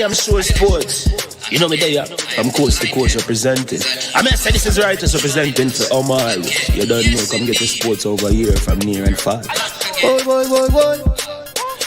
am sure sports. You know me there, from coast to coast representing. I mean, I say this is righteous representing for Omar. You don't know, come get your sports over here from near and far. Boy.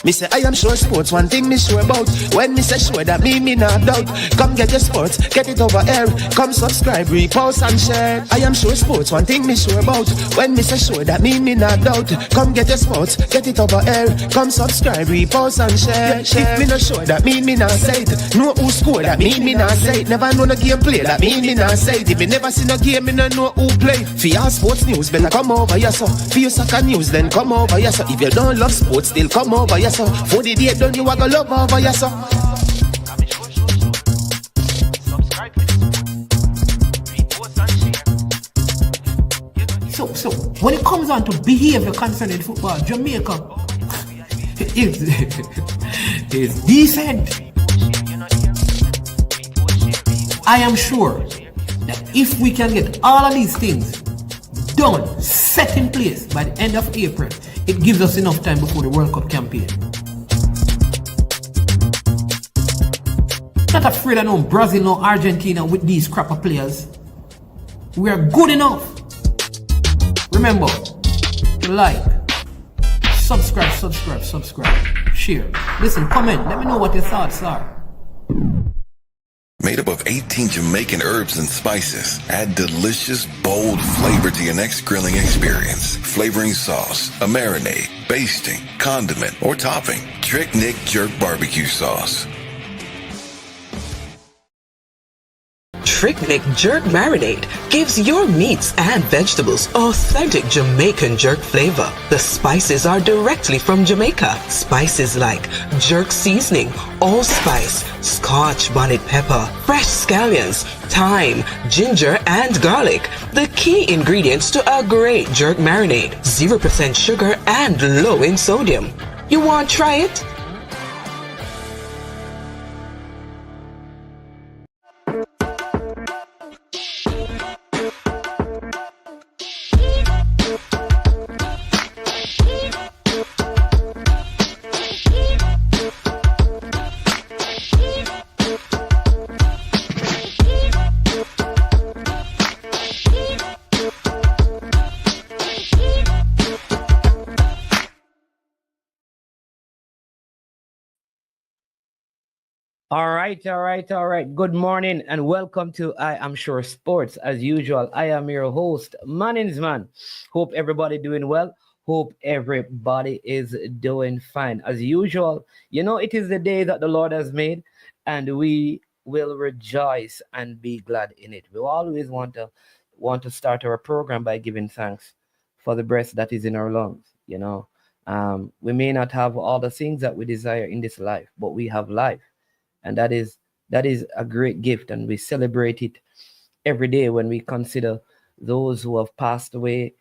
Me say I am sure sports, one thing me sure about. When me say sure, that me not doubt. Come get your sports, get it over here. Come subscribe, repost and share. I am sure sports, one thing me sure about. When me say sure, that me not doubt. Come get your sports, get it over here. Come subscribe, repost and share. If me not sure, that me not say it. Know who score, that me not say it. Never know no game play, that me not say it. If me never see no game, me no know who play. For your sports news, better come over here so. For your soccer news, then come over here so. If you don't love sports, still come over here. For the day done, you are gonna love over your son. So when it comes on to behavior concerning football, Jamaica is decent. I am sure that if we can get all of these things done, set in place by the end of April, it gives us enough time before the World Cup campaign. Not afraid of no Brazil, no Argentina with these crap of players. We are good enough. Remember to like, subscribe, share. Listen, comment, let me know what your thoughts are. Made up of 18 Jamaican herbs and spices, add delicious, bold flavor to your next grilling experience. Flavoring sauce, a marinade, basting, condiment, or topping. Trick Nick Jerk Barbecue Sauce. Trick Nick Jerk Marinade gives your meats and vegetables authentic Jamaican jerk flavor. The spices are directly from Jamaica. Spices like jerk seasoning, allspice, Scotch bonnet pepper, fresh scallions, thyme, ginger, and garlic. The key ingredients to a great jerk marinade. 0% sugar and low in sodium. You want to try it? All right. Good morning and welcome to I Am Sure Sports. As usual, I am your host, Manningsman. Hope everybody doing well. Hope everybody is doing fine. As usual, you know, it is the day that the Lord has made and we will rejoice and be glad in it. We always want to start our program by giving thanks for the breath that is in our lungs. You know, we may not have all the things that we desire in this life, but we have life. And that is a great gift, and we celebrate it every day when we consider those who have passed away,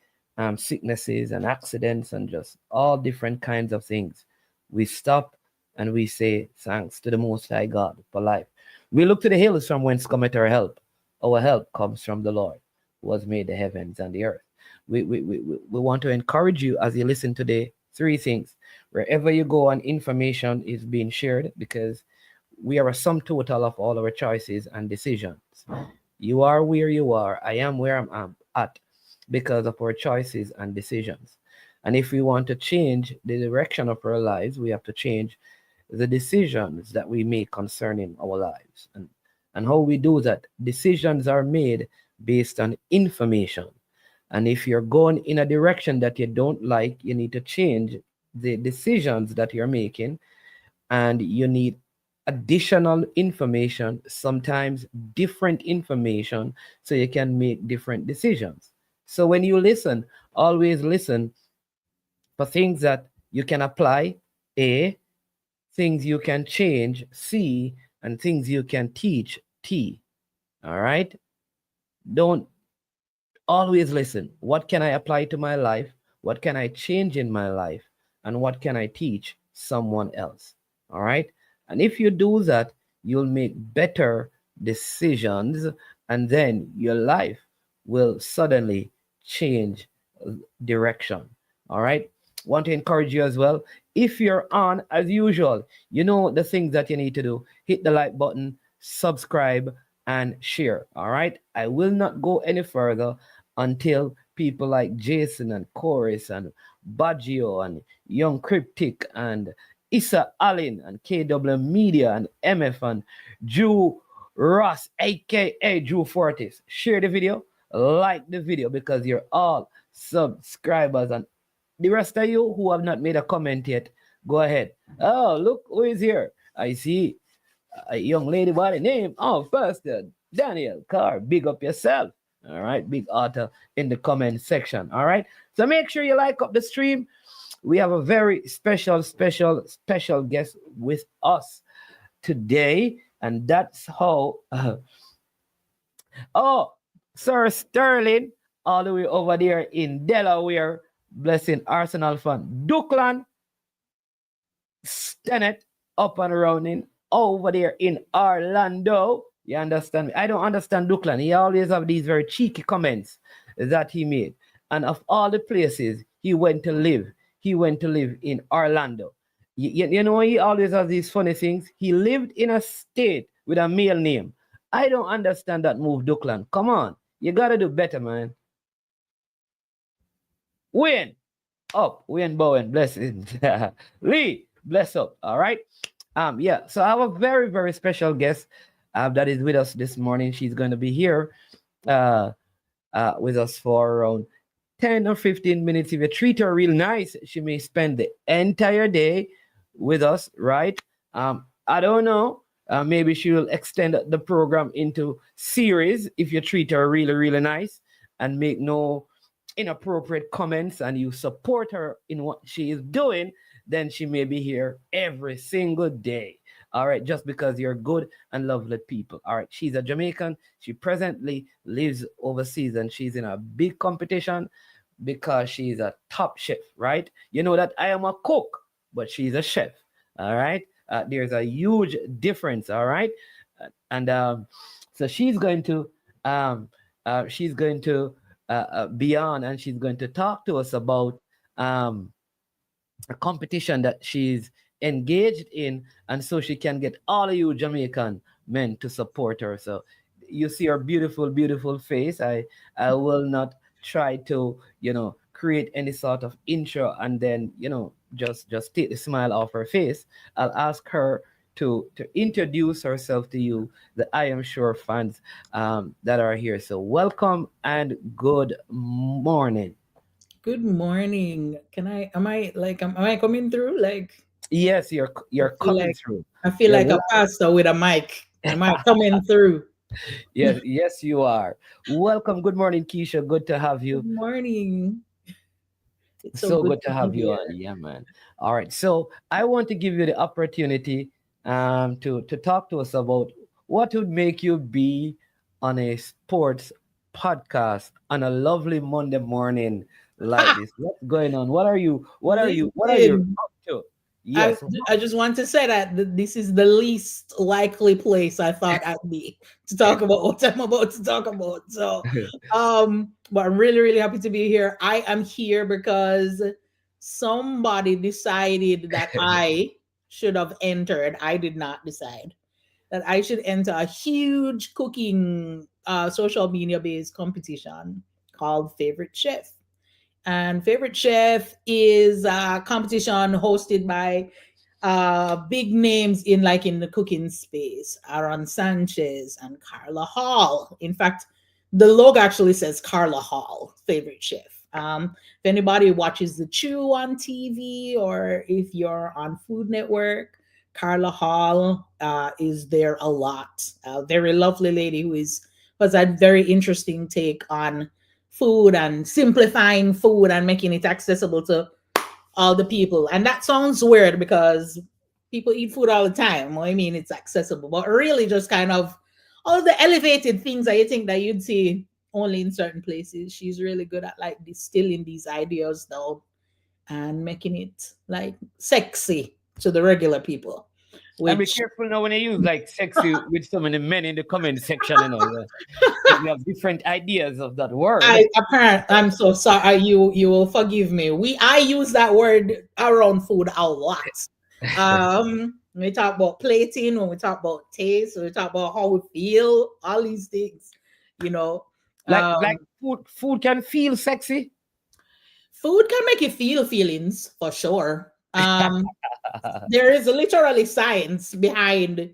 sicknesses and accidents and just all different kinds of things. We stop and we say thanks to the Most High God for life. We look to the hills from whence cometh our help. Our help comes from the Lord, who has made the heavens and the earth. We want to encourage you as you listen today, 3 things. Wherever you go and information is being shared, because we are a sum total of all our choices and decisions. You are where you are. I am where I'm at because of our choices and decisions. And if we want to change the direction of our lives, we have to change the decisions that we make concerning our lives. And how we do that, decisions are made based on information. And if you're going in a direction that you don't like, you need to change the decisions that you're making, and you need additional information, sometimes different information, so you can make different decisions. So when you listen, always listen for things that you can apply, A, things you can change, C, and things you can teach, T. All right? Don't always listen. What can I apply to my life? What can I change in my life? And what can I teach someone else? All right? And if you do that, you'll make better decisions, and then your life will suddenly change direction. All right. Want to encourage you as well. If you're on, as usual, you know the things that you need to do. Hit the like button, subscribe, and share. All right. I will not go any further until people like Jason and Chorus and Baggio and Young Cryptic and Issa Allen and KW Media and MF and Drew Ross, aka Drew Fortis. Share the video, like the video because you're all subscribers. And the rest of you who have not made a comment yet, go ahead. Oh, look who is here. I see a young lady by the name of Pastor Daniel Carr. Big up yourself. All right, big author in the comment section. All right, so make sure you like up the stream. We have a very special guest with us today, and that's how. Oh, Sir Sterling, all the way over there in Delaware, blessing Arsenal fan. Duckland Stennett up and running over there in Orlando. You understand me? I don't understand Duckland. He always have these very cheeky comments that he made. And of all the places he went to live in Orlando. You know, he always has these funny things. He lived in a state with a male name. I don't understand that move, Duckland. Come on. You got to do better, man. Win. Up. Win Bowen. Blessings. Lee. Bless up. All right. Yeah. So I have a very special guest that is with us this morning. She's going to be here with us for around 10 or 15 minutes. If you treat her real nice, she may spend the entire day with us, right? I don't know. Maybe she will extend the program into series if you treat her really nice and make no inappropriate comments and you support her in what she is doing, then she may be here every single day. All right, just because you're good and lovely people. All right, she's a Jamaican. She presently lives overseas and she's in a big competition because she's a top chef, right? You know that I am a cook, but she's a chef. All right, there's a huge difference. All right, and so she's going to be on and she's going to talk to us about a competition that she's engaged in, and so she can get all of you Jamaican men to support her. So you see her beautiful face. I will not try to create any sort of intro and then just take the smile off her face. I'll ask her to introduce herself to you, the I am sure fans that are here. So welcome and good morning. Good morning. Am I coming through? Yes, you're I feel coming like through. I feel You're like a pastor with a mic. Am I coming through? yes, you are. Welcome. Good morning, Keisha. Good to have Good you. morning. It's so So good good to to be have you on. here. Yeah, man. All right. So I want to give you the opportunity to talk to us about what would make you be on a sports podcast on a lovely Monday morning like this. What's going on? What are you Listen, up to? I Yes. I just want to say that this is the least likely place I thought I'd be to talk about what I'm about to talk about. So, but I'm really happy to be here. I am here because somebody decided that I should have entered. I did not decide that I should enter a huge cooking social media based competition called Favorite Chef. And Favorite Chef is a competition hosted by big names in the cooking space, Aaron Sanchez and Carla Hall. In fact, the logo actually says Carla Hall, Favorite Chef. If anybody watches The Chew on TV or if you're on Food Network, Carla Hall is there a lot. A very lovely lady who has a very interesting take on food and simplifying food and making it accessible to all the people. And that sounds weird because people eat food all the time. Well, I mean, it's accessible, but really just kind of all the elevated things that you think that you'd see only in certain places. She's really good at like distilling these ideas though and making it like sexy to the regular people. And be which careful now when you use like sexy with so many men in the comment section, you have different ideas of that word. I'm so sorry. You will forgive me. I use that word around food a lot. When we talk about plating, when we talk about taste, when we talk about how we feel, all these things, you know. Like food can feel sexy. Food can make you feel feelings for sure. There is literally science behind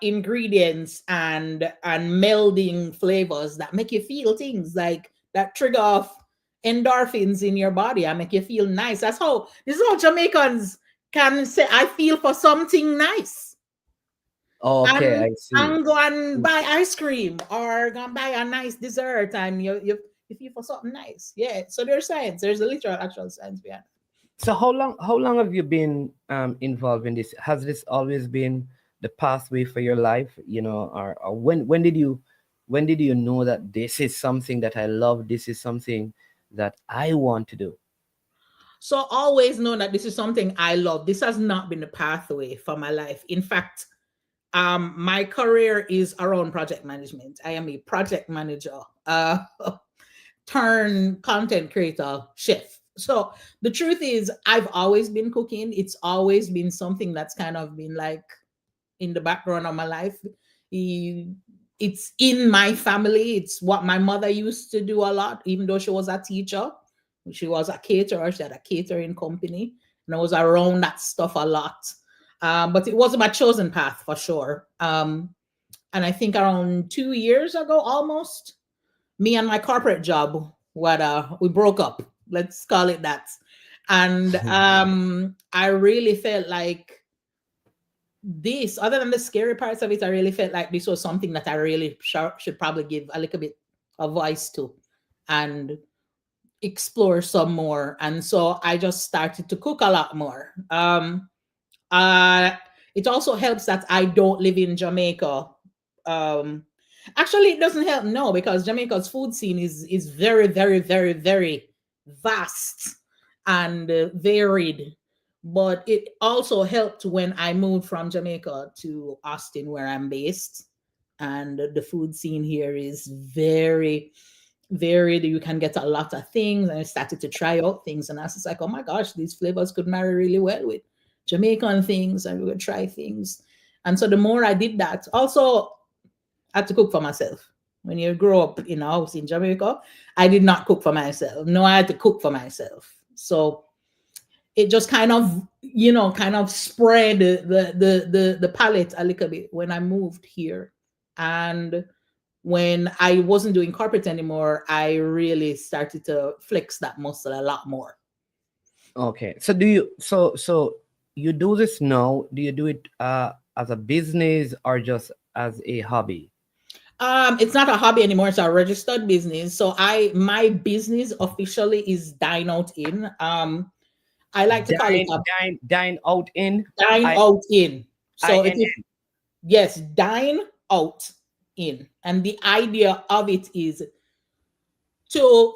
ingredients and melding flavors that make you feel things like that trigger off endorphins in your body and make you feel nice. This is how Jamaicans can say, I feel for something nice. Okay, I see. And go and buy ice cream or go and buy a nice dessert and you feel for something nice. Yeah. So there's science. There's a literal actual science behind it. So how long have you been involved in this? Has this always been the pathway for your life? Or when did you know that this is something that I love? This is something that I want to do. So always know that this is something I love. This has not been the pathway for my life. In fact, my career is around project management. I am a project manager, turn content creator, chef. So the truth is, I've always been cooking. It's always been something that's kind of been like in the background of my life. It's in my family. It's what my mother used to do a lot, even though she was a teacher. She was a caterer. She had a catering company, and I was around that stuff a lot. But it wasn't my chosen path for sure. And I think around 2 years ago, almost, me and my corporate job, we broke up. Let's call it that. And I really felt like this, other than the scary parts of it, I really felt like this was something that I really should probably give a little bit of voice to and explore some more. And so I just started to cook a lot more. It also helps that I don't live in Jamaica. Actually, it doesn't help, no, because Jamaica's food scene is very, very, very, very vast and varied. But it also helped when I moved from Jamaica to Austin, where I'm based. And the food scene here is very varied. You can get a lot of things. And I started to try out things. And I was like, oh my gosh, these flavors could marry really well with Jamaican things. And we would try things. And so the more I did that, also I had to cook for myself. When you grow up in a house in Jamaica, I did not cook for myself. No, I had to cook for myself. So it just kind of spread the palette a little bit when I moved here. And when I wasn't doing corporate anymore, I really started to flex that muscle a lot more. Okay. So you do this now? Do you do it as a business or just as a hobby? It's not a hobby anymore. It's a registered business. So my business officially is Dine Out In. I like to call it Dine Out In. Out In. So yes, Dine Out In. And the idea of it is to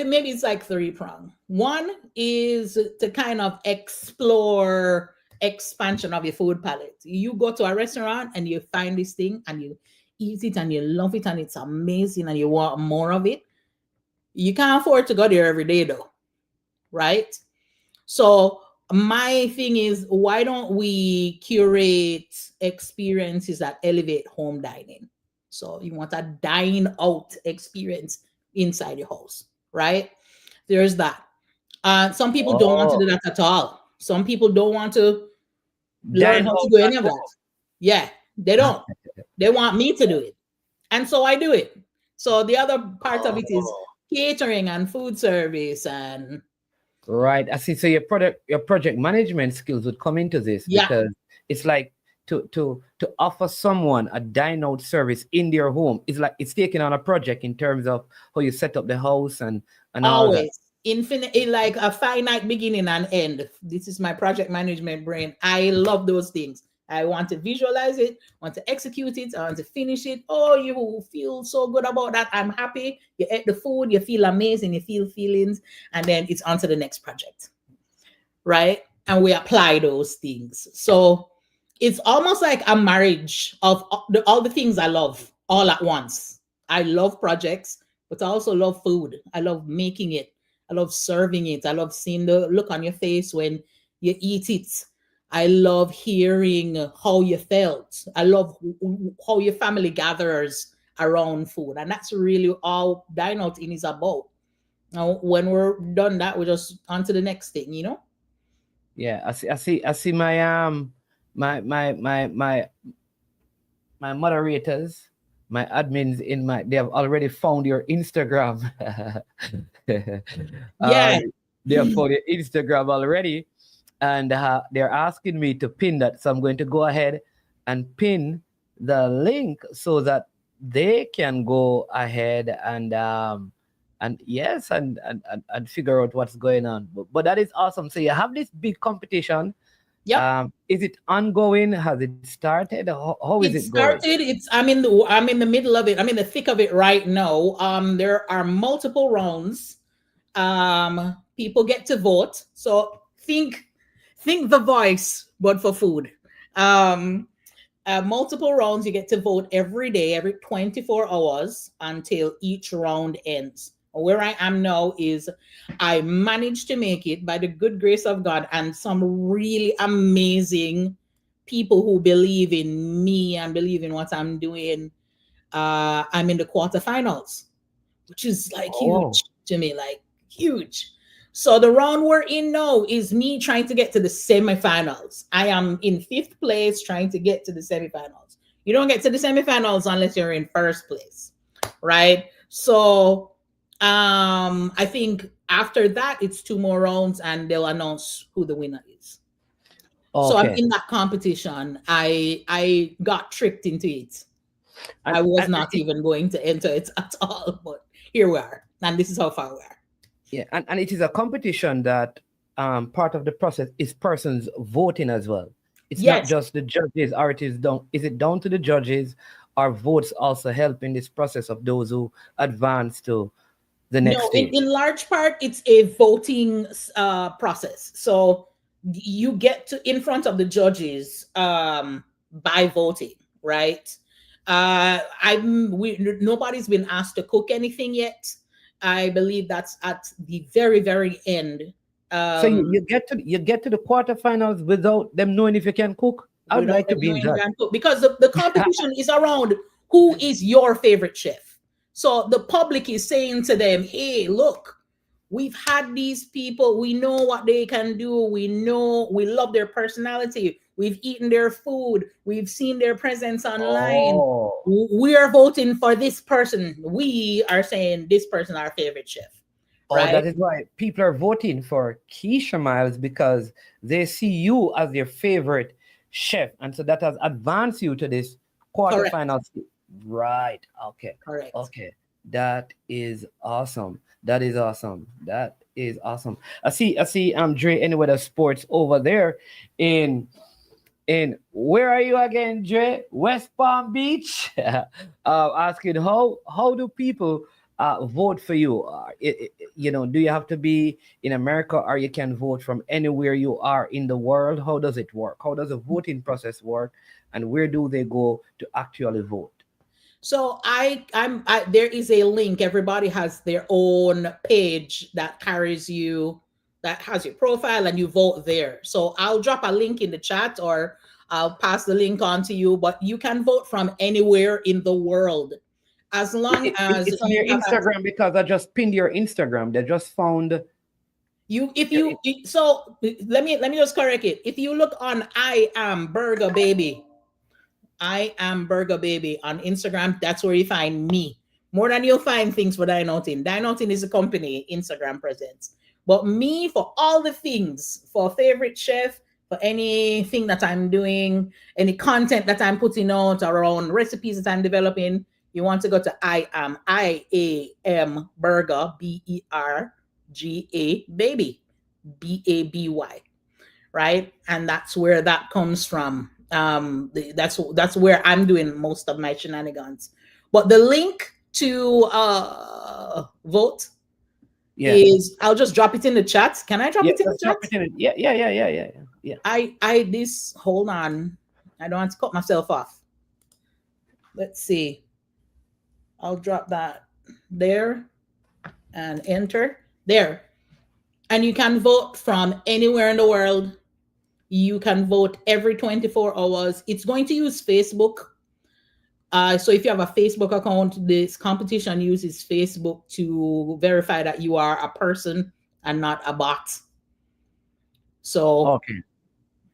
maybe it's like 3-pronged. One is to kind of explore expansion of your food palette. You go to a restaurant and you find this thing and you eat it and you love it and it's amazing and you want more of it. You can't afford to go there every day though, right? So my thing is, why don't we curate experiences that elevate home dining? So you want a dine out experience inside your house, right? There's that. Some people don't want to do that at all. Some people don't want to learn how to do any of that. Yeah, they don't. They want me to do it. And so I do it. So the other part of it is catering and food service and right. I see. So your project management skills would come into this because it's like to offer someone a dine out service in their home. It's like it's taking on a project in terms of how you set up the house and all that. Infinite, like a finite beginning and end. This is my project management brain. I love those things. I want to visualize it, want to execute it, I want to finish it. Oh, you feel so good about that. I'm happy. You ate the food, you feel amazing, you feel feelings, and then it's on to the next project. Right? and we apply those things. So it's almost like a marriage of all the things I love all at once. I love projects, but I also love food. I love making it. I love serving it. I love seeing the look on your face when you eat it. I love hearing how you felt. I love how your family gathers around food. And that's really all Dine Out In is about. Now, when we're done that, we're just on to the next thing, you know? Yeah, I see my my moderators, my admins in my they have already found your Instagram. Yeah. They have found your Instagram already, and they're asking me to pin that. So I'm going to go ahead and pin the link so that they can go ahead and yes and figure out what's going on. But that is awesome. So you have this big competition. Yep. Is it ongoing? Has it started? How is It it going? started. I'm in the middle of it. I'm in the thick of it right now. There are multiple rounds. People get to vote. So think The Voice, but for food. Um, Multiple rounds. You get to vote every day, every 24 hours until each round ends. Where I am now is I managed to make it by the good grace of God and some really amazing people who believe in me and believe in what I'm doing. I'm in the quarterfinals, which is like Oh, huge to me, like huge. So the round we're in now is me trying to get to the semifinals. I am in fifth place trying to get to the semifinals. You don't get to the semifinals unless you're in first place, right? So I think after that it's two more rounds and they'll announce who the winner is. So I'm okay. in that competition. I got tricked into it. And, I was and not even going to enter it at all, but here we are, and this is how far we are. yeah, and it is a competition that part of the process is persons voting as well. It's not Yes, just the judges, or it is down. Is it down to the judges, or votes also help in this process of those who advance to the next no, stage? in large part, it's a voting process. So you get to in front of the judges by voting, right? Nobody's been asked to cook anything yet. I believe that's at the very, very end. So Um, you get to the quarterfinals without them knowing if you can cook. I would without like to them be in knowing who judge. can cook because the competition is around who is your favorite chef. So the public is saying to them, hey, look, we've had these people, we know what they can do, we love their personality, we've eaten their food, we've seen their presence online. Oh, We are voting for this person. We are saying this person our favorite chef, oh, right? that is why people are voting for Keisha Miles because they see you as their favorite chef, and so that has advanced you to this Correct. quarterfinal. Right. Okay. Correct. Okay. That is awesome. That is awesome. That is awesome. I see Dre Anywhere Sports over there in where are you again, Dre? West Palm Beach. Asking how do people vote for you? Do you have to be in America, or you can vote from anywhere you are in the world? How does it work? How does the voting process work? And where do they go to actually vote? So there is a link. Everybody has their own page that carries you, that has your profile, and you vote there. So I'll drop a link in the chat, or I'll pass the link on to you. But you can vote from anywhere in the world, as long as It's on you your have Instagram because I just pinned your Instagram. They just found you. If your. you so let me just correct it. If you look on I am Burger Baby. I am Burger Baby on Instagram. That's where you find me. More than you'll find things for Dine Out In. Dine Out In is a company, Instagram presence. But me, for all the things, for favorite chef, for anything that I'm doing, any content that I'm putting out around recipes that I'm developing, you want to go to I am Burger, BERGA Baby, BABY, right? And that's where that comes from. That's where I'm doing most of my shenanigans. But the link to vote Yeah. is I'll just drop it in the chat. Can I drop Yeah. it in the Let's drop chat? it in. Yeah. Yeah. Yeah. Yeah. Yeah. Yeah. I this hold on. I don't want to cut myself off. Let's see. I'll drop that there and enter. There. And you can vote from anywhere in the world. You can vote every 24 hours. It's going to use Facebook. So if you have a Facebook account, this competition uses Facebook to verify that you are a person and not a bot. So Okay.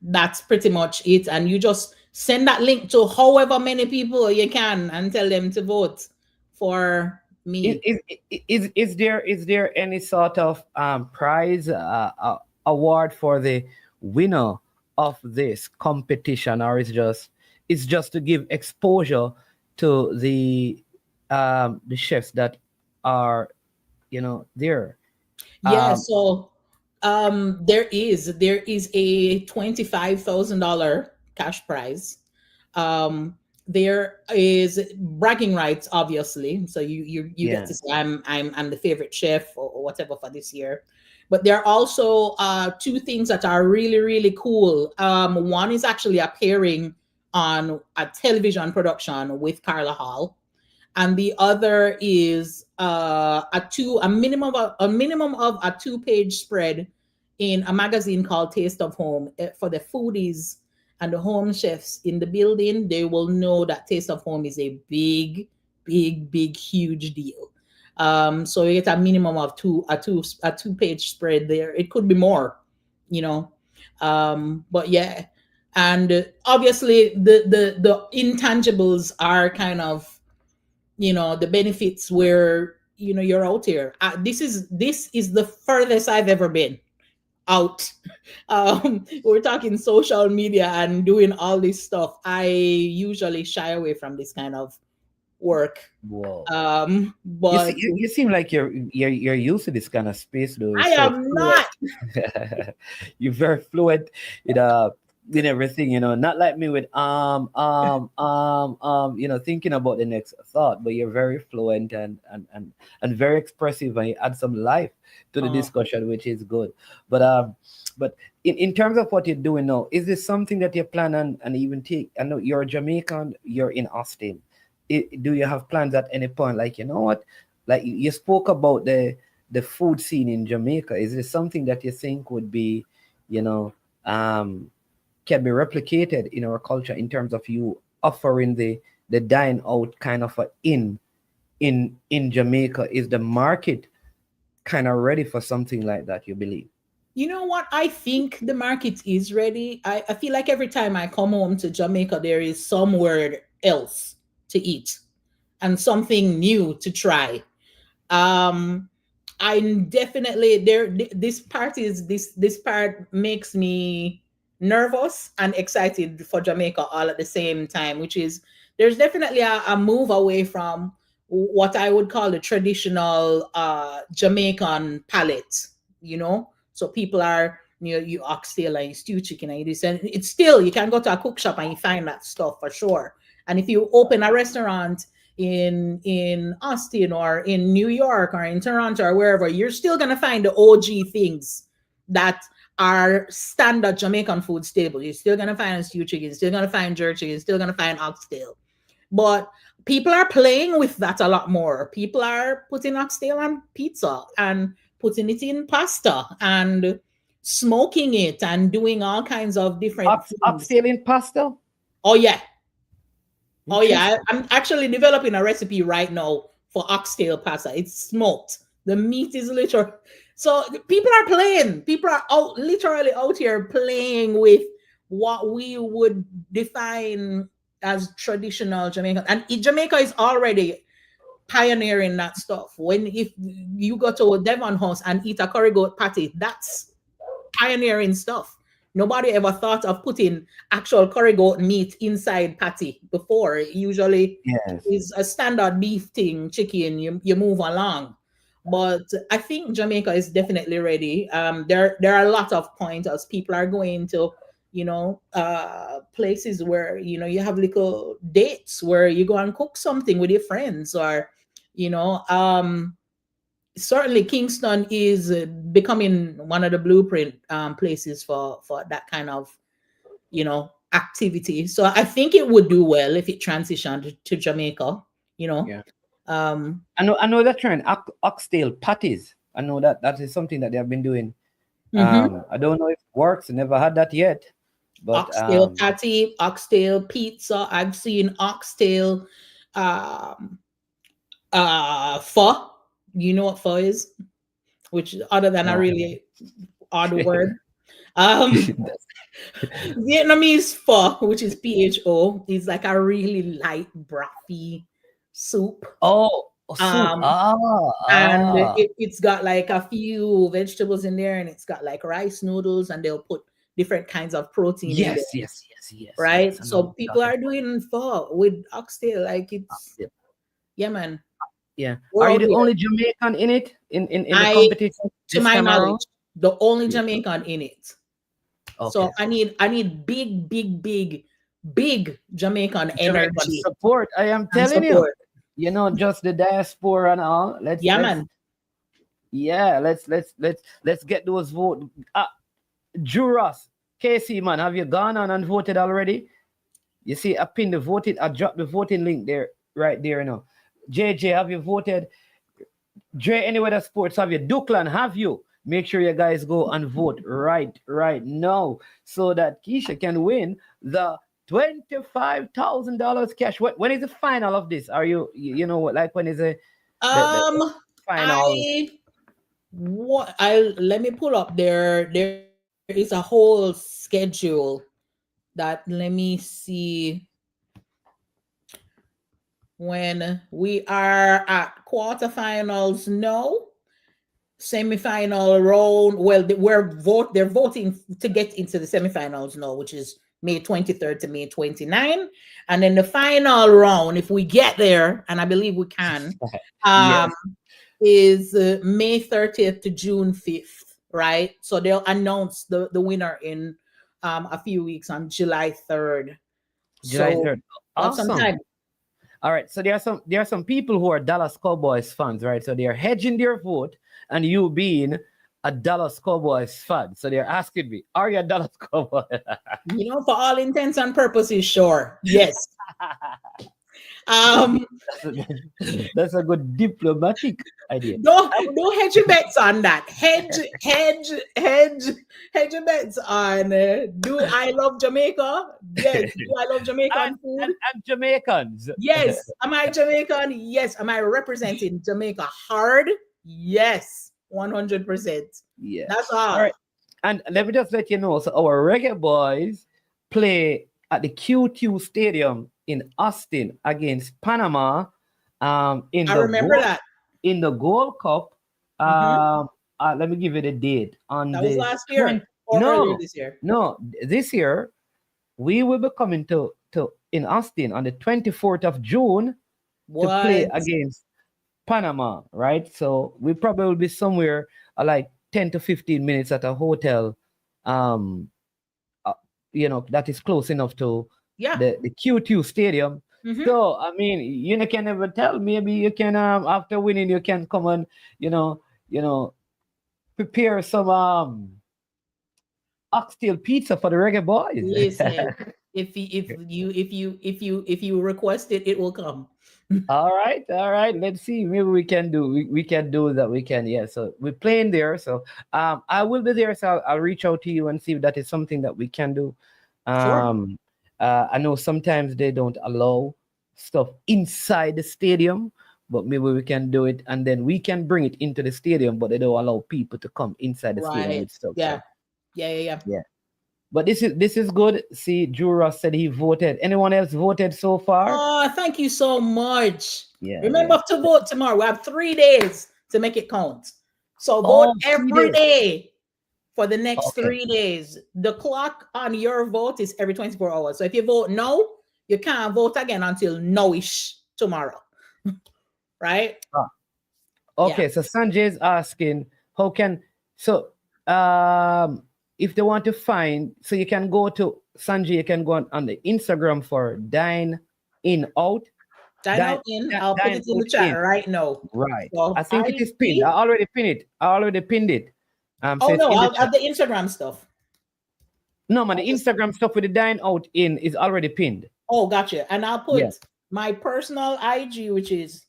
that's pretty much it. And you just send that link to however many people you can and tell them to vote for Is, me. is, is there any sort of prize award for the winner of this competition, or is just it's just to give exposure to the chefs that are there? Yeah, Um, so there is a $25,000 cash prize. There is bragging rights, obviously. So you get yeah, to say I'm the favorite chef or whatever for this year. But there are also two things that are really really cool. One is actually appearing on a television production with Carla Hall, and the other is a minimum of a 2-page spread in a magazine called Taste of Home. For the foodies and the home chefs in the building, they will know that Taste of Home is a big huge deal. So you get a minimum of a 2-page spread there. It could be more, you know. But yeah, and obviously the intangibles are kind of, the benefits where, you're out here. This is the furthest I've ever been out. We're talking social media and doing all this stuff. I usually shy away from this kind of work. whoa. But You seem like you're used to this kind of space, though. You're I so am fluent. not. You're very fluent in in everything, not like me with thinking about the next thought, but you're very fluent and very expressive, and you add some life to the uh, discussion, which is good. But in terms of what you're doing now, is this something that you plan on and even take? I know you're Jamaican, you're in Austin. Do you have plans at any point, like, what, like you spoke about the food scene in Jamaica? Is this something that you think would be, you know um can be replicated in our culture, in terms of you offering the dine out kind of a in Jamaica? Is the market kind of ready for something like that, you believe? you know what? I think the market is ready. I feel like every time I come home to Jamaica, there is somewhere else to eat and something new to try. um I'm definitely there. This part makes me nervous and excited for Jamaica all at the same time, which is there's definitely a move away from what I would call the traditional Jamaican palate, so people are, you oxtail and you stew chicken and you this, and it's still, you can go to a cook shop and you find that stuff for sure. And if you open a restaurant in Austin or in New York or in Toronto or wherever, you're still gonna find the OG things that are standard Jamaican food staple. You're still gonna find stew chicken, you're still gonna find jerk chicken, you're still gonna find oxtail. But people are playing with that a lot more. People are putting oxtail on pizza and putting it in pasta and smoking it and doing all kinds of different things. Oxtail in pasta. Oh yeah. Oh yeah, Interesting. I'm actually developing a recipe right now for oxtail pasta. It's smoked. The meat is literally, so people are playing. People are out literally out here playing with what we would define as traditional Jamaican. And Jamaica is already pioneering that stuff. When if you go to a Devon house and eat a curry goat patty, that's pioneering stuff. Nobody ever thought of putting actual curry goat meat inside patty before. It usually Yes. is a standard beef thing, chicken, you move along. But I think Jamaica is definitely ready. There are a lot of pointers. People are going to, places where, you have little dates where you go and cook something with your friends, or, you know, um, certainly Kingston is becoming one of the blueprint places for that kind of, activity. So I think it would do well if it transitioned to Jamaica. You know, Yeah. um, I know that trend. Oxtail patties. I know that is something that they have been doing. mhm. I don't know if it works. Never had that yet. But Oxtail patty, oxtail pizza. I've seen oxtail um, pho. You know what pho is? Which other than a no. really odd word. Um, Vietnamese pho, which is PHO, is like a really light, brothy soup. Oh, soup. Um, and Ah. it's got like a few vegetables in there, and it's got like rice noodles, and they'll put different kinds of protein in there, Yes. right? I know what So you're people talking are doing pho with oxtail, like about. it's, yeah, man. Yeah. We're Are you out the here. only Jamaican in it in the I, competition to this my time around? knowledge, the only Yeah. Jamaican in it. So Okay. I need big Jamaican Jamaican energy support. I am and telling you. support. You know, just the diaspora and all. Yeah, man. Let's get those votes. Juras, KC man, have you gone on and voted already? You see, I pinned the voting, I dropped the voting link there, right there, JJ, have you voted? Dre, anywhere that sports have you? Duckland, have you? Make sure you guys go and vote right now so that Keisha can win the $25,000 cash. When is the final of this? Are you know what, like when is the Um, final? I let me pull up there. There is a whole schedule that, let me see, when we are at quarterfinals. No, semifinal round. Well, they're voting to get into the semifinals now, which is May 23rd to May 29. And then the final round, if we get there, and I believe we can, Yes. um, is May 30th to June 5th, right? So they'll announce the winner in a few weeks on July 3rd. July So 3rd. that's some Awesome. time. All right. So there are some people who are Dallas Cowboys fans, right? So they're hedging their vote, and you being a Dallas Cowboys fan. So they're asking me, are you a Dallas Cowboy? For all intents and purposes, sure. Yes. Um, That's a good diplomatic idea. don't hedge your bets on that. Hedge your bets on. Do I love Jamaica? Yes. Do I love and, Jamaican food? and Jamaicans. Yes. Am I Jamaican? Yes. Am I representing Jamaica hard? Yes. 100%. Yeah. That's All all. right. And let me just let you know, so our reggae boys play at the Q2 Stadium in Austin against Panama in I the remember that. Gold Cup. Mhm. Let me give you the date on That was the last 20. year or earlier No, this year. no, this year we will be coming to in Austin on the 24th of June to play What? against Panama, right? So we probably will be somewhere like 10 to 15 minutes at a hotel, um, that is close enough to Yeah. the Q2 Stadium. Mhm. So I mean, you can never tell. Maybe you can after winning, you can come and you know, you know, prepare some oxtail pizza for the reggae boys. Listen, if you request it, it will come. All right. Let's see. Maybe we can do that. We can, yeah. So we're playing there. So I will be there. So I'll reach out to you and see if that is something that we can do. Sure. I know sometimes they don't allow stuff inside the stadium, but maybe we can do it and then we can bring it into the stadium, but they don't allow people to come inside the stadium Right. with stuff. Yeah. So Yeah. yeah. But this is good. See, Jura said he voted. Anyone else voted so far? Oh, thank you so much. Yeah. Remember to vote tomorrow. We have 3 days to make it count. So vote Oh, every 3 days. day for the next Okay. 3 days. The clock on your vote is every 24 hours. So if you vote no, you can't vote again until no-ish tomorrow. Right? Ah, Yeah. okay, so Sanjay is asking how can so if they want to find, so you can go to Sanjay, you can go on the Instagram for Dine In Out, Dine Dine, out in. Dine, I'll put Dine it in the Out chat In. right now. Right. So I think it is pinned. I already pinned it. So Oh it's no, in the I'll chat. add the Instagram stuff. No, man, I'll the just, Instagram stuff with the Dine Out In is already pinned. oh, gotcha. And I'll Yeah. put my personal IG, which is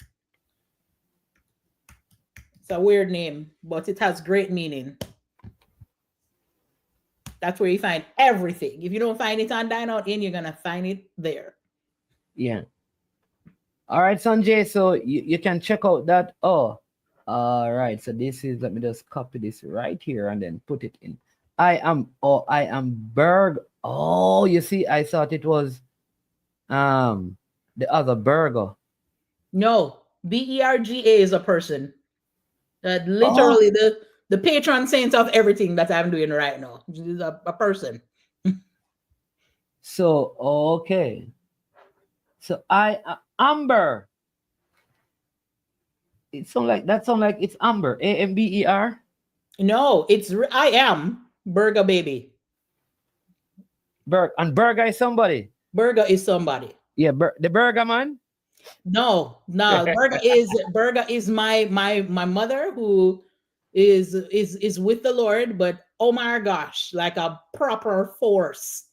it's a weird name, but it has great meaning. That's where you find everything. If you don't find it on Dine Out In, you're gonna find it there. Yeah. All right, Sanjay. So you can check out that. Oh, all right. So this is, let me just copy this right here and then put it in. I am Berg. Oh, you see, I thought it was the other burger. No, Berga is a person. That Oh, literally the patron saint of everything that I'm doing right now. Is a person. so okay. So Amber. It sound like it's Amber. Amber. No, I am Burger Baby. And Burger is somebody. Burger is somebody. Yeah, the Burger man. No, Burger is my mother who is with the Lord, but oh my gosh, like a proper force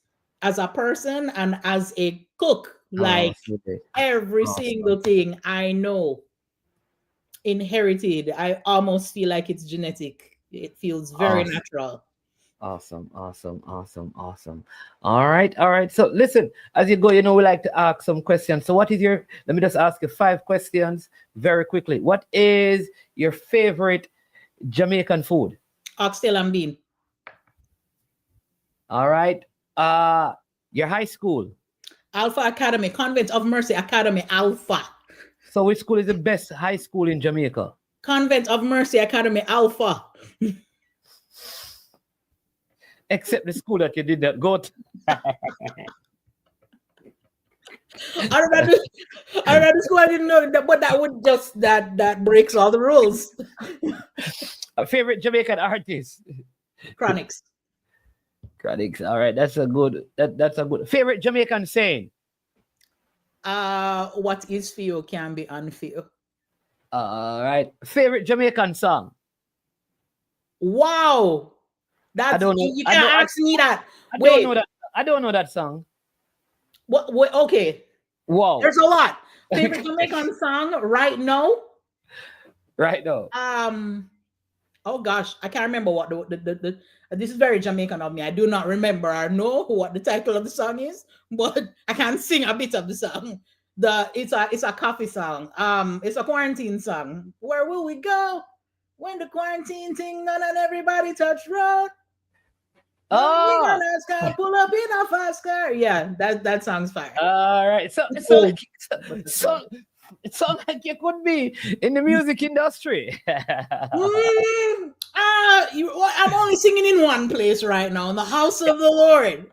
as a person and as a cook, Oh, like okay. every Awesome. single thing I know inherited. I almost feel like it's genetic. It feels very Awesome. natural. Awesome. All right. So listen, as you go, we like to ask some questions. So let me just ask you 5 questions very quickly. What is your favorite Jamaican food? Oxtail and bean. All right. Your high school. Alpha Academy, Convent of Mercy Academy, Alpha. So which school is the best high school in Jamaica? Convent of Mercy Academy, Alpha. Except the school that you did not go to. I remember the school I didn't know that, but that would just that breaks all the rules. A favorite Jamaican artist? Chronics. All right, that's a good favorite Jamaican saying. What is for you can be unfair. All right, favorite Jamaican song. Wow, I don't know. You can't ask me that. I don't know that song. What? Okay. Wow. There's a lot. Favorite Jamaican song right now. Right now. Oh gosh, I can't remember what the this is very Jamaican of me. I do not remember or know what the title of the song is, but I can sing a bit of the song. It's a coffee song. It's a quarantine song. Where will we go when the quarantine thing done and everybody touch road? Oh, pull up in a fast car. Yeah, that song's fire. All right. So it sounds like you could be in the music industry. I'm only singing in one place right now, in the house of the Lord.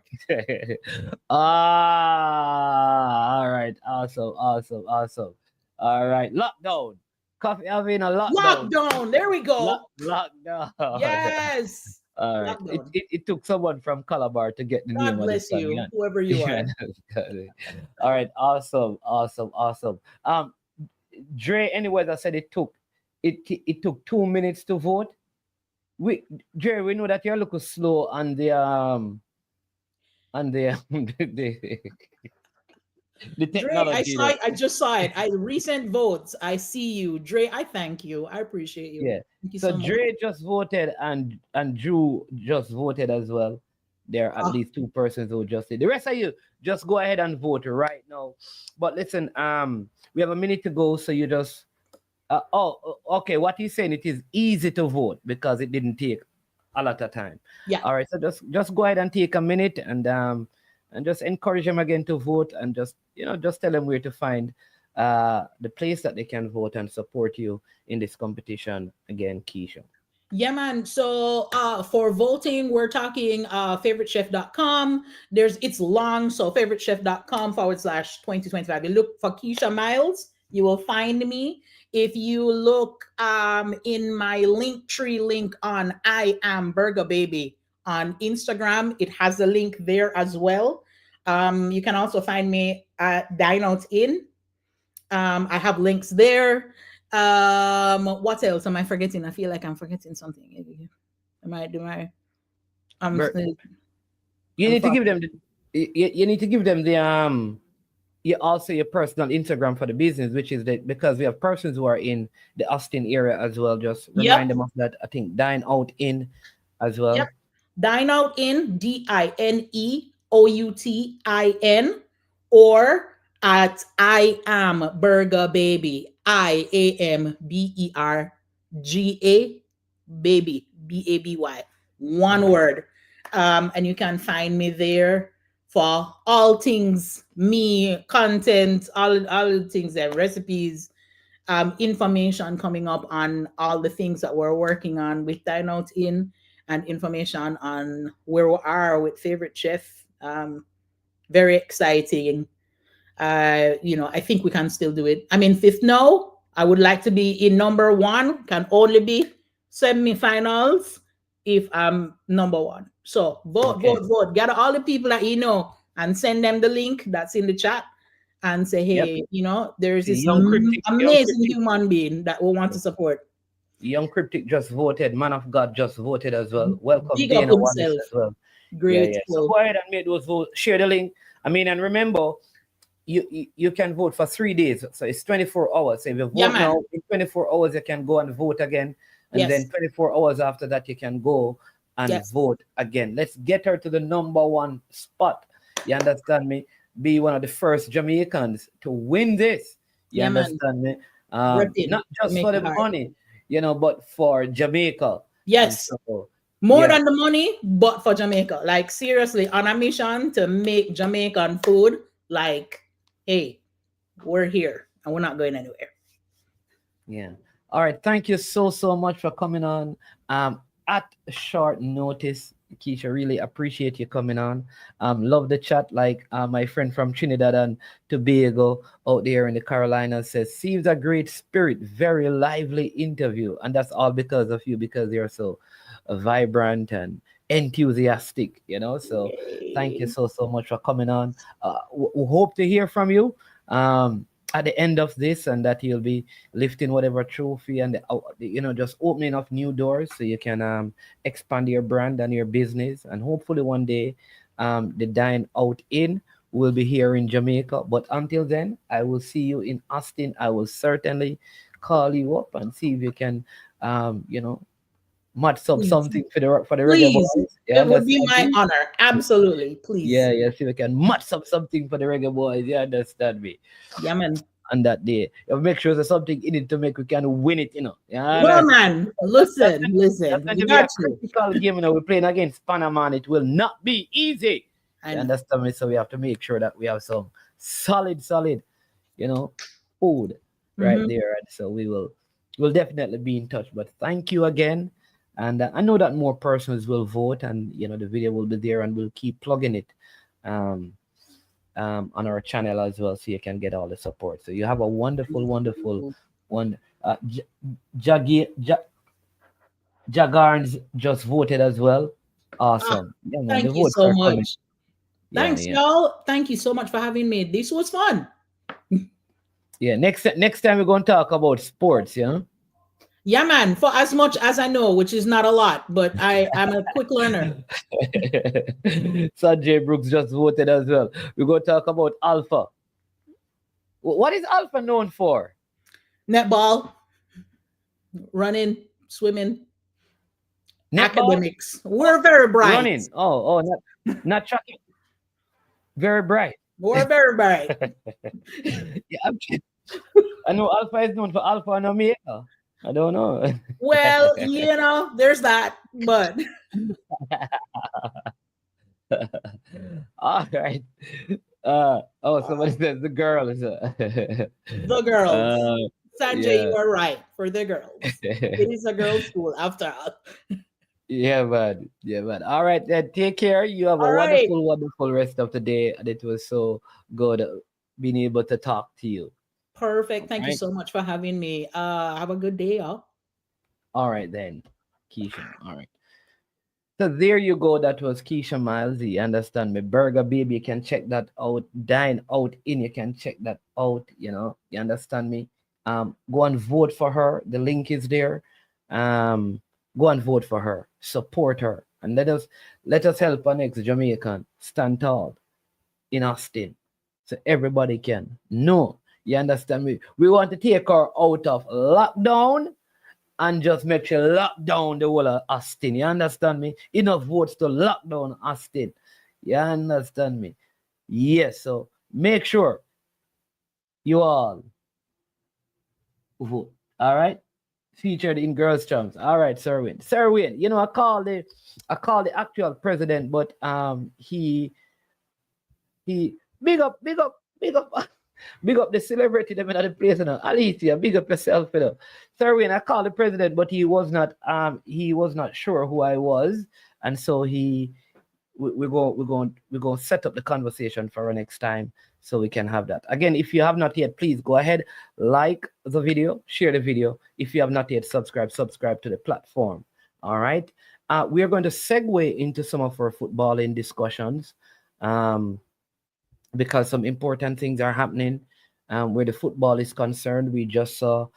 All right. Awesome. All right. Lockdown. Coffee having a lockdown. Lockdown. There we go. Lockdown. Yes. All right. It took someone from Calabar to get the God name bless of the you, song. whoever you are. All right. Awesome. Dre, anyway, that said it took 2 minutes to vote. Dre, we know that you're a little slow on the the technology. Dre, I just saw it. Recent votes. I see you, Dre. I thank you. I appreciate you. Yeah. Thank you So much. Dre just voted and Drew just voted as well. There are at least 2 persons who just did. The rest of you just go ahead and vote right now. But listen, we have a minute to go, so you just okay. What he's saying, it is easy to vote because it didn't take a lot of time. Yeah. All right. So just go ahead and take a minute and just encourage them again to vote and just tell them where to find the place that they can vote and support you in this competition again, Keisha. Yeah, man. So for voting, we're talking favoritechef.com. It's long, so favoritechef.com/2025. You look for Keisha Miles, you will find me. If you look in my Linktree link on I Am Burger Baby on Instagram, it has a link there as well. You can also find me at Dine Out In. I have links there. What else am I forgetting? I feel like I'm forgetting something. Am I do I I'm Bert, you I'm need to far. give them you need to give them the you also your personal Instagram for the business, which is that because we have persons who are in the Austin area as well. Just Yep. remind them of that. I think Dine Out In as Yep. well. Dine out in DINEOUTIN or at I am Burger Baby. IAMBERGA baby BABY. One word. And you can find me there for all things me, content, all the things and recipes, information coming up on all the things that we're working on with Dine Out In, and information on where we are with favorite chef. Very exciting. I think we can still do it. I'm in fifth now. I would like to be in number one. Can only be semi-finals if I'm number one. So vote, Okay. vote. Gather all the people that you know and send them the link that's in the chat and say, Yep. hey, there's See, this Young amazing Cryptic, human being that we want to support. Young Cryptic just voted. Man of God just voted as well. Welcome Big up Dana Wallace himself. as well. Yeah, yeah. So Grateful. go ahead and make those votes. Share the link. I mean, and remember, you can vote for 3 days. So it's 24 hours. So if you vote Yeah, man. now, in 24 hours, you can go and vote again. And Yes. then 24 hours after that, you can go and Yes. vote again. Let's get her to the number one spot. You understand me? Be one of the first Jamaicans to win this. You Yeah, man. understand me? Repping Not just Jamaica for the hard. money, but for Jamaica. And Yes. so, More yeah. than the money, but for Jamaica. Like, seriously, on a mission to make Jamaican food, like, hey, we're here and we're not going anywhere. Yeah. All right. Thank you so much for coming on. At short notice, Keisha, really appreciate you coming on. Love the chat. Like my friend from Trinidad and Tobago out there in the Carolinas says, seems a great spirit, very lively interview, and that's all because of you, because you're so vibrant and enthusiastic. So thank you Yay. so much for coming on. We hope to hear from you. At the end of this, and that you'll be lifting whatever trophy and just opening up new doors so you can expand your brand and your business, and hopefully one day the Dine Out In will be here in Jamaica. But until then, I will see you in Austin. I will certainly call you up and see if you can match up Please. something for the reggae Please. boys. Yeah, It would be understand my me? honor. Absolutely. Please. Yeah, see if we can match up something for the reggae boys. Yeah, understand me? Yeah, man. On that day, make sure there's something in it to make we can win it. Yeah, Well, that's man, that's listen. going You to be a got to. critical game. We're playing against Panama, and it will not be easy. I You know. understand me? So we have to make sure that we have some solid, food right Mhm. there. And so we'll definitely be in touch. But thank you again. And I know that more persons will vote, and the video will be there, and we'll keep plugging it on our channel as well, so you can get all the support. So you have a wonderful one. Jagarns just voted as well. Awesome. Yeah, man, the Thank you votes so are coming. much. Thanks, Yeah. y'all. Thank you so much for having me. This was fun. Yeah. Next time we're going to talk about sports. Yeah, man. For as much as I know, which is not a lot, but I'm a quick learner. Sanjay Brooks just voted as well. We're going to talk about Alpha. What is Alpha known for? Netball, running, swimming, Netball? academics. We're very bright. Running. Oh, not tracking. Very bright. We're very bright. Yeah, I'm kidding. I know Alpha is known for Alpha and Omega. I don't know. Well, there's that, but All right. Somebody says the girls. the girls. Sanjay, yeah. you are right. For the girls. It is a girls' school after all. Yeah, man. All right, then. Take care. You have a All right. wonderful rest of the day. And it was so good being able to talk to you. Perfect. Thank you Right. so much for having me. Have a good day, y'all. All right, then, Keisha. All right. So there you go. That was Keisha Miles. You understand me? Burger Baby, you can check that out. Dine Out In, you can check that out. You know, you understand me? Go and vote for her. The link is there. Go and vote for her. Support her. And let us help our next Jamaican stand tall in Austin. So everybody can know. You understand me? We want to take her out of lockdown and just make sure lock down the whole of Austin. You understand me? Enough votes to lock down Austin. You understand me? Yes, so make sure you all vote. All right? Featured in Girls Trunks. All right, Sir Win. Sir Win, you know, I call the actual president, but he big up big up the celebrity them in the place, you know. Alicia, big up yourself, you know. Serwin, I called the president, but he was not sure who I was. And so we're going to set up the conversation for our next time so we can have that. Again, if you have not yet, please go ahead, like the video, share the video. If you have not yet subscribe to the platform. All right. We are going to segue into some of our footballing discussions. Because some important things are happening where the football is concerned. We just saw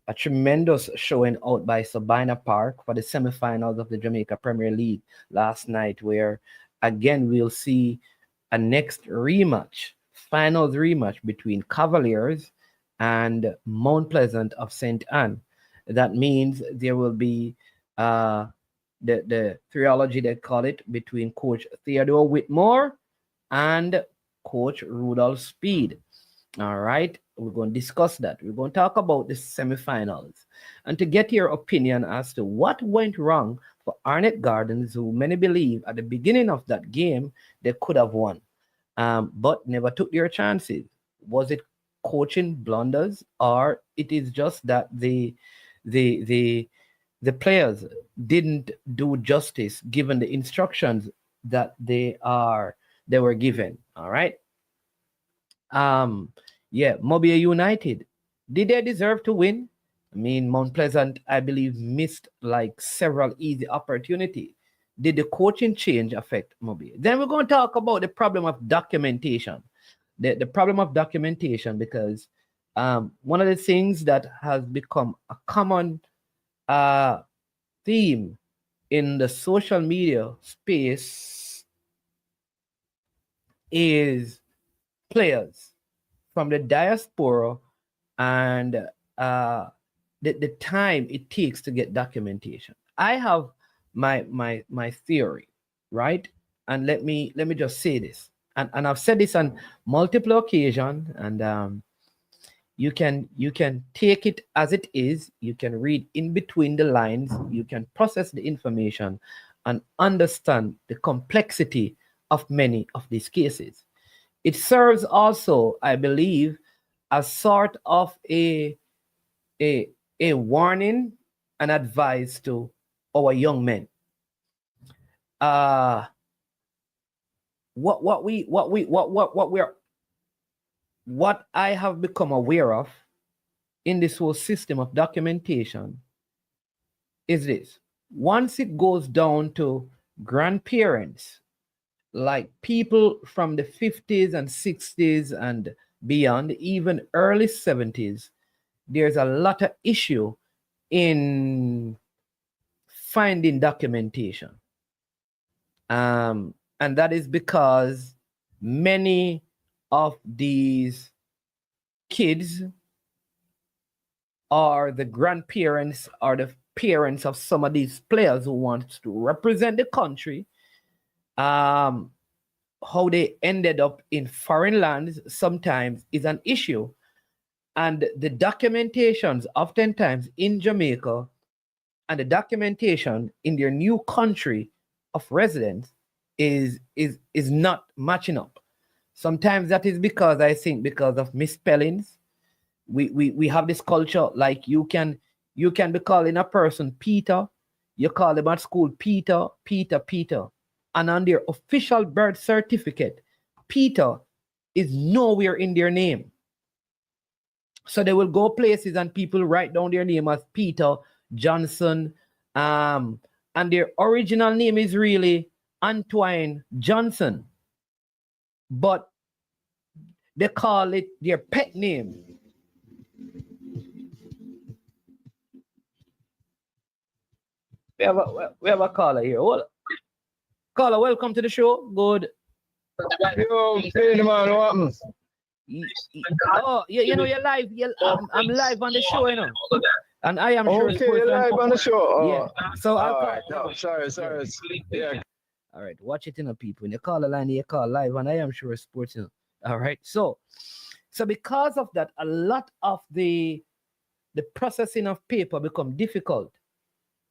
a tremendous showing out by Sabina Park for the semifinals of the Jamaica Premier League last night, where again we'll see a next rematch, finals rematch between Cavaliers and Mount Pleasant of St. Anne. That means there will be the trilogy, they call it, between Coach Theodore Whitmore and Coach Rudolph Speid. All right, we're going to discuss that. We're going to talk about the semifinals and to get your opinion as to what went wrong for Arnett Gardens, who many believe at the beginning of that game they could have won, but never took their chances. Was it coaching blunders, or it is just that the players didn't do justice given the instructions that they were given? All right. Mobile United, did they deserve to win? I mean, Mount Pleasant, I believe, missed like several easy opportunities. Did the coaching change affect Mobile? Then we're going to talk about the problem of documentation. The problem of documentation, because one of the things that has become a common theme in the social media space is players from the diaspora and the time it takes to get documentation. I have my theory, right? And let me just say this, and I've said this on multiple occasions, and you can take it as it is. You can read in between the lines. You can process the information and understand the complexity of many of these cases. It serves also, I believe, as sort of a warning and advice to our young men. What I have become aware of in this whole system of documentation is this: once it goes down to grandparents, like people from the 50s and 60s and beyond, even early 70s, there's a lot of issue in finding documentation. And that is because many of these kids are the grandparents or the parents of some of these players who want to represent the country. How they ended up in foreign lands sometimes is an issue. And the documentations oftentimes in Jamaica and the documentation in their new country of residence is not matching up. Sometimes that is because of misspellings. We have this culture, like you can be calling a person Peter, you call them at school Peter, and on their official birth certificate, Peter is nowhere in their name. So they will go places and people write down their name as Peter Johnson, and their original name is really Antoine Johnson, but they call it their pet name. We have a caller here. Caller, welcome to the show. Good. Yo, man, what happens? Oh, you know, you're live. I'm live on the show, you know. And I am sure. Okay, you're live on the show. Oh. Yeah. So I'll call. Right. No, sorry. Yeah. All right, watch it, you know, people. When you call the line, you call live, and I am sure sports, you know. All right. So because of that, a lot of the processing of paper become difficult,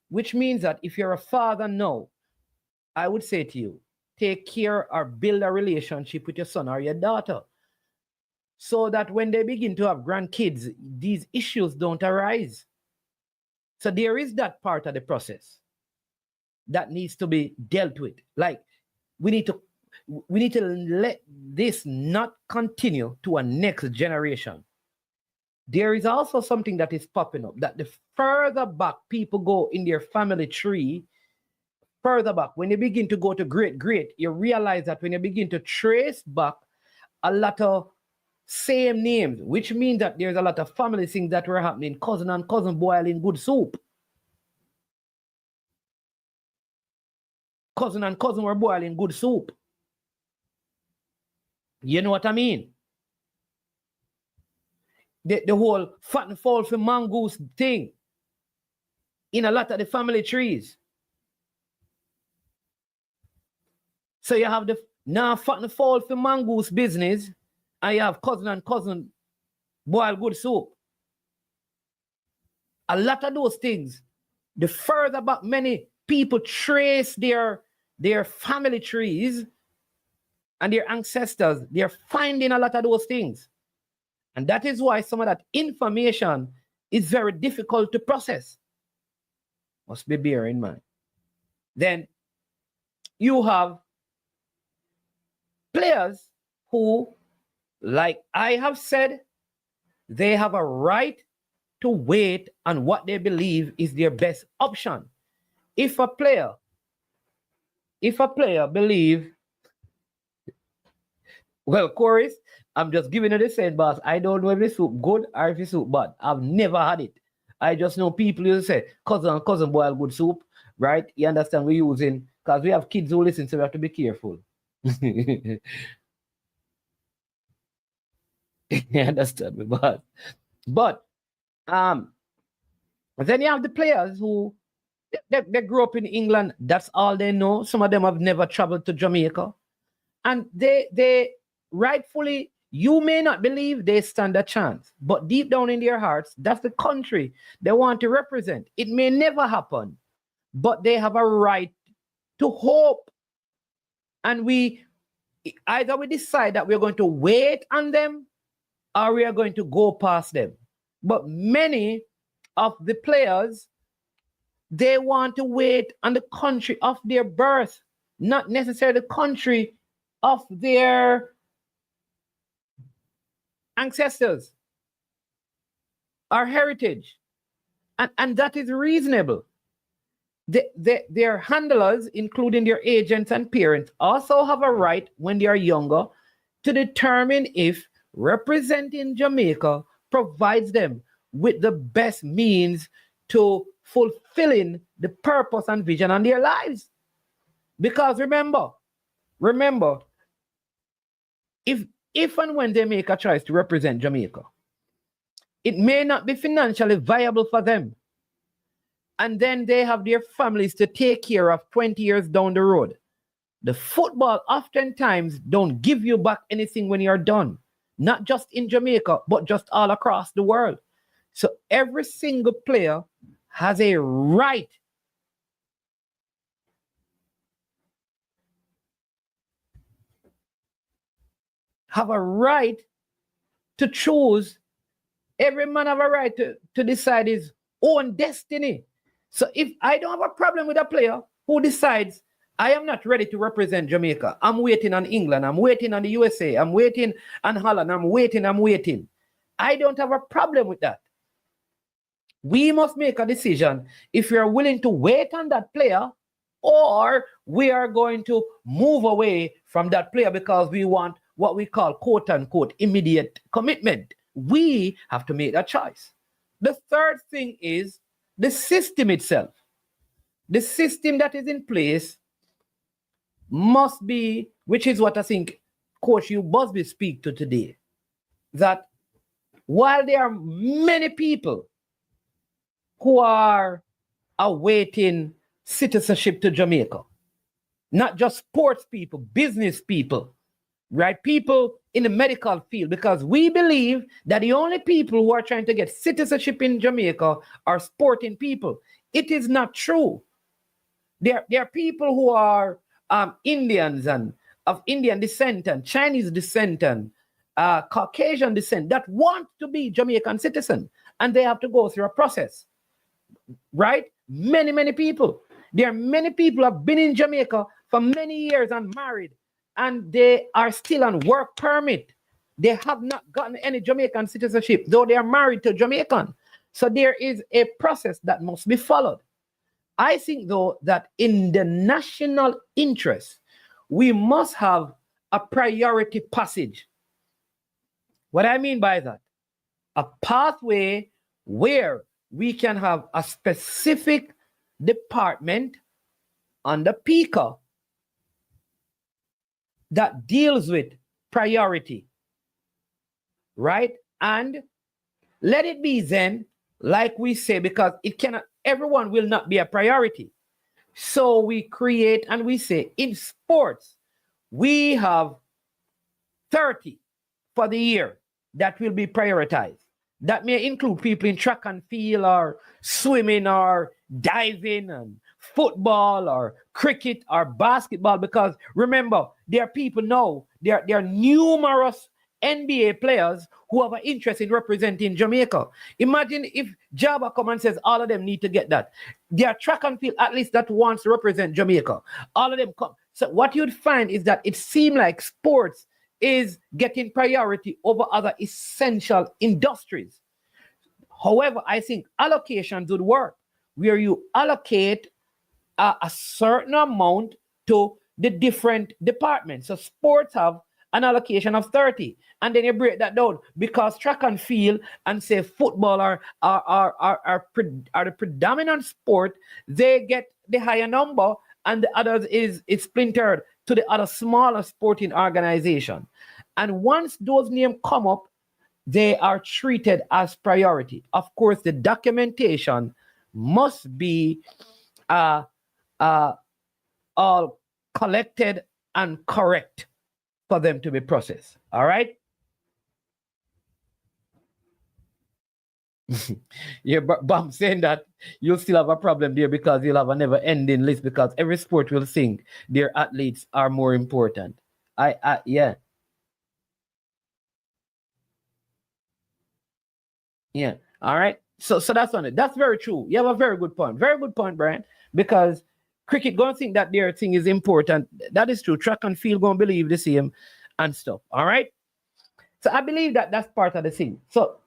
which means that if you're a father now, I would say to you, take care or build a relationship with your son or your daughter so that when they begin to have grandkids, these issues don't arise. So there is that part of the process that needs to be dealt with. Like we need to let this not continue to a next generation. There is also something that is popping up, that the further back people go in their family tree, further back, when you begin to go to great, you realize that when you begin to trace back a lot of same names, which means that there's a lot of family things that were happening, cousin and cousin boiling good soup. Cousin and cousin were boiling good soup. You know what I mean? The whole fat and fall for mongoose thing in a lot of the family trees. So you have the now fat and fall for mongoose business, and you have cousin and cousin boil good soup. A lot of those things, the further back many people trace their family trees and their ancestors, they're finding a lot of those things. And that is why some of that information is very difficult to process. Must be bear in mind. Then you have players who, like I have said, they have a right to wait on what they believe is their best option. If a player believe, well, Chorus, I'm just giving you the same, boss. I don't know if the soup good or if the soup bad. I've never had it. I just know people who say cousin and cousin boil good soup, right? You understand we're using, because we have kids who listen, so we have to be careful. You understand me, boss? But then you have the players who they grew up in England. That's all they know. Some of them have never traveled to Jamaica, and they rightfully, you may not believe they stand a chance, but deep down in their hearts, that's the country they want to represent. It may never happen, but they have a right to hope. And we decide that we're going to wait on them or we are going to go past them. But many of the players, they want to wait on the country of their birth, not necessarily the country of their ancestors, our heritage. And that is reasonable. Their handlers, including their agents and parents, also have a right when they are younger to determine if representing Jamaica provides them with the best means to fulfilling the purpose and vision on their lives. Because remember, if and when they make a choice to represent Jamaica, it may not be financially viable for them. And then they have their families to take care of 20 years down the road. The football oftentimes don't give you back anything when you're done. Not just in Jamaica, but just all across the world. So every single player has a right to choose. Every man have a right to decide his own destiny. So if I don't have a problem with a player who decides I am not ready to represent Jamaica, I'm waiting on England, I'm waiting on the USA, I'm waiting on Holland, I'm waiting. I don't have a problem with that. We must make a decision if we are willing to wait on that player or we are going to move away from that player because we want what we call quote unquote immediate commitment. We have to make that choice. The third thing is the system itself. The system that is in place must be, which is what I think Coach you Busby speak to today, that while there are many people who are awaiting citizenship to Jamaica, not just sports people, business people, right? People in the medical field, because we believe that the only people who are trying to get citizenship in Jamaica are sporting people. It is not true. There are people who are Indians and of Indian descent and Chinese descent and Caucasian descent that want to be Jamaican citizen, and they have to go through a process, right? Many people. There are many people who have been in Jamaica for many years and married, and they are still on work permit. They have not gotten any Jamaican citizenship, though they are married to Jamaican. So there is a process that must be followed. I think, though, that in the national interest, we must have a priority passage. What I mean by that, a pathway where we can have a specific department under PICA that deals with priority, right? And let it be then, like we say, because it cannot, everyone will not be a priority. So we create and we say in sports, we have 30 for the year that will be prioritized. That may include people in track and field or swimming or diving and football or cricket or basketball, because remember, there are people now, there are numerous NBA players who have an interest in representing Jamaica. Imagine if Jabba come and says all of them need to get that. There are track and field athletes that wants to represent Jamaica. All of them come. So what you'd find is that it seems like sports is getting priority over other essential industries. However, I think allocations would work, where you allocate a certain amount to the different departments. So sports have an allocation of 30, and then you break that down, because track and field and say football are the predominant sport. They get the higher number, and the others is splintered to the other smaller sporting organization. And once those names come up, they are treated as priority. Of course, the documentation must be all collected and correct for them to be processed. All right? Yeah, but I'm saying that you'll still have a problem there, because you'll have a never-ending list, because every sport will think their athletes are more important. Yeah. Yeah. All right. So that's on it. That's very true. You have a very good point. Very good point, Brian. Because cricket gonna think that their thing is important. That is true. Track and field gonna believe the same and stuff. All right. So I believe that that's part of the thing. So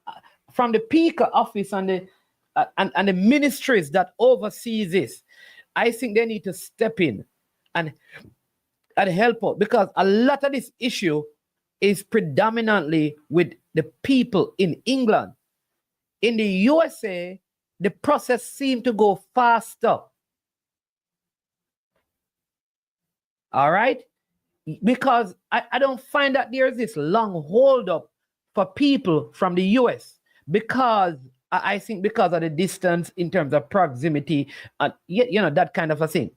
from the PICA office and the ministries that oversee this, I think they need to step in and help out, because a lot of this issue is predominantly with the people in England. In the USA, the process seemed to go faster. All right? Because I don't find that there's this long hold up for people from the US, because I think because of the distance in terms of proximity and that kind of a thing.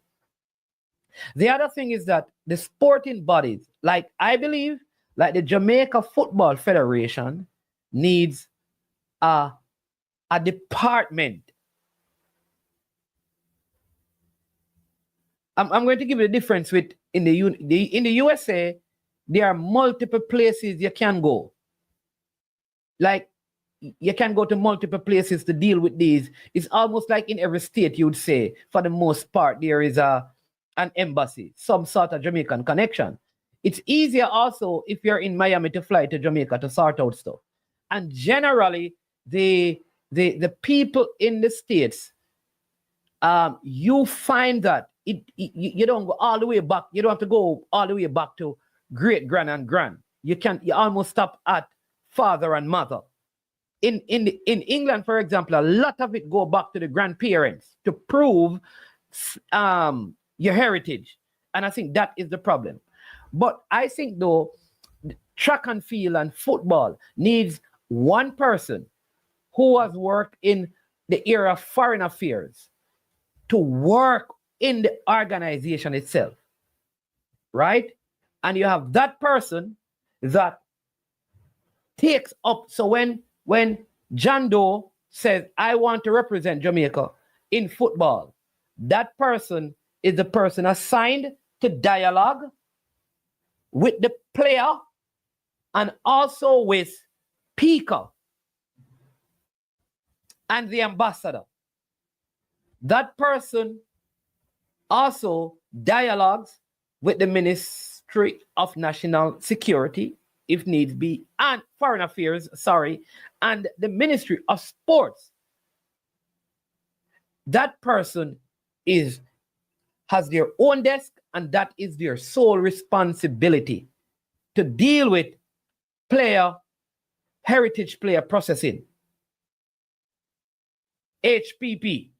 The other thing is that the sporting bodies, like I believe, like the Jamaica Football Federation, needs a department. I'm going to give you the difference with in the USA, there are multiple places you can go. Like you can go to multiple places to deal with these. It's almost like in every state, you would say, for the most part, there is an embassy, some sort of Jamaican connection. It's easier also if you're in Miami to fly to Jamaica to sort out stuff. And generally, the the people in the States, you find that you don't go all the way back. You don't have to go all the way back to great grand and grand. You almost stop at father and mother. In England, for example, a lot of it go back to the grandparents to prove your heritage. And I think that is the problem. But I think, though, track and field and football needs one person who has worked in the area of foreign affairs to work in the organization itself, right? And you have that person that takes up. So when John Doe says, I want to represent Jamaica in football, that person is the person assigned to dialogue with the player and also with Pika and the ambassador. That person also dialogues with the Ministry of National Security, if needs be, and Foreign Affairs, and the Ministry of Sports. That person has their own desk, and that is their sole responsibility to deal with heritage player processing. HPP.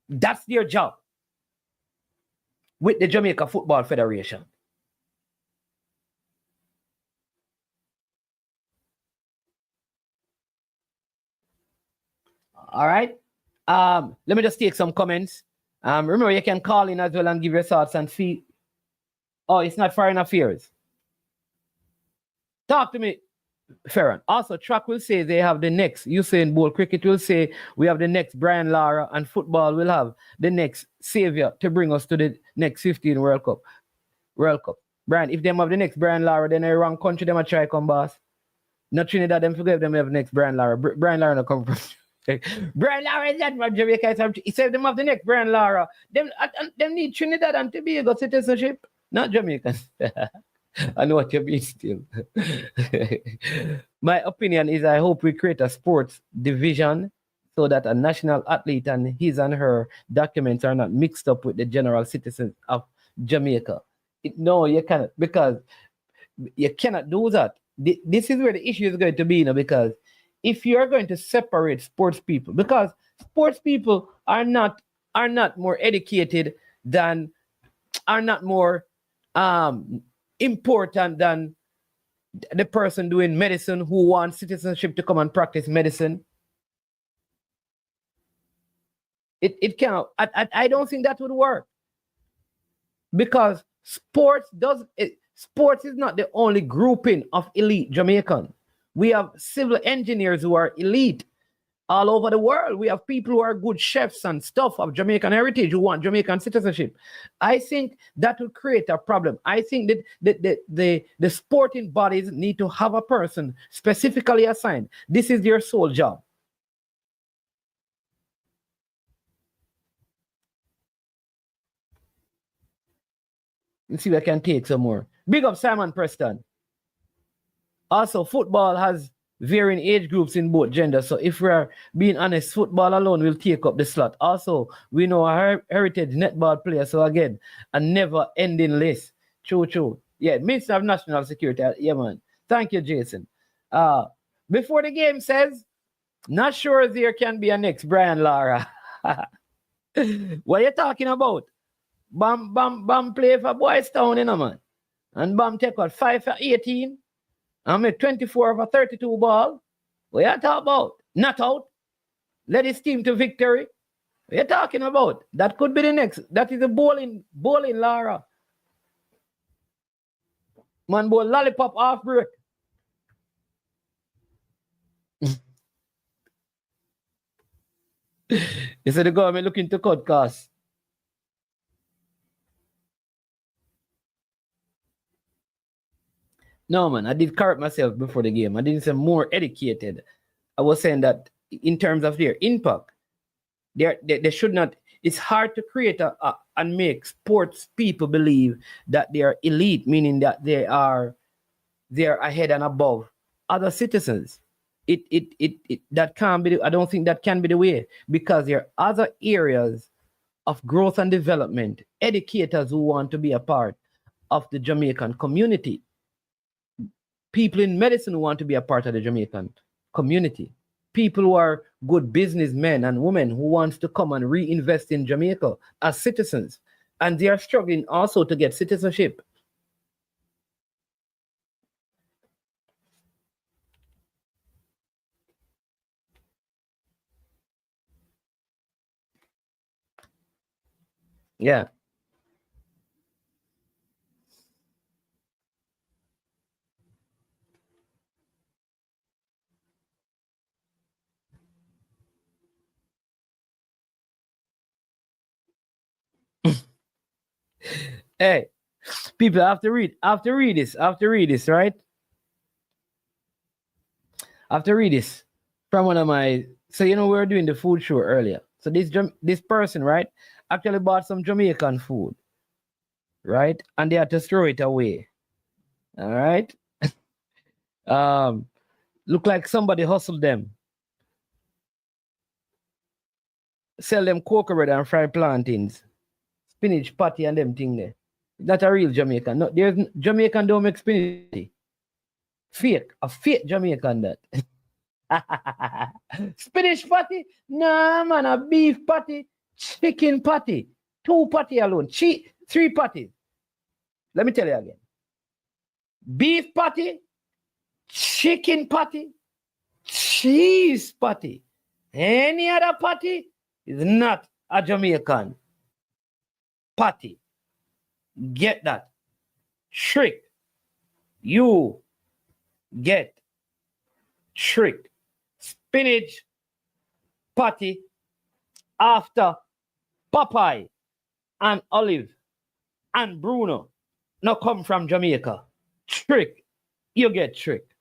That's their job with the Jamaica Football Federation. All right. Let me just take some comments. Remember, you can call in as well and give your thoughts and see. Oh, it's not foreign affairs. Talk to me, Ferran. Also, track will say they have the next Usain Bolt. Cricket will say we have the next Brian Lara, and football will have the next savior to bring us to the next 15 World Cup. Brian, if them have the next Brian Lara, then the wrong country them a try come boss. Not Trinidad, them forget them have the next Brian Lara. Brian Lara no come from. Brian Lara is not from Jamaica. He said them have the next Brian Lara. Them need Trinidad and Tobago citizenship, not Jamaicans. I know what you mean still. My opinion is I hope we create a sports division so that a national athlete and his and her documents are not mixed up with the general citizens of Jamaica. No, you cannot, because you cannot do that. This is where the issue is going to be, because if you're going to separate sports people, because sports people are not more educated than, are not more important than the person doing medicine who wants citizenship to come and practice medicine. It cannot. I don't think that would work, because sports is not the only grouping of elite Jamaican. We have civil engineers who are elite all over the world. We have people who are good chefs and stuff of Jamaican heritage who want Jamaican citizenship. I think that will create a problem. I think that the sporting bodies need to have a person specifically assigned. This is their sole job. Let's see if I can take some more. Big up Simon Preston. Also, football has varying age groups in both genders. So if we're being honest, football alone will take up the slot. Also, we know a heritage netball player. So again, a never-ending list. True. Yeah, Minister of National Security. Yeah, man. Thank you, Jason. Before the game says, not sure there can be a next Brian Lara. What are you talking about? Bam play for Boys Town, man. And Bam take what, 5 for 18? I made 24 over 32 ball. What you talking about? Not out. Led his team to victory. What you talking about? That could be the next. That is a bowling Lara. Man, bowl lollipop half break. They said the government looking to cut costs. No, man, I did correct myself before the game. I didn't say more educated. I was saying that in terms of their impact, they should not. It's hard to create and make sports people believe that they are elite, meaning that they are ahead and above other citizens. that can't be. I don't think that can be the way, because there are other areas of growth and development, educators who want to be a part of the Jamaican community, people in medicine who want to be a part of the Jamaican community, people who are good businessmen and women who wants to come and reinvest in Jamaica as citizens, and they are struggling also to get citizenship. Yeah. Hey, people have to read. This. Right? I have to read this from one of my. So we were doing the food show earlier. So this person, right, actually bought some Jamaican food, right, and they had to throw it away. All right. Look like somebody hustled them, sell them cocoa bread and fried plantains, spinach patty and them thing there. That's a real Jamaican. No, there's Jamaican don't make spinach. Fake, a fake Jamaican that. Spinach patty? Nah, man, a beef patty, chicken patty, 2 patty alone, 3 patties. Let me tell you again. Beef patty, chicken patty, cheese patty. Any other patty is not a Jamaican patty. Get that. Trick. You get tricked. Spinach patty after Popeye and Olive and Bruno now come from Jamaica. Trick. You get tricked.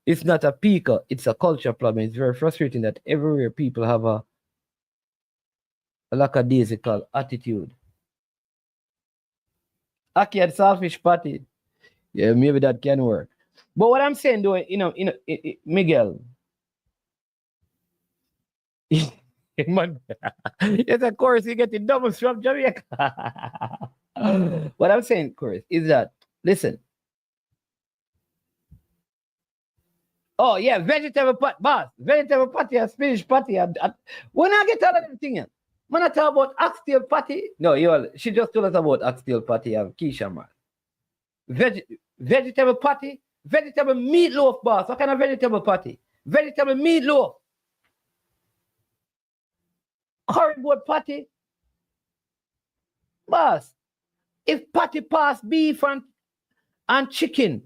It's not a peaker, it's a culture problem. It's very frustrating that everywhere people have a lackadaisical attitude. Aki had saltfish patty. Yeah, maybe that can work. But what I'm saying, though, Miguel. Man, yes, of course, you get the doubles from Jamaica. What I'm saying, Chris, is that, listen. Oh, yeah, vegetable patty, boss. Vegetable patty and spinach patty. When I get out of them things, when I talk about oxtail patty, no, she just told us about oxtail patty and Keisha, man. Vegetable patty, vegetable meatloaf, boss. What kind of vegetable patty? Vegetable meatloaf. Curryboard patty. Boss, if patty pass beef and chicken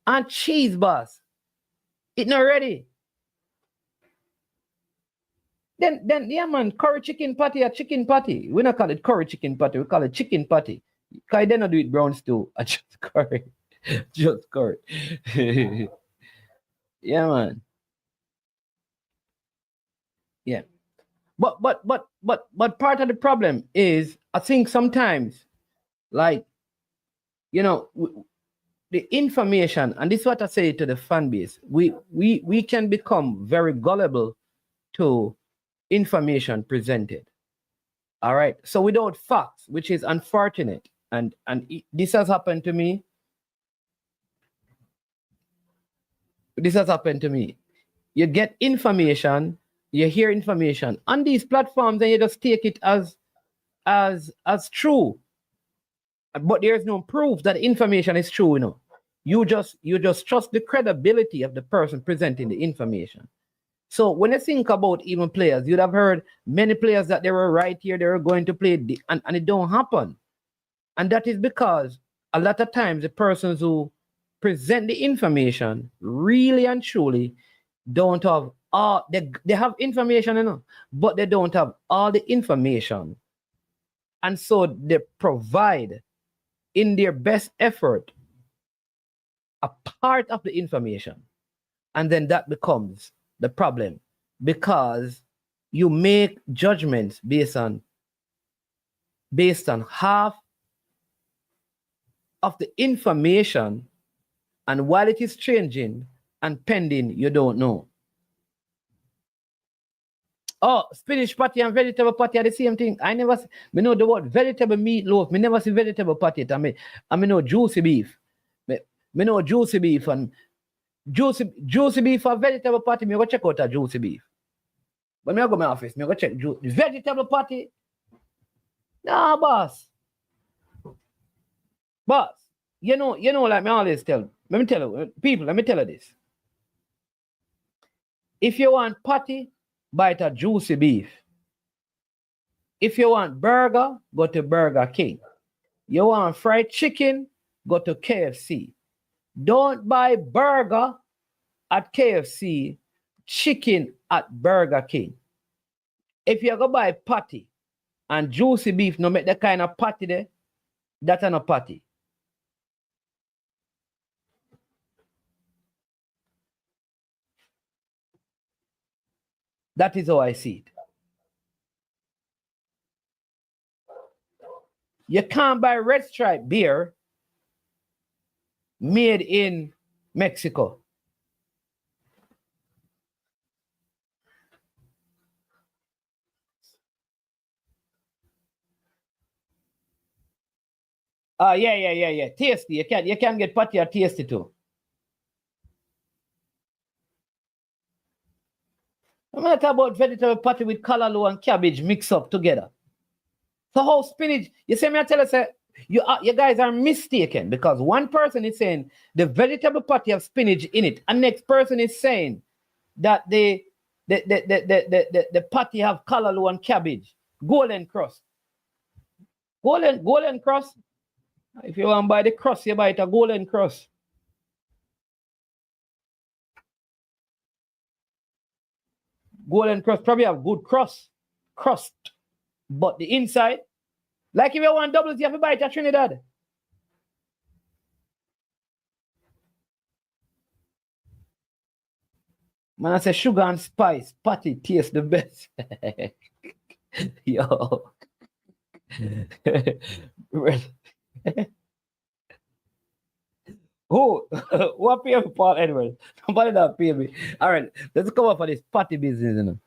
and cheese, boss, it not ready. Then yeah, man, curry chicken patty or chicken patty. We not call it curry chicken patty, we call it chicken patty. Because they don't do it brown stew. I just curry. Just curry. Yeah, man. Yeah. But part of the problem is, I think sometimes, like, the information, and this is what I say to the fan base, we can become very gullible to information presented. All right. So without facts, which is unfortunate, and this has happened to me. You get information, you hear information on these platforms, and you just take it as true. But there's no proof that information is true, You just trust the credibility of the person presenting the information. So when you think about even players, you'd have heard many players that they were right here, they were going to play, and it don't happen. And that is because a lot of times the persons who present the information really and truly don't have all, they have information, but they don't have all the information. And so they provide in their best effort a part of the information. And then that becomes the problem, because you make judgments based on half of the information, and while it is changing and pending, you don't know. Oh, spinach patty and vegetable patty are the same thing. I never see, me know the word vegetable meatloaf. Me never see vegetable patty. I mean know juicy beef. Me know juicy beef and juicy beef for vegetable patty. Me go check out a juicy beef. But me go to my office. Me go check vegetable patty. Nah, boss. Boss, you know, like me always tell. Let me tell you, people, let me tell you this. If you want patty, buy it a juicy beef. If you want burger, go to Burger King. You want fried chicken, go to KFC. Don't buy burger at KFC, chicken at Burger King. If you go buy patty and juicy beef, no make that kind of patty there, that's not a patty. That is how I see it. You can't buy Red Stripe beer made in Mexico. Yeah. Tasty. You can get patty or tasty too. I'm going to talk about vegetable patty with callaloo and cabbage mixed up together. So how spinach, you see me I tell you, say, you guys are mistaken, because one person is saying the vegetable patty have spinach in it, and next person is saying that the patty have callaloo and cabbage, golden crust. Golden crust. If you want to buy the crust, you buy it a golden crust. Golden crust probably have good crust, but the inside, like if you want doubles, you have to buy it at Trinidad. Man, I say sugar and spice, patty taste the best. Yo. Who? What pay me, Paul Edwards? Nobody that pay me. All right, let's come up for this patty business, you know.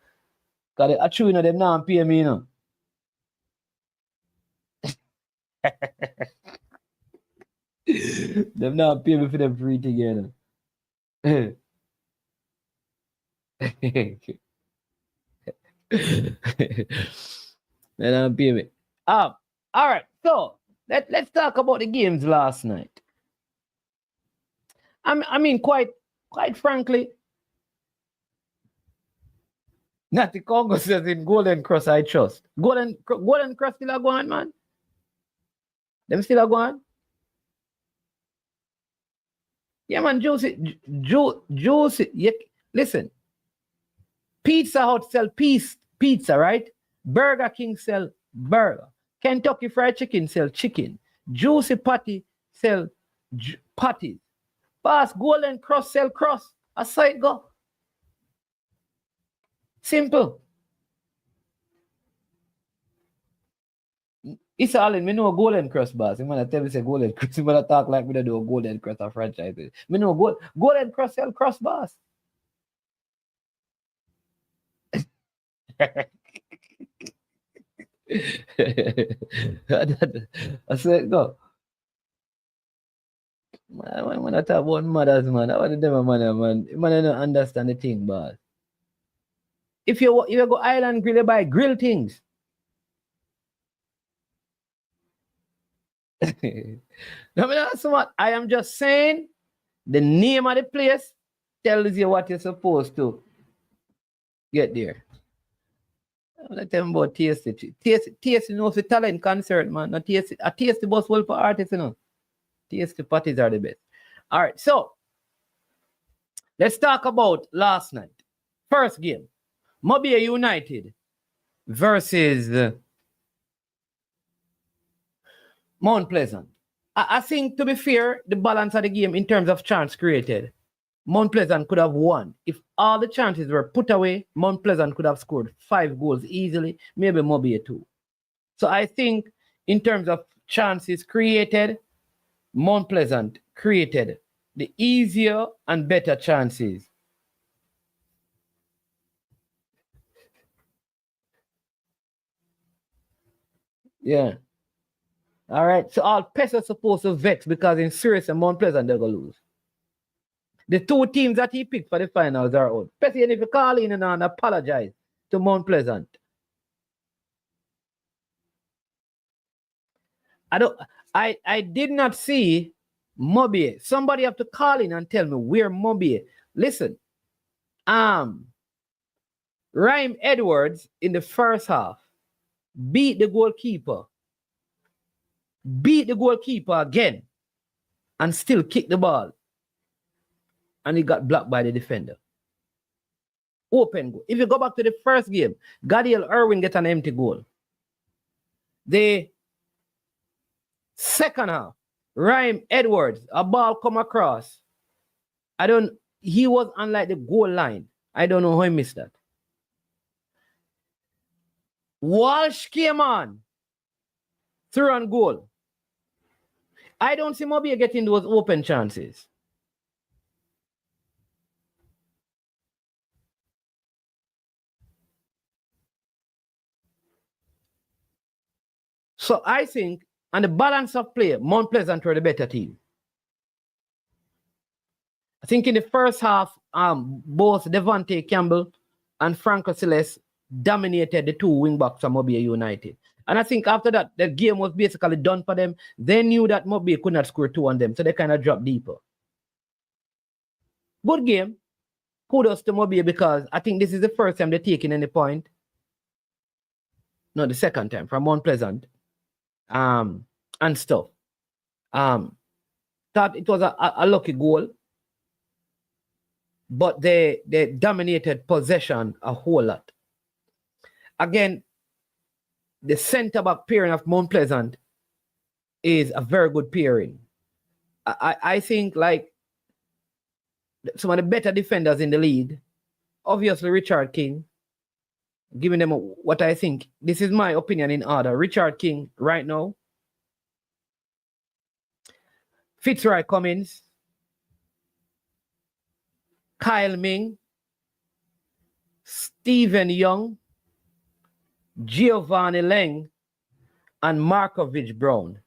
Because I true, you know, them now pay me, you know. Them now pay me for them free thing, you know. They don't pay me. All right, so let's talk about the games last night. I mean, quite frankly, not the Congo says in Golden Cross I trust. Golden Cross still a go on, man. Them still a go on. Yeah, man, juicy. Yeah, listen, Pizza Hut sell pizza, right? Burger King sell burger. Kentucky Fried Chicken sell chicken. Juicy Patty sell patties. Boss, Golden Cross sell cross. A side go. Simple. It's all in. Me know Golden Cross, boss. You want to tell me say Golden Cross. You want to talk like me to do a Golden Cross or franchise. Me know Golden Cross sell cross, boss. I said go. Man, when I talk about mothers, man, I want to them man. Man, I don't understand the thing, boss. If you go Island Grill, you buy grill things. I am just saying the name of the place tells you what you're supposed to get there. I'm not telling about tasty. Tasty knows the talent concert, man. Not tasty. A tasty bus well for artists, you know. Tasty parties are the best. All right, so let's talk about last night. First game, Mobile United versus Mount Pleasant. I think, to be fair, the balance of the game in terms of chance created, Mount Pleasant could have won. If all the chances were put away, Mount Pleasant could have scored 5 goals easily, maybe Mobile 2. So I think in terms of chances created, Mount Pleasant created the easier and better chances. Yeah. All right. So all Pest are supposed to vex because in serious and Mount Pleasant they're gonna lose. The 2 teams that he picked for the finals are out. Pest, even if you call in and apologize to Mount Pleasant. I did not see Mobie. Somebody have to call in and tell me where Mobie. Listen, Rhyme Edwards in the first half beat the goalkeeper again and still kicked the ball. And he got blocked by the defender. Open goal. If you go back to the first game, Gadiel Irwin get an empty goal. The second half, Rhyme Edwards, a ball come across. He was unlike the goal line. I don't know how he missed that. Walsh came on. Through on goal. I don't see Mobile getting those open chances. So I think, on the balance of play, Mount Pleasant were the better team. I think in the first half, both Devontae Campbell and Franco Celeste dominated the 2 wingbacks of Mobile United. And I think after that, the game was basically done for them. They knew that Mobile could not score 2 on them, so they kind of dropped deeper. Good game. Kudos to Mobile because I think this is the first time they're taking any point. No, the second time from Mount Pleasant. And stuff. Thought it was a lucky goal. But they dominated possession a whole lot. Again, the centre-back pairing of Mount Pleasant is a very good pairing. I think like some of the better defenders in the league, obviously Richard King, giving them what I think. This is my opinion in order. Richard King right now. Fitzroy Cummins. Kyle Ming. Stephen Young. Giovanni Leng. And Markovich Brown.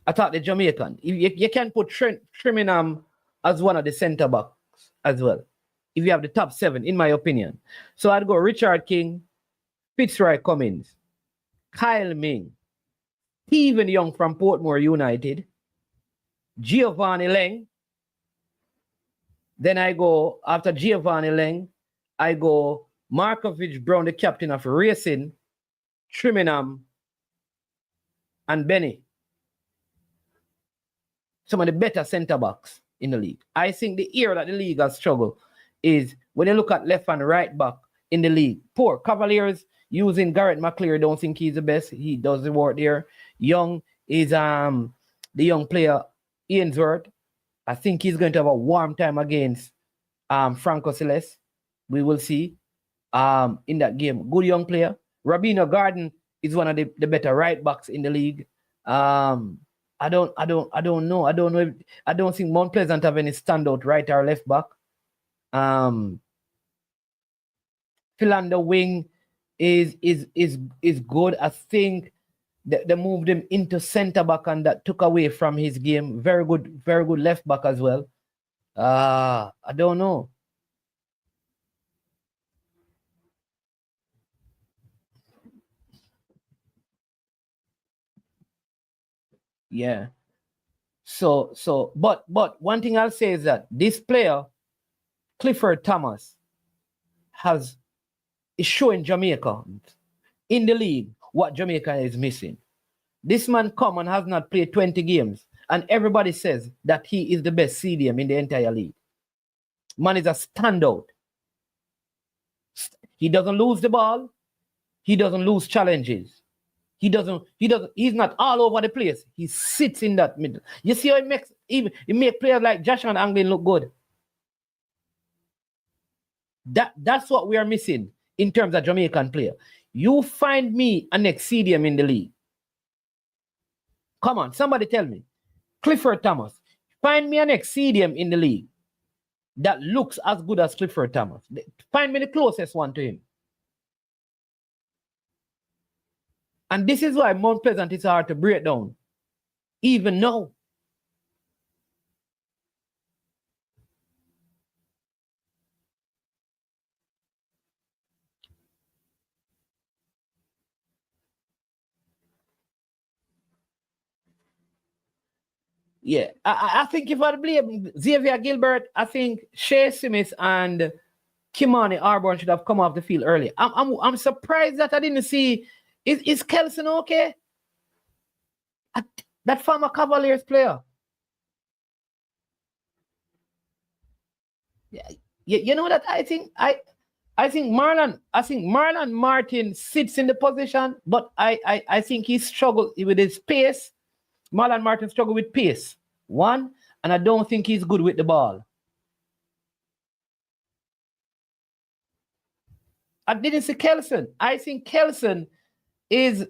I thought the Jamaican. You can put Trimingham as one of the centre backs as well. If you have the top 7, in my opinion. So I'd go Richard King, Fitzroy Cummins, Kyle Ming, Stephen Young from Portmore United, Giovanni Leng. Then I go, after Giovanni Leng, I go Markovich Brown, the captain of Racing, Trimingham, and Benny. Some of the better centre-backs in the league. I think the area that the league has struggled is when you look at left and right back in the league. Poor Cavaliers using Garrett McClear. Don't think he's the best. He does the work there. Young is the young player Ainsworth. I think he's going to have a warm time against Franco Celeste. We will see in that game. Good young player. Rabino Garden is one of the better right backs in the league. I don't know. I don't think Mount Pleasant have any standout right or left back. Philander Wing is good. I think they moved him into centre back and that took away from his game. Very good left back as well. I don't know. Yeah. But one thing I'll say is that this player, Clifford Thomas, is showing Jamaica in the league what Jamaica is missing. This man come and has not played 20 games, and everybody says that he is the best CDM in the entire league. Man is a standout. He doesn't lose the ball. He doesn't lose challenges. He's not all over the place. He sits in that middle. You see how he make players like Josh and Anglin look good. That's what we are missing in terms of Jamaican player. You find me an Exedium in the league. Come on, somebody tell me. Clifford Thomas. Find me an Exedium in the league that looks as good as Clifford Thomas. Find me the closest one to him. And this is why Mount Pleasant is hard to break down. Even now. Yeah, I think if I blame Xavier Gilbert, I think Shea Smith and Kimani Arbor should have come off the field early. I'm surprised that I didn't see. Is Kelson okay? That former Cavaliers player. Yeah, you know that I think Marlon Martin sits in the position, but I think he struggled with his pace. Marlon Martin struggled with pace. One, and I don't think he's good with the ball. I didn't see Kelson. I think Kelson was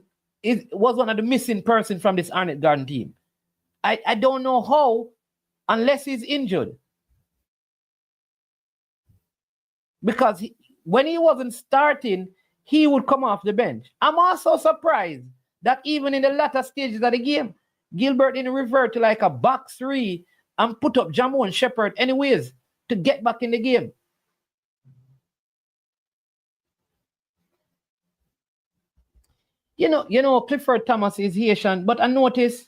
one of the missing person from this Arnett Garden team. I don't know how, unless he's injured. Because when he wasn't starting, he would come off the bench. I'm also surprised that even in the latter stages of the game, Gilbert didn't revert to like a box three and put up Jamo and Shepard anyways to get back in the game. You know, Clifford Thomas is Haitian, but I notice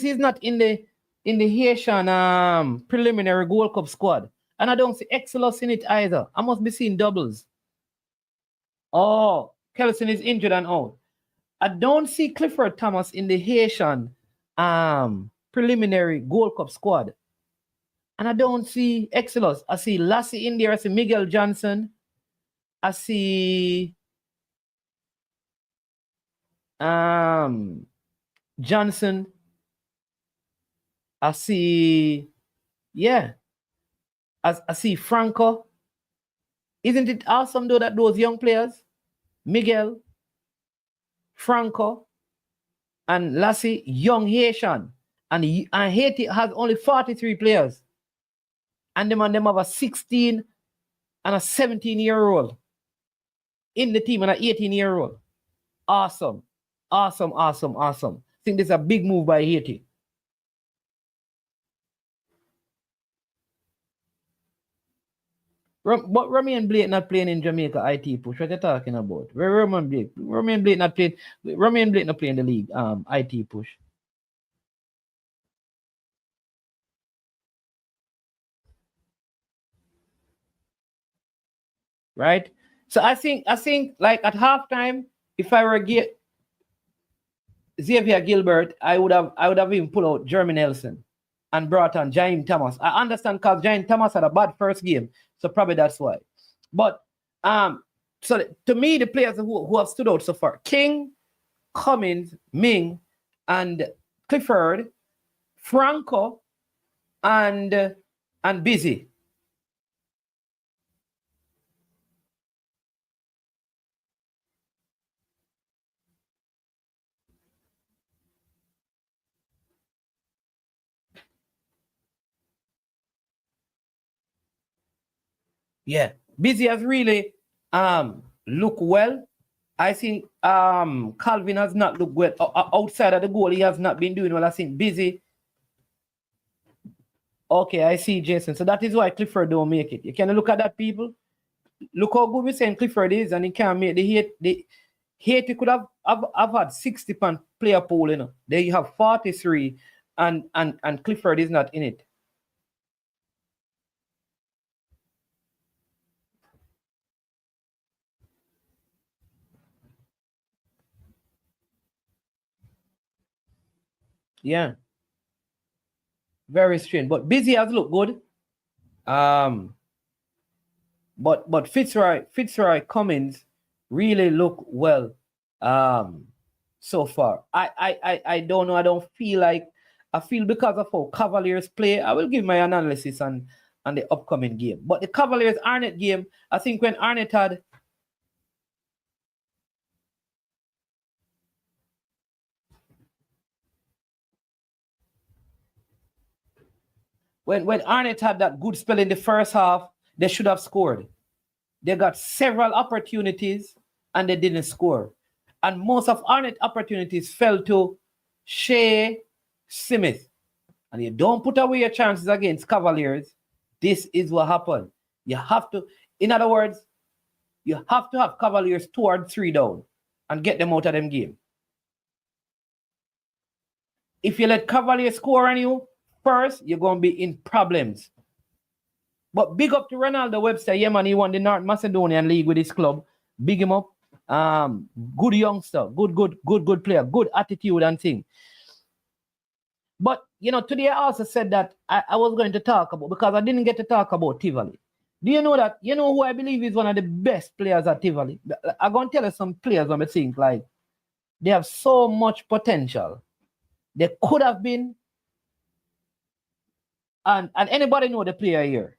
he's not in the Haitian preliminary Gold Cup squad. And I don't see Excelus in it either. I must be seeing doubles. Oh, Kelson is injured and out. I don't see Clifford Thomas in the Haitian preliminary Gold Cup squad. And I don't see Excelus. I see Lassie in there. I see Miguel Johnson. I see Johnson. I see, yeah. I see Franco. Isn't it awesome though that those young players, Miguel, Franco, and Lassie, young Haitian, and Haiti has only 43 players, and them have a 16 and a 17-year-old in the team and an 18-year-old. Awesome. I think this is a big move by Haiti. But Romain Blake not playing in Jamaica IT push. What are you talking about? Where Romain Blake? Romain Blake not playing. Romain Blake not playing the league. IT push. Right. So I think like at halftime, if I were Xavier Gilbert, I would have even pulled out Jeremy Nelson and brought on Jaime Thomas. I understand because Jaime Thomas had a bad first game, so probably that's why. But so to me, the players who have stood out so far: King, Cummins, Ming, and Clifford, Franco, and Busy. Yeah, Busy has really looked well. I think Calvin has not looked well. Outside of the goal, he has not been doing well. I think Busy. Okay, I see Jason. So that is why Clifford don't make it. You can look at that, people. Look how good we're saying Clifford is, and he can't make the Haiti could have had 60 pound player pool, you know. There you have 43, and Clifford is not in it. Yeah. Very strange. But Busy has looked good. But Fitzroy Cummins really look well so far. I don't know. I feel because of how Cavaliers play, I will give my analysis on the upcoming game. But the Cavaliers Arnett game, I think when Arnett had when Arnett had that good spell in the first half, they should have scored. They got several opportunities and they didn't score. And most of Arnett opportunities fell to Shea Smith. And you don't put away your chances against Cavaliers, this is what happened. You have to, in other words, you have to have Cavaliers 2 or 3 down and get them out of them game. If you let Cavaliers score on you first, you're going to be in problems. But big up to Ronaldo Webster. Yeah, man, he won the North Macedonian League with his club. Big him up. Good youngster. Good player. Good attitude and thing. But, you know, today I also said that I was going to talk about, because I didn't get to talk about Tivoli. Do you know that, you know who I believe is one of the best players at Tivoli? I'm going to tell you some players I think, like, they have so much potential. They could have been, and anybody know the player here?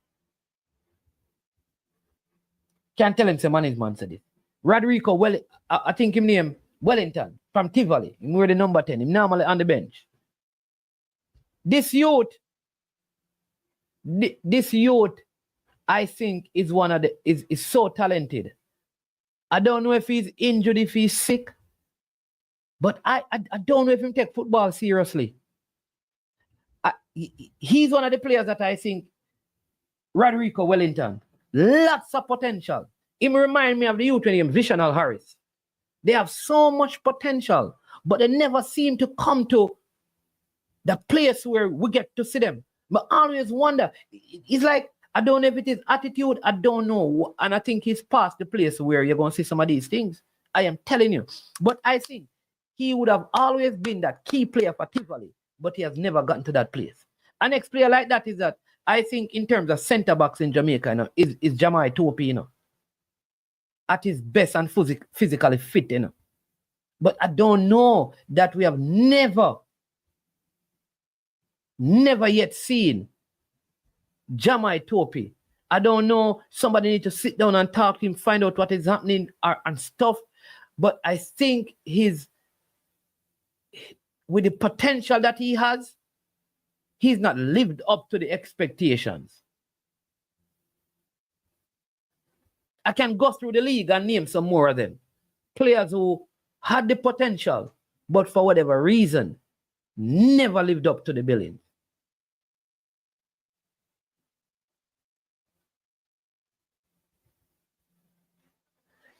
Can't tell him some management said it. Rodrigo, I think him name Wellington from Tivoli. He were the number 10. Him normally on the bench. This youth, I think is one of the is so talented. I don't know if he's injured, if he's sick, but I don't know if he take football seriously. He's one of the players that I think, Rodrigo Wellington, lots of potential. He remind me of the youth named Visional Harris. They have so much potential, but they never seem to come to the place where we get to see them. But I always wonder, it's like, I don't know if it is attitude, I don't know. And I think he's past the place where you're going to see some of these things. I am telling you. But I think he would have always been that key player for Tivoli, but he has never gotten to that place. An next player like that is that, I think in terms of centre backs in Jamaica, you know, is Jamai Topi, you know, at his best and physically fit, you know. But I don't know that we have never yet seen Jamai Topi. I don't know. Somebody need to sit down and talk to him, find out what is happening and stuff. But I think with the potential that he has, he's not lived up to the expectations. I can go through the league and name some more of them. Players who had the potential, but for whatever reason, never lived up to the billing.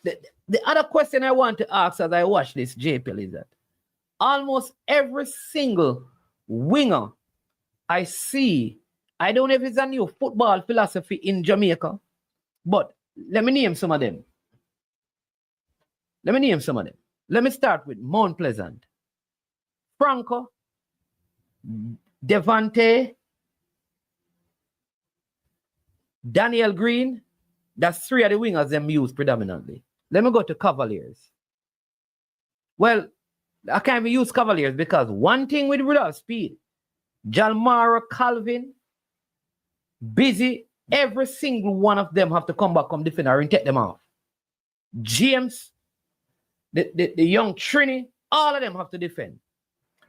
The other question I want to ask as I watch this JPL is that almost every single winger I see, I don't know if it's a new football philosophy in Jamaica, but let me name some of them. Let me start with Mount Pleasant. Franco, Devante, Daniel Green. That's 3 of the wingers them use predominantly. Let me go to Cavaliers. Well, I can't even use Cavaliers because one thing with Rudolph Speid, Jalmara, Calvin, Busy, every single one of them have to come back, come defend or take them off. James, the young Trini, all of them have to defend.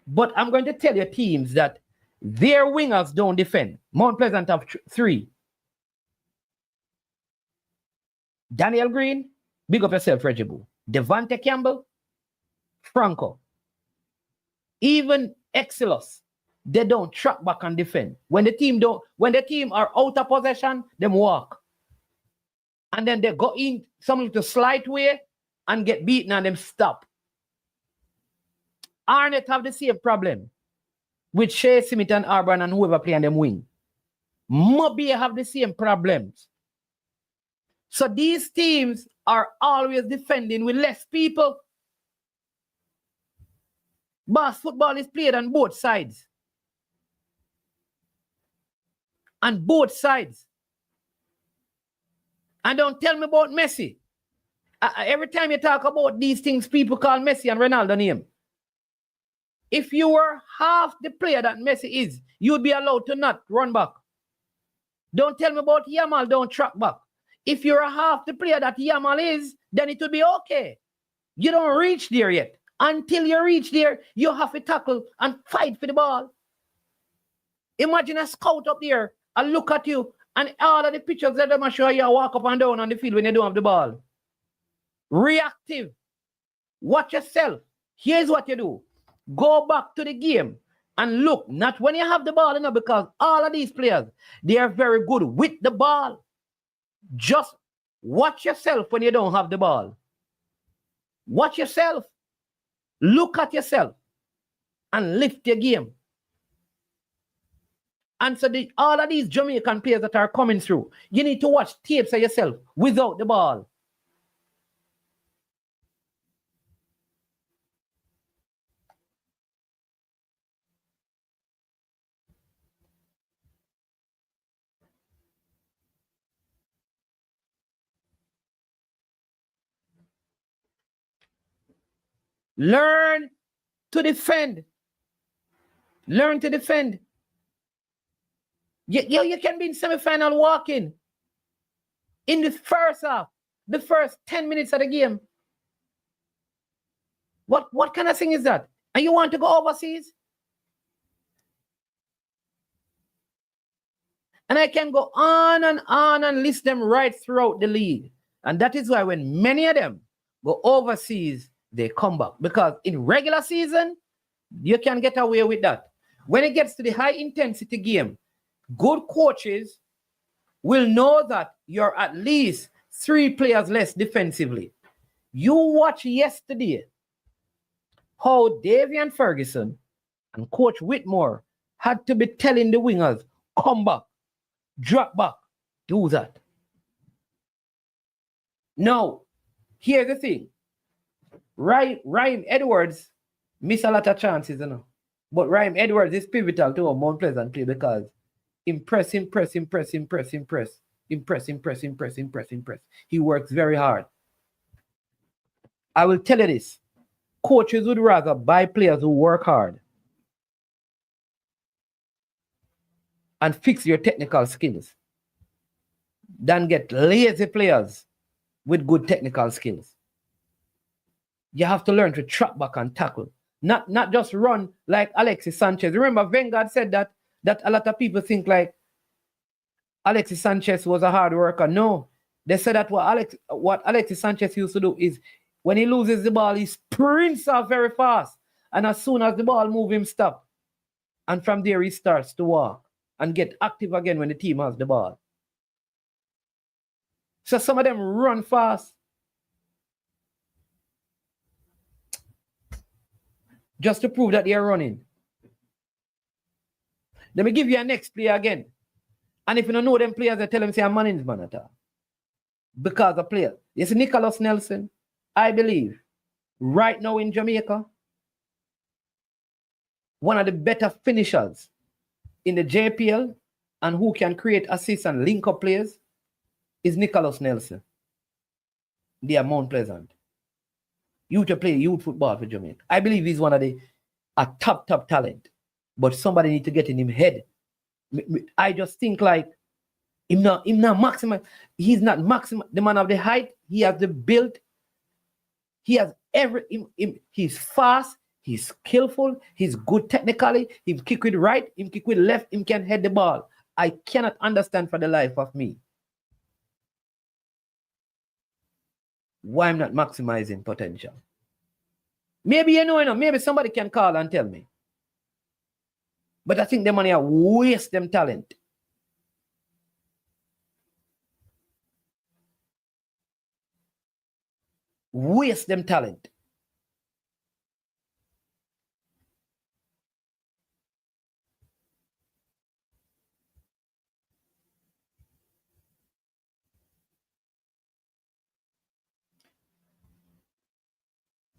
But I'm going to tell you teams that their wingers don't defend. Mount Pleasant have 3. Daniel Green, big up yourself, Regibu. Devante Campbell, Franco. Even Exilus, they don't track back and defend. When the team are out of possession, them walk. And then they go in some little slight way and get beaten and them stop. Arnett have the same problem with Shea Smith and Arbor and whoever play on them wing. Moby have the same problems. So these teams are always defending with less people. Bass football is played on both sides. on both sides. And don't tell me about Messi. Every time you talk about these things, people call Messi and Ronaldo name. If you were half the player that Messi is, you'd be allowed to not run back. Don't tell me about Yamal, don't track back. If you're half the player that Yamal is, then it will be okay. You don't reach there yet. Until you reach there, you have to tackle and fight for the ball. Imagine a scout up there and look at you and all of the pictures that them show you walk up and down on the field when you don't have the ball. Reactive. Watch yourself. Here's what you do. Go back to the game and look, not when you have the ball, because all of these players, they are very good with the ball. Just watch yourself when you don't have the ball. Watch yourself. Look at yourself and lift your game. And so all of these Jamaican players that are coming through, you need to watch tapes of yourself without the ball. Learn to defend. Learn to defend. You can be in semi-final walking in the first half, the first 10 minutes of the game. What kind of thing is that? And you want to go overseas? And I can go on and list them right throughout the league. And that is why when many of them go overseas, they come back. Because in regular season, you can get away with that. When it gets to the high intensity game, good coaches will know that you're at least 3 players less defensively. You watch yesterday how Davian Ferguson and Coach Whitmore had to be telling the wingers, come back, drop back, do that. Now, here's the thing. Ryan Edwards missed a lot of chances, But Ryan Edwards is pivotal to a Mount Pleasant play because impress. He works very hard. I will tell you this. Coaches would rather buy players who work hard and fix your technical skills than get lazy players with good technical skills. You have to learn to trap back and tackle. Not just run like Alexis Sanchez. Remember, Wenger said that a lot of people think like Alexis Sanchez was a hard worker. No. They said that what Alexis Sanchez used to do is when he loses the ball, he sprints off very fast. And as soon as the ball moves, him stop. And from there, he starts to walk and get active again when the team has the ball. So some of them run fast. Just to prove that they are running. Let me give you a next player again. And if you don't know them players, I tell them, say, I'm man's man at all. Because a player. You see, Nicholas Nelson, I believe, right now in Jamaica, one of the better finishers in the JPL and who can create assists and link up players is Nicholas Nelson. They are Mount Pleasant. You to play youth football for Jamaica. I believe he's one of a top talent. But somebody need to get in him head. I just think like he's not maximum. He's not maximum. The man of the height. He has the build. He has he's fast. He's skillful. He's good technically. He kick with right. He kick with left. He can head the ball. I cannot understand for the life of me why I'm not maximizing potential. Maybe maybe somebody can call and tell me. But I think the money are waste them talent. Waste them talent.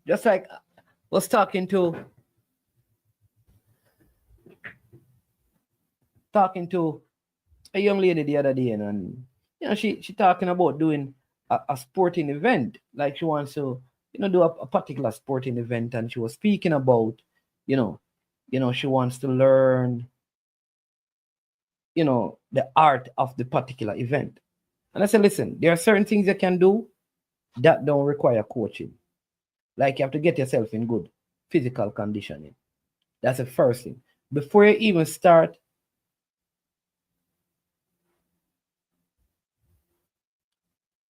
Just like I was talking to a young lady the other day, and she talking about doing a sporting event, like she wants to do a particular sporting event, and she was speaking about you know she wants to learn the art of the particular event. And I said, listen, there are certain things you can do that don't require coaching. Like you have to get yourself in good physical conditioning. That's the first thing. Before you even start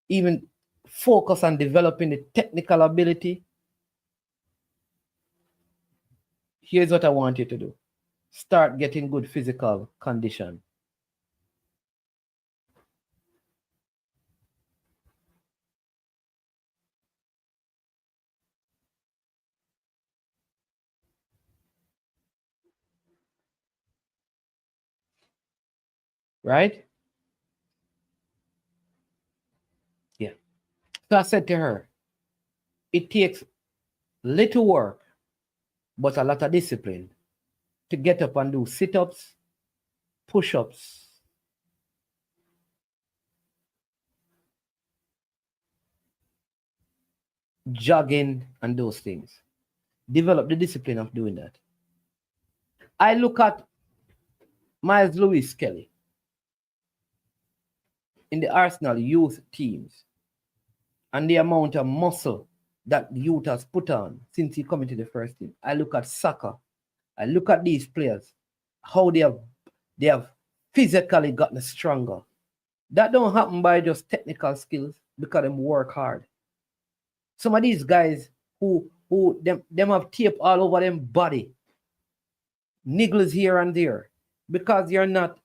even focus on developing the technical ability, here's what I want you to do. Start getting good physical condition. Right? Yeah. So I said to her, it takes little work, but a lot of discipline to get up and do sit-ups, push-ups, jogging, and those things. Develop the discipline of doing that. I look at Miles Lewis Kelly in the Arsenal youth teams and the amount of muscle that the youth has put on since he come into the first team. I look at soccer. I look at these players, how they have physically gotten stronger. That don't happen by just technical skills because them work hard. Some of these guys who them have tape all over them body, niggles here and there, because you're not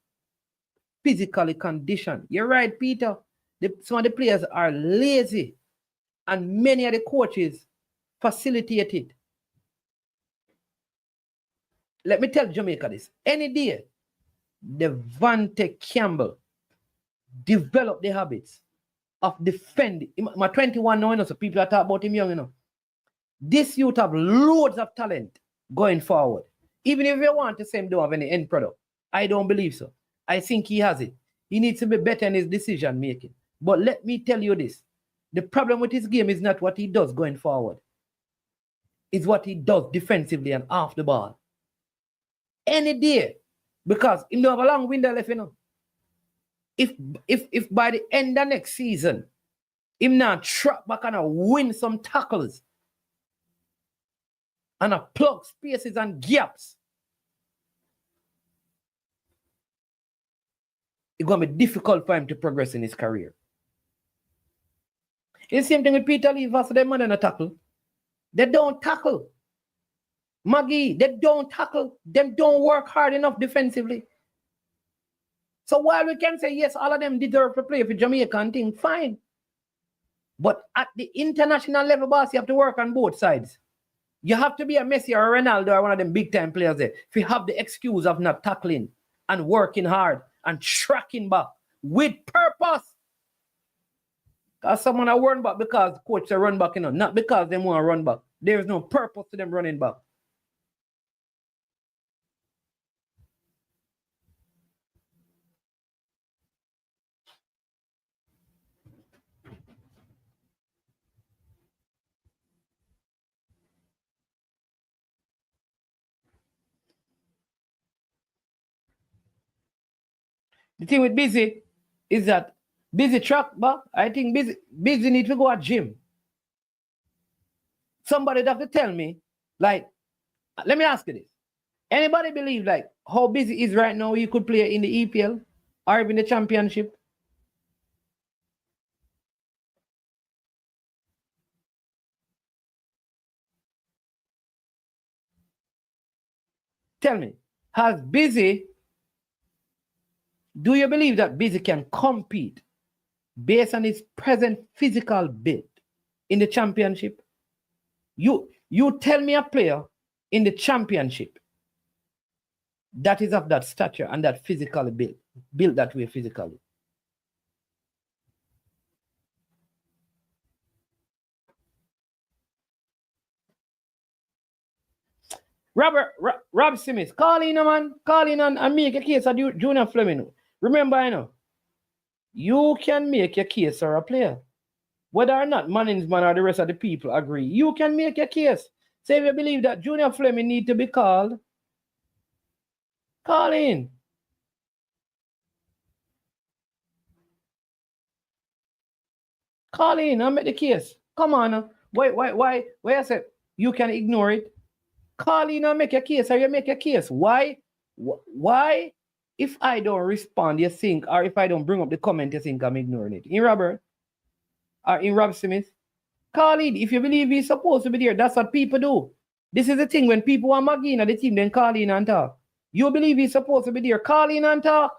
physically conditioned. You're right, Peter. Some of the players are lazy, and many of the coaches facilitate it. Let me tell Jamaica this. Any day, Devante Campbell develop the habits of defending. My 21 now, so people are talking about him young, This youth have loads of talent going forward. Even if you want to say him don't have any end product, I don't believe so. I think he has it. He needs to be better in his decision making. But let me tell you this. The problem with his game is not what he does going forward. It's what he does defensively and off the ball. Any day. Because he don't have a long window left, If by the end of next season, him not trap back and win some tackles and plug spaces and gaps, it's going to be difficult for him to progress in his career. It's the same thing with Peter Lee versus them man and tackle. They don't tackle. Maggie, they don't tackle. Them don't work hard enough defensively. So while we can say, yes, all of them deserve to play for Jamaican thing, fine. But at the international level, boss, you have to work on both sides. You have to be a Messi or a Ronaldo or one of them big-time players there. If you have the excuse of not tackling and working hard and tracking back with purpose. Because someone are run back because coach a run back, not because they want to run back. There is no purpose to them running back. The thing with Busy is that Busy track back. I think Busy need to go at gym. Somebody have to tell me, like, let me ask you this. Anybody believe like how Busy is right now he could play in the EPL or even the championship? Tell me, do you believe that Busy can compete based on his present physical build in the championship? You tell me a player in the championship that is of that stature and that physical built that way physically. Rob Simmons, call in, man. Call in and make a case of Junior Fleming. Remember, you know, you can make your case for a player. Whether or not management or the rest of the people agree, you can make your case. Say if you believe that Junior Fleming need to be called, call in. Call in and make the case. Come on. Why I said you can ignore it? Call in and make your case, or you make your case. Why if I don't respond, you think, or if I don't bring up the comment, you think I'm ignoring it? In Robert or in Rob Smith, call in. If you believe he's supposed to be there, that's what people do. This is the thing, when people want Maggie at the team, then call in and talk. You believe he's supposed to be there, call in and talk.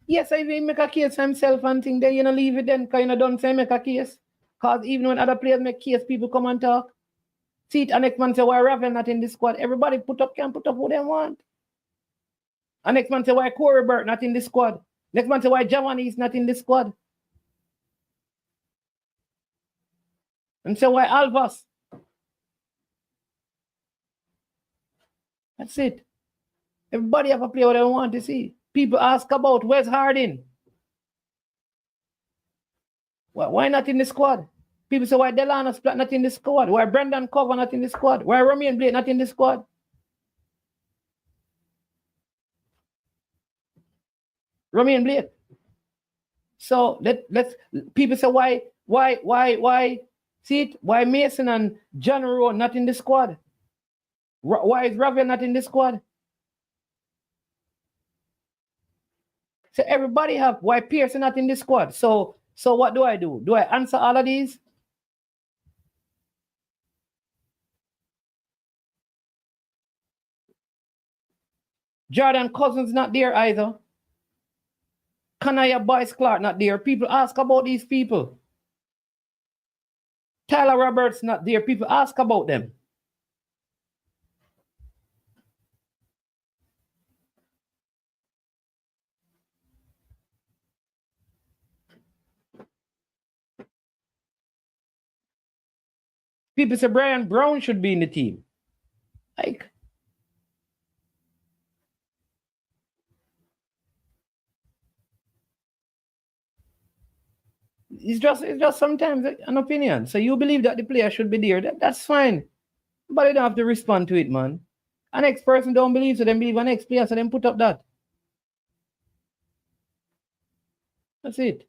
Yes, if he make a case for himself and think, then you know leave it then, because you don't say make a case. Because even when other players make case, people come and talk. See it, and next man say, why Ravel not in the squad? Everybody can put up who they want. And next man say, why Corey Burt not in the squad? Next man say, why Giovanni is not in the squad? And say, why Alvas? That's it. Everybody have a player what they want to see. People ask about where's Harding? Why not in the squad? People say, why Delano Splat not in the squad? Why Brendan Cover not in the squad? Why Romain Blake not in the squad? Romain Blake. So let's people say, why see it? Why Mason and John Rowe not in the squad? Why is Ravel not in the squad? So everybody have why Pearson not in the squad. So what do I do? Do I answer all of these? Jordan Cousins not there either. Kanaya Boyce Clark not there. People ask about these people. Tyler Roberts not there. People ask about them. People say Brian Brown should be in the team. Like, it's just sometimes an opinion. So you believe that the player should be there. That's fine. But you don't have to respond to it, man. An next person don't believe, so then believe an next player, so then put up that. That's it.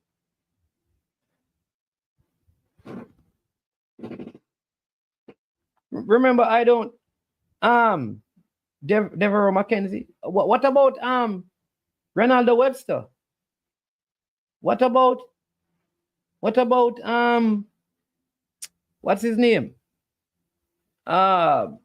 Remember, I don't Devereaux McKenzie. What about Ronaldo Webster? What about what's his name? Farmer.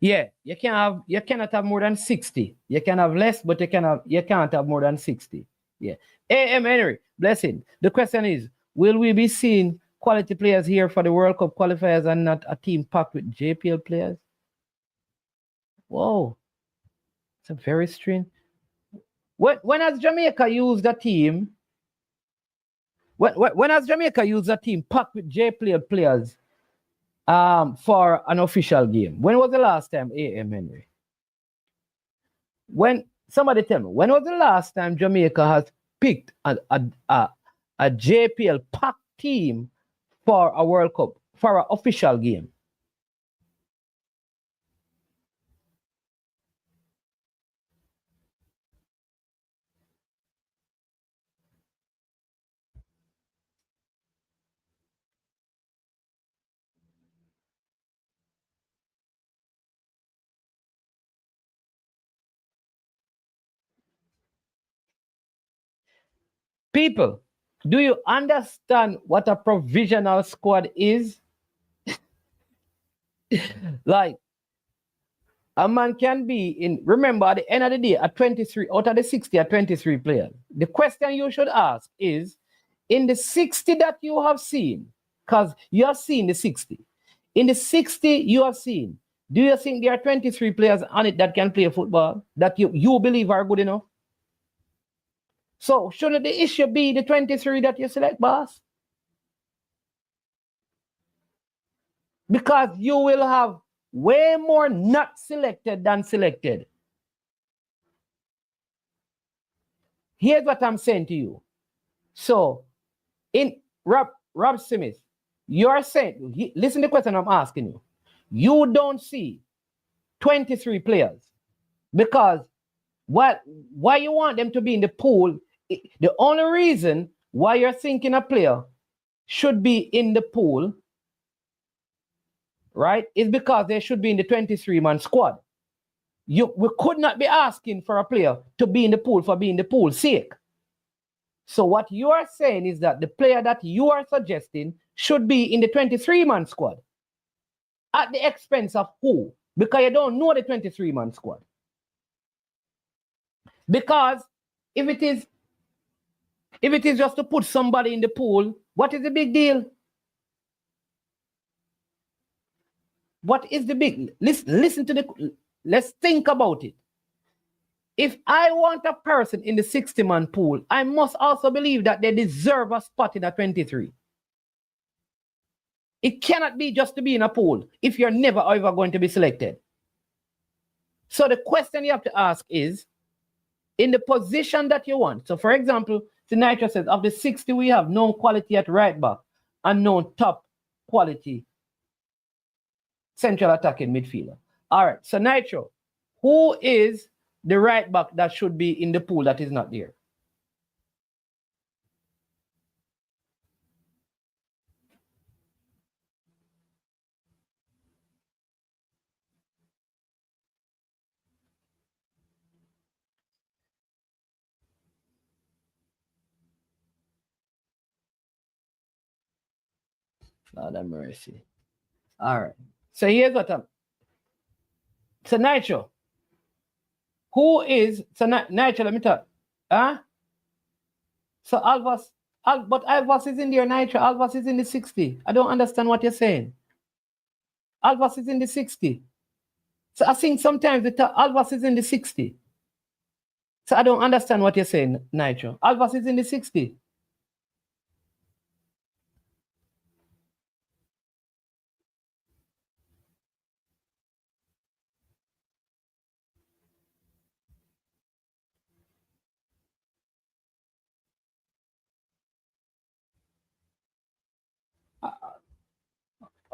Yeah, you cannot have more than 60. You can have less, but you can't have more than 60. Yeah. A.M. Henry, blessing. The question is, will we be seeing quality players here for the World Cup qualifiers and not a team packed with JPL players? Whoa. It's a very strange. When has Jamaica used a team? When has Jamaica used a team packed with JPL players for an official game? When was the last time, A.M. Henry? When somebody tell me, when was the last time Jamaica has picked a JPL packed team for a World Cup, for an official game? People, do you understand what a provisional squad is? Like, a man can be in, remember, at the end of the day, at 23, out of the 60 are 23 players. The question you should ask is, In the 60 that you have seen, because you have seen the 60. In the 60 you have seen, do you think there are 23 players on it that can play football that you believe are good enough? So shouldn't the issue be the 23 that you select, boss? Because you will have way more not selected than selected. Here's what I'm saying to you. So, in Rob Smith, you're saying, listen to the question I'm asking you. You don't see 23 players because why you want them to be in the pool? The only reason why you're thinking a player should be in the pool, right, is because they should be in the 23-man squad. We could not be asking for a player to be in the pool for being the pool's sake. So what you are saying is that the player that you are suggesting should be in the 23-man squad. At the expense of who? Because you don't know the 23-man squad. Because if it is just to put somebody in the pool, what is the big deal? What is the big? Listen to let's think about it. If I want a person in the 60-man pool, I must also believe that they deserve a spot in a 23. It cannot be just to be in a pool if you're never ever going to be selected. So the question you have to ask is, in the position that you want. So for example, Sinatra says, of the 60 we have known quality at right back and known top quality central attacking midfielder. All right, so Nitro, who is the right back that should be in the pool that is not there? Lord have mercy. All right. So here's what so Nitro, who is, so Nitro, let me talk. Huh? So but Alvas is in there, Nitro. Alvas is in the 60. I don't understand what you're saying. Alvas is in the 60. So I think sometimes Alvas is in the 60. So I don't understand what you're saying, Nitro. Alvas is in the 60.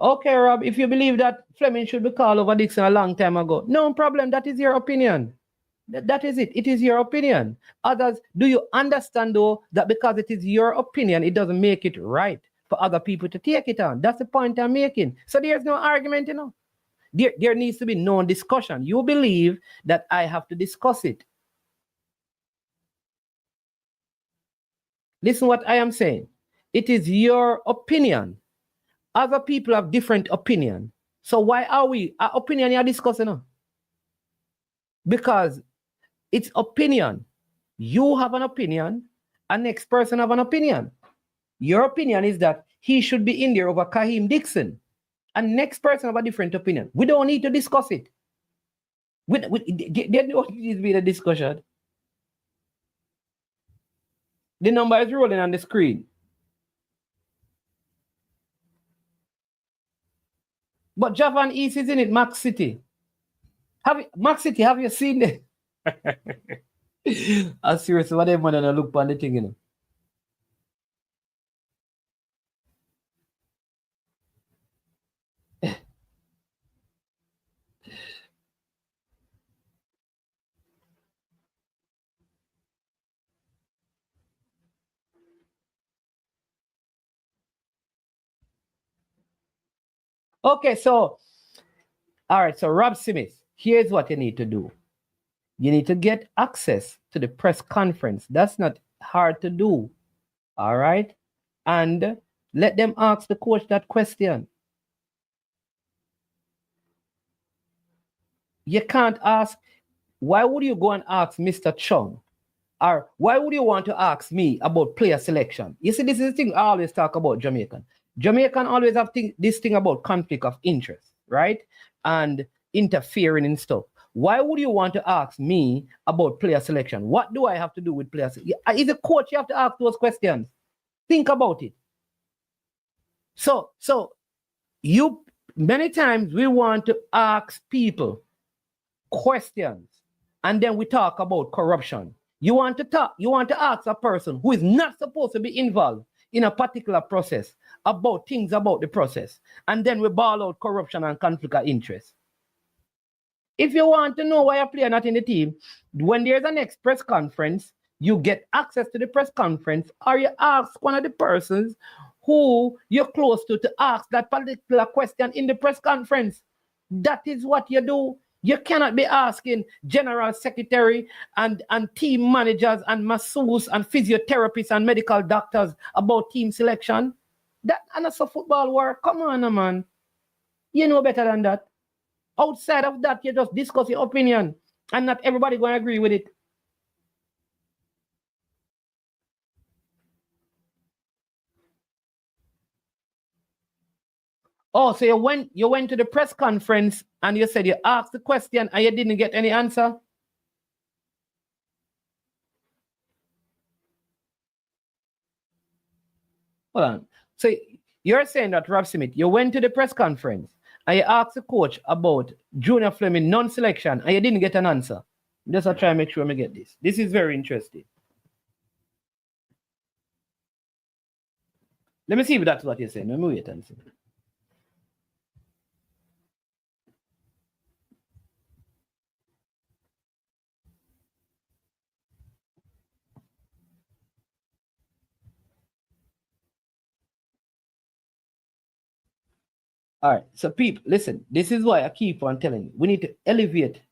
Okay, Rob, if you believe that Fleming should be called over Dixon a long time ago, no problem. That is your opinion. That is it. It is your opinion. Others, do you understand though that because it is your opinion, it doesn't make it right for other people to take it on? That's the point I'm making. So there's no argument, you know. There needs to be no discussion. You believe that I have to discuss it. Listen what I am saying. It is your opinion. Other people have different opinion. So why are we? Our opinion you're discussing now? Because it's opinion. You have an opinion, and next person have an opinion. Your opinion is that he should be in there over Kaheem Dixon. And next person have a different opinion. We don't need to discuss it. There don't need to be a discussion. The number is rolling on the screen. But Javan East is in it, Max City. Max City, have you seen it? I'm serious, what am I gonna look on the thing, you know? Okay, so, all right, so Rob Smith, here's what you need to do. You need to get access to the press conference. That's not hard to do, all right? And let them ask the coach that question. You can't ask, why would you go and ask Mr. Chung Or why would you want to ask me about player selection? You see, this is the thing I always talk about Jamaican. Jamaican always have this thing about conflict of interest, right? And interfering in stuff. Why would you want to ask me about player selection? What do I have to do with player selection? As a coach, you have to ask those questions. Think about it. So you many times we want to ask people questions, and then we talk about corruption. You want to ask a person who is not supposed to be involved in a particular process about things about the process, and then we ball out corruption and conflict of interest. If you want to know why a player not in the team, when there's a next press conference, you get access to the press conference, or you ask one of the persons who you're close to ask that particular question in the press conference. That is what you do. You cannot be asking general secretary and team managers and masseurs and physiotherapists and medical doctors about team selection. That and that's a football work. Come on, man. You know better than that. Outside of that, you just discuss your opinion, and not everybody going to agree with it. Oh, so you went to the press conference and you said you asked the question and you didn't get any answer? Hold on. So you're saying that, Rob Smith, you went to the press conference and you asked the coach about Junior Fleming non-selection and you didn't get an answer. Just to try and make sure I get this. This is very interesting. Let me see if that's what you're saying. Let me wait and see. All right, so people, listen, this is why I keep on telling you, we need to elevate.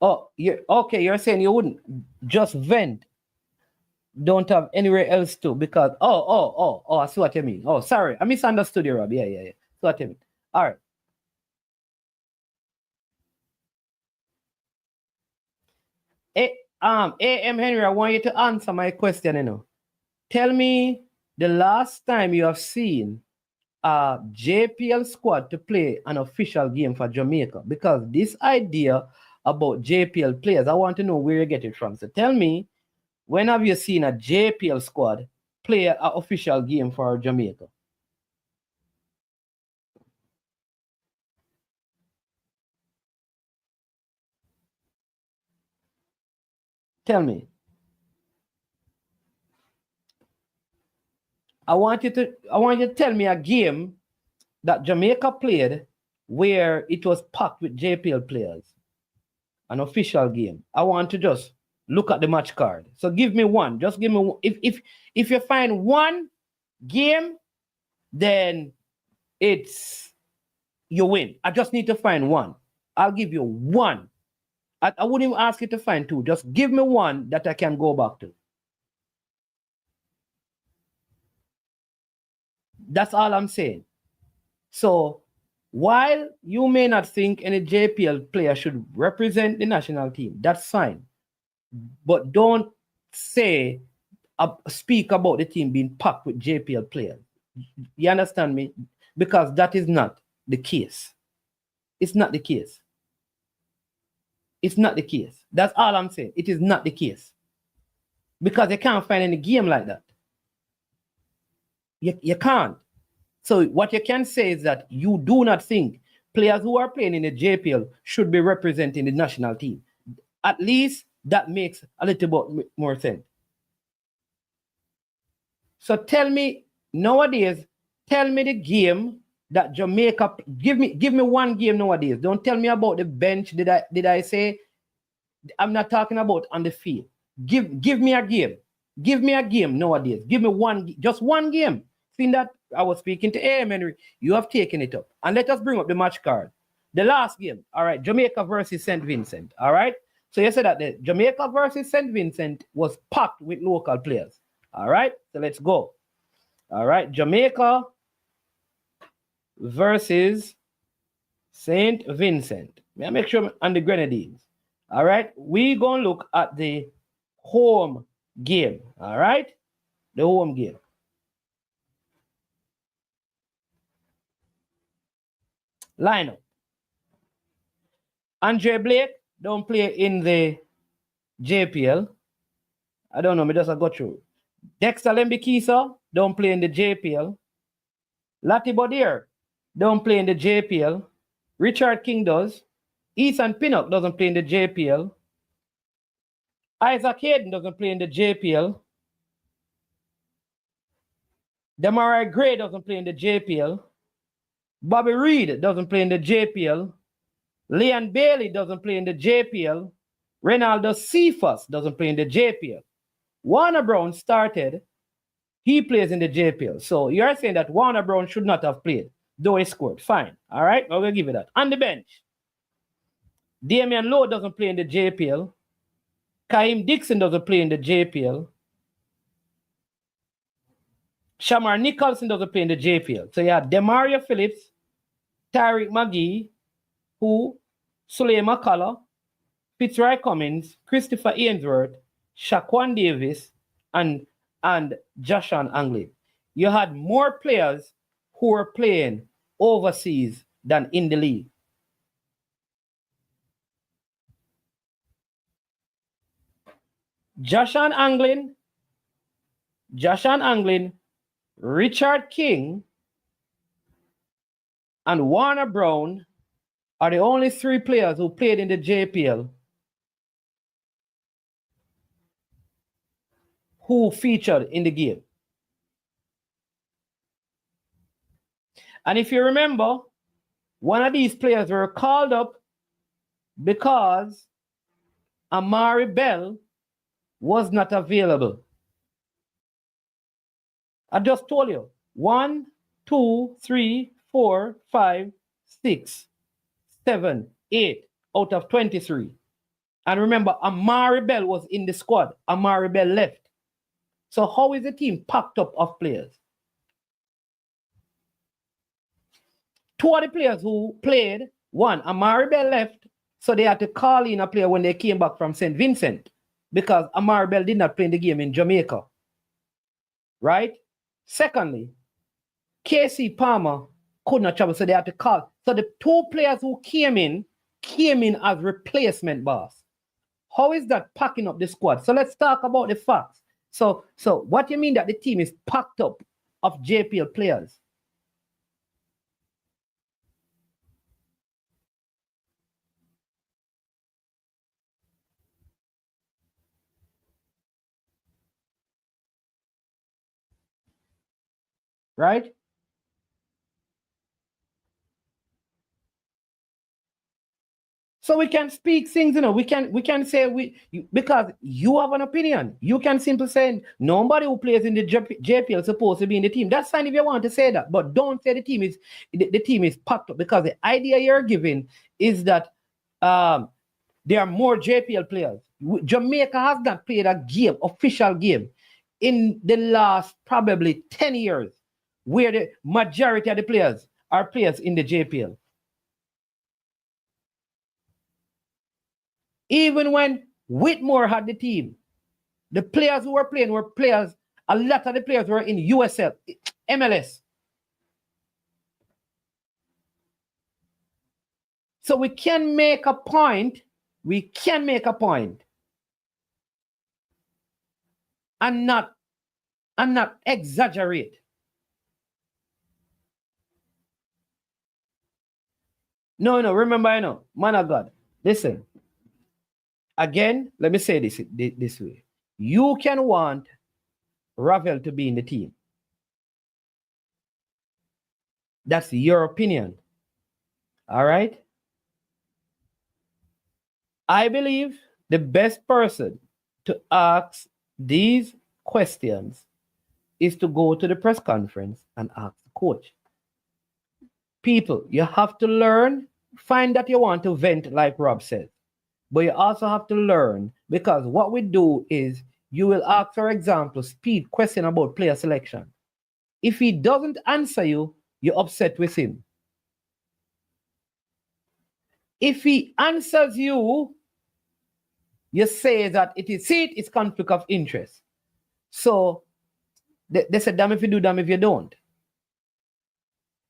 Oh, you're saying you wouldn't just vent, don't have anywhere else to, because, I see what you mean. Oh, sorry, I misunderstood you, Rob. Yeah. See what you mean. All right. A.M. Henry, I want you to answer my question, Tell me the last time you have seen a JPL squad to play an official game for Jamaica, because this idea about JPL players, I want to know where you get it from. So tell me, when have you seen a JPL squad play an official game for Jamaica? Tell me. I want you to tell me a game that Jamaica played where it was packed with JPL players. An official game. I want to just look at the match card. So give me one. Just give me one. If you find one game, then you win. I just need to find one. I'll give you one. I wouldn't even ask you to find two. Just give me one that I can go back to. That's all I'm saying. So while you may not think any JPL player should represent the national team, that's fine. But don't speak about the team being packed with JPL players. You understand me? Because that is not the case. It's not the case. It's not the case. That's all I'm saying. It is not the case. Because you can't find any game like that. You can't. So what you can say is that you do not think players who are playing in the JPL should be representing the national team. At least that makes a little bit more sense. So tell me nowadays, tell me the game that Jamaica, give me one game nowadays. Don't tell me about the bench. Did I say? I'm not talking about on the field. Give me a game. Give me a game nowadays. Give me one, just one game. Seeing that I was speaking to A.M. Henry, you have taken it up. And let us bring up the match card. The last game, all right, Jamaica versus St. Vincent, all right? So you said that the Jamaica versus St. Vincent was packed with local players, all right? So let's go. All right, Jamaica versus St. Vincent. May I make sure I'm on the Grenadines? All right, we gonna look at the home game. All right, the home game. Lineup. Andre Blake don't play in the JPL. I don't know, me just go through. Dexter Lembikisa don't play in the JPL. Lati Bodier don't play in the JPL. Richard King does. Ethan Pinnock doesn't play in the JPL. Isaac Hayden doesn't play in the JPL. Demarai Gray doesn't play in the JPL. Bobby Reed doesn't play in the JPL. Leon Bailey doesn't play in the JPL. Reynaldo Cephas doesn't play in the JPL. Warner Brown started. He plays in the JPL. So you're saying that Warner Brown should not have played, though he scored. Fine. All right, I will give you that. On the bench, Damian Lowe doesn't play in the JPL. Kaim Dixon doesn't play in the JPL. Shamar Nicholson doesn't play in the JPL. So you have Demario Phillips, Tariq McGee, Suley McCullough, Fitzroy Cummins, Christopher Ainsworth, Shaquan Davis, and Joshan Anglin. You had more players who were playing overseas than in the league. Joshan Anglin, Richard King, and Warner Brown are the only three players who played in the JPL who featured in the game. And if you remember, one of these players were called up because Amari Bell was not available. I just told you, 1, 2, 3, 4, 5, 6, 7, 8 out of 23. And remember, Amari Bell was in the squad. Amari Bell left. So how is the team packed up of players? Two of the players who played, one, Amari Bell left, so they had to call in a player when they came back from St. Vincent because Amari Bell did not play in the game in Jamaica. Right? Secondly, KC Palmer could not travel, so they had to call. So the two players who came in as replacement, boss. How is that packing up the squad? So let's talk about the facts. So what do you mean that the team is packed up of JPL players? Right? So we can speak things, we can say because you have an opinion. You can simply say nobody who plays in the JPL is supposed to be in the team. That's fine if you want to say that, but don't say the team is packed up, because the idea you're giving is that there are more JPL players. Jamaica has not played a game, official game, in the last probably 10 years, where the majority of the players are players in the JPL. Even when Whitmore had the team, the players who were playing were players, a lot of the players were in USL, MLS. So we can make a point, and not exaggerate. No, remember, man of God, listen. Again, let me say this way. You can want Ravel to be in the team. That's your opinion. All right? I believe the best person to ask these questions is to go to the press conference and ask the coach. People, you have to learn, find that you want to vent like Rob said. But you also have to learn, because what we do is you will ask, for example, Speid question about player selection. If he doesn't answer you, you're upset with him. If he answers you, you say that it's conflict of interest. So they said, damn if you do, damn if you don't.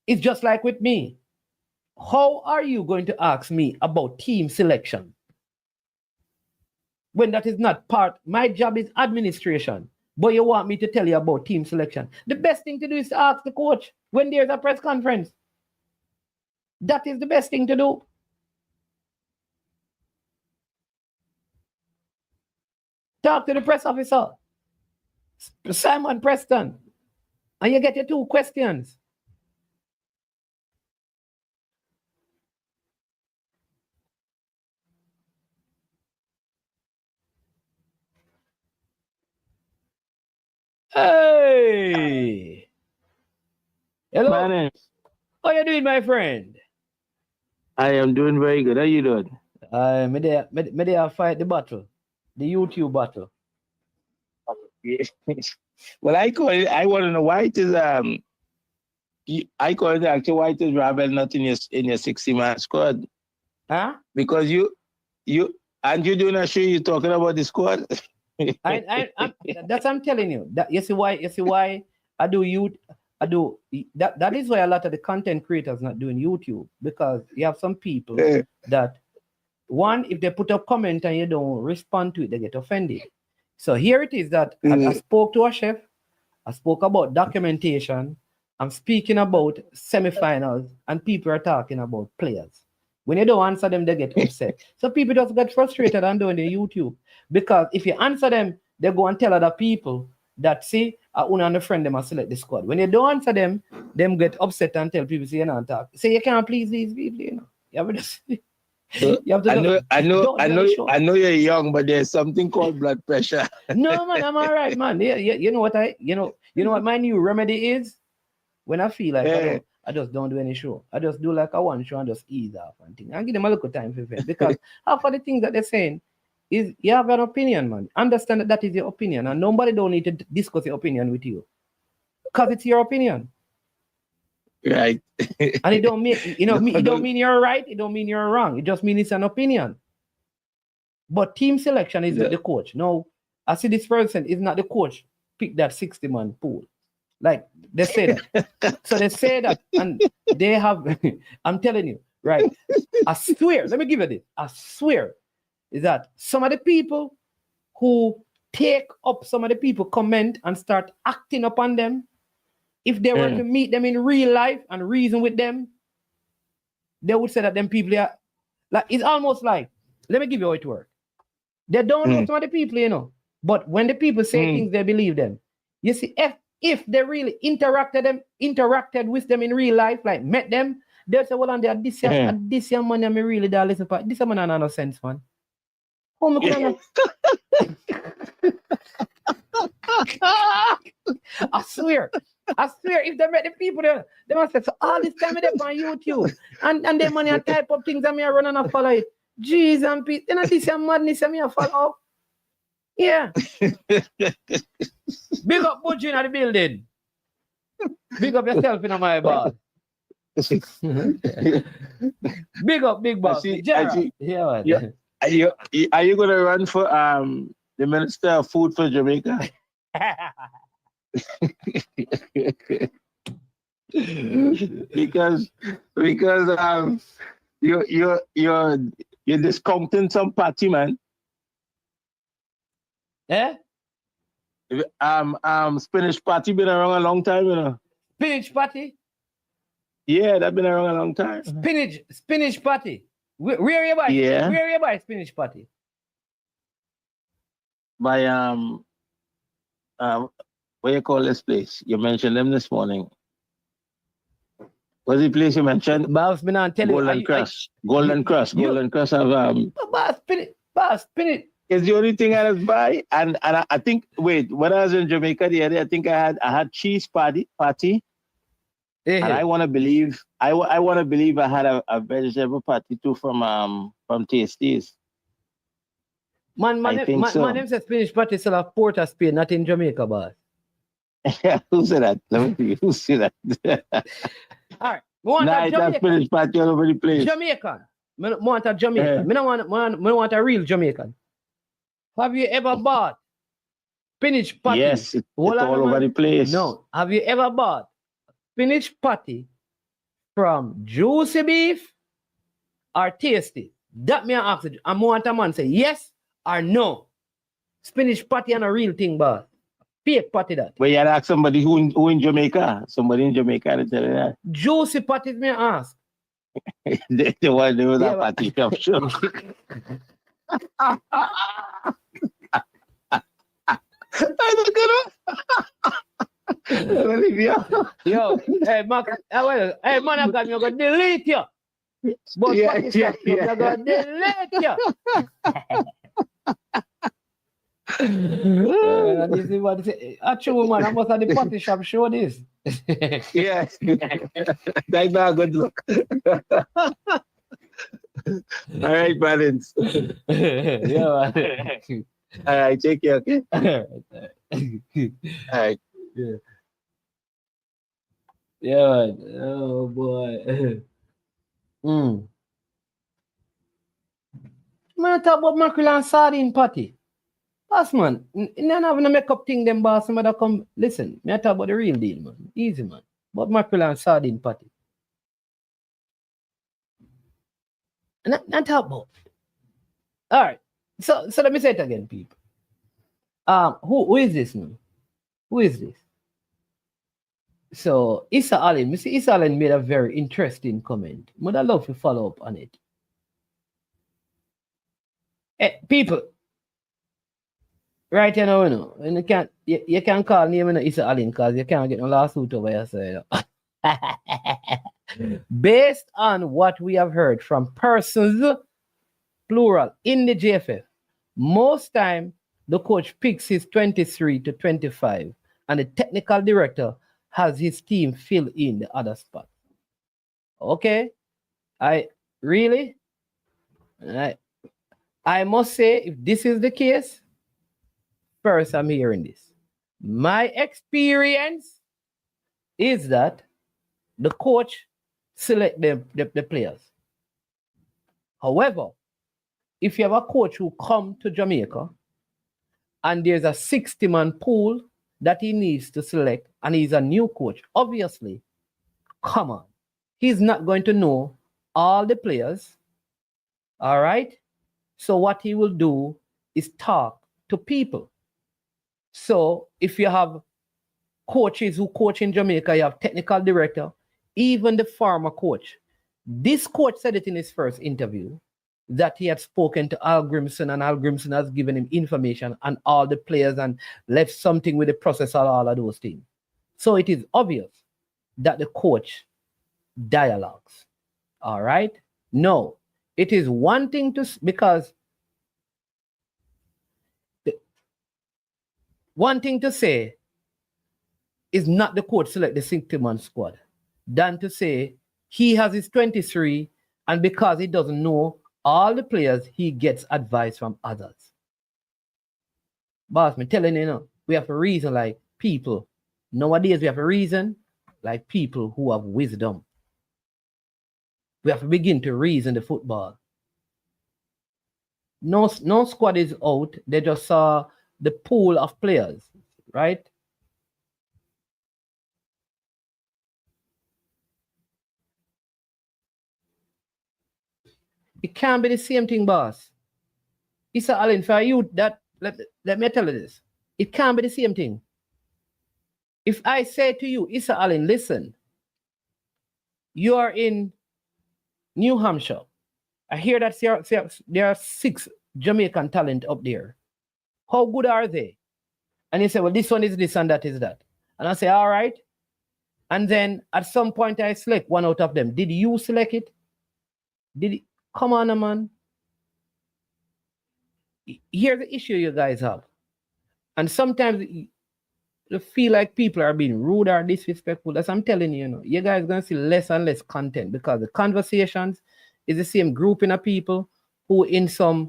It's just like with me. How are you going to ask me about team selection when that is not part? My job is administration, but you want me to tell you about team selection. The best thing to do is to ask the coach when there's a press conference. That is the best thing to do. Talk to the press officer, Simon Preston, and you get your 2 questions. Hey! Hello. Man, How you doing, my friend? I am doing very good. How you doing? Me there fight the battle, the YouTube battle. Well, I want to know why it is I call it actually why it is Ravel not in your 60-man squad. Huh? Because you and you doing a show, you talking about the squad. I'm telling you. That you see why I do that is why a lot of the content creators not doing YouTube, because you have some people that one, if they put a comment and you don't respond to it, they get offended. So here it is that I spoke to a chef, I spoke about documentation, I'm speaking about semifinals, and people are talking about players. When you don't answer them, they get upset. So people just get frustrated and doing the YouTube. Because if you answer them, they go and tell other people that, see, Una and a friend them select the squad. When you don't answer them get upset and tell people, say, you know, talk. Say, you can't please these people, you know. You have to just, you have to I know you're young, but there's something called blood pressure. No, man, I'm all right, man. You know what my new remedy is? When I feel like I just don't do any show. I just do like a one show and just ease off and things. And give them a little time for it. Because half of the things that they're saying is you have an opinion, man. Understand that is your opinion. And nobody don't need to discuss your opinion with you. Because it's your opinion. Right. And it don't mean, it don't mean you're right. It don't mean you're wrong. It just means it's an opinion. But team selection is the coach. No, I see this person is not the coach. Pick that 60-man pool. Like they say that. So they say that, and they have, I'm telling you, right? I swear, let me give you this. I swear is that some of the people who take up some of the people comment and start acting upon them, if they were to meet them in real life and reason with them, they would say that them people are like, it's almost like, let me give you how it works. They don't know some of the people, you know, but when the people say things, they believe them. You see, if they really interacted with them in real life, like met them, they'll say, well, and they are this year money, I really don't listen for this man no sense, man. Oh my God. I swear, if they met the people there, they must say, so all this time they're on YouTube and they money and type up things and me run and follow it. Jeez and Pete, you know this is madness and me follow. Yeah. Big up Budgie in the building. Big up yourself in my bar. Big up, big boss. Yeah. Are you gonna run for the Minister of Food for Jamaica? because you're discounting some party, man. Eh? Spinach party been around a long time, you know. Spinach party? Yeah, that been around a long time. Spinach party. Where you buy? Yeah. Where you buy spinach party? By what you call this place? You mentioned them this morning. What's the place you mentioned? Boss, me not tell Golden you. Cross. Golden Cross have Boss, spinach. It's the only thing I just buy, and I think when I was in Jamaica the other day, I think I had cheese party, and I want to believe I had a vegetable party too from Tasties. Man, them said spinach party still have Port of Spain, not in Jamaica, boss. Who said that? Let me see. Who said that? All right, Jamaican. Spinach party all over the place. Jamaican. I want a Jamaican. I don't want a real Jamaican. Have you ever bought spinach patty? Yes, it's all over the place. No. Have you ever bought spinach patty from Juicy Beef or Tasty? That me I ask you. I want a man say yes or no. Spinach patty and a real thing, boss. Fake patty that. But you had to ask somebody who in Jamaica. Somebody in Jamaica to tell you that. Juicy patty me I ask. the one there was a patty, I'm sure. Yo, hey, Mark, hey, man, I'm going to delete you. But Yeah. I'm going to delete you. This is what actually, man, I must have the party shop show this. Yes. That's not good look. All right, balance. Yeah, All right, take care, okay? All right. Yeah. Oh boy. Man, talk about mackerel and sardine patty. Boss man, none of the make up thing them boss somebody come listen. Me talk about the real deal, man. Easy man. But mackerel and sardine patty. Not talk about. All right. So let me say it again, people. Who is this man? Who is this? So Issa Allen, Mr. Issa Allen made a very interesting comment. Would I love to follow up on it? Hey, people, right now, and you can't call name Issa Allen because you can't get no lawsuit over yourself. Based on what we have heard from persons, plural, in the JFF, most time the coach picks his 23 to 25 and the technical director has his team fill in the other spot. Okay? I must say, if this is the case, first I'm hearing this. My experience is that the coach select the players. However, if you have a coach who come to Jamaica and there's a 60-man pool that he needs to select and he's a new coach, obviously, come on, he's not going to know all the players, all right? So what he will do is talk to people. So if you have coaches who coach in Jamaica, you have technical director, even the former coach. This coach said it in his first interview that he had spoken to Al Grimson and Al Grimson has given him information on all the players and left something with the process of all of those things. So it is obvious that the coach dialogues. All right? No, it is one thing to, because one thing to say is not the coach select the 60-man squad than to say he has his 23 and because he doesn't know all the players, he gets advice from others. Boss, me telling you, we have a reason like people. Nowadays, we have a reason like people who have wisdom. We have to begin to reason the football. No squad is out. They just saw the pool of players, right? It can't be the same thing, boss. Issa Allen, for you, that let me tell you this. It can't be the same thing. If I say to you, Issa Allen, listen, you are in New Hampshire. I hear that there are 6 Jamaican talent up there. How good are they? And you say, well, this one is this and that is that. And I say, all right. And then at some point I select one out of them. Did you select it? Come on, man. Here's the issue you guys have. And sometimes you feel like people are being rude or disrespectful. As I'm telling you, you guys are going to see less and less content because the conversations is the same grouping of people who there's a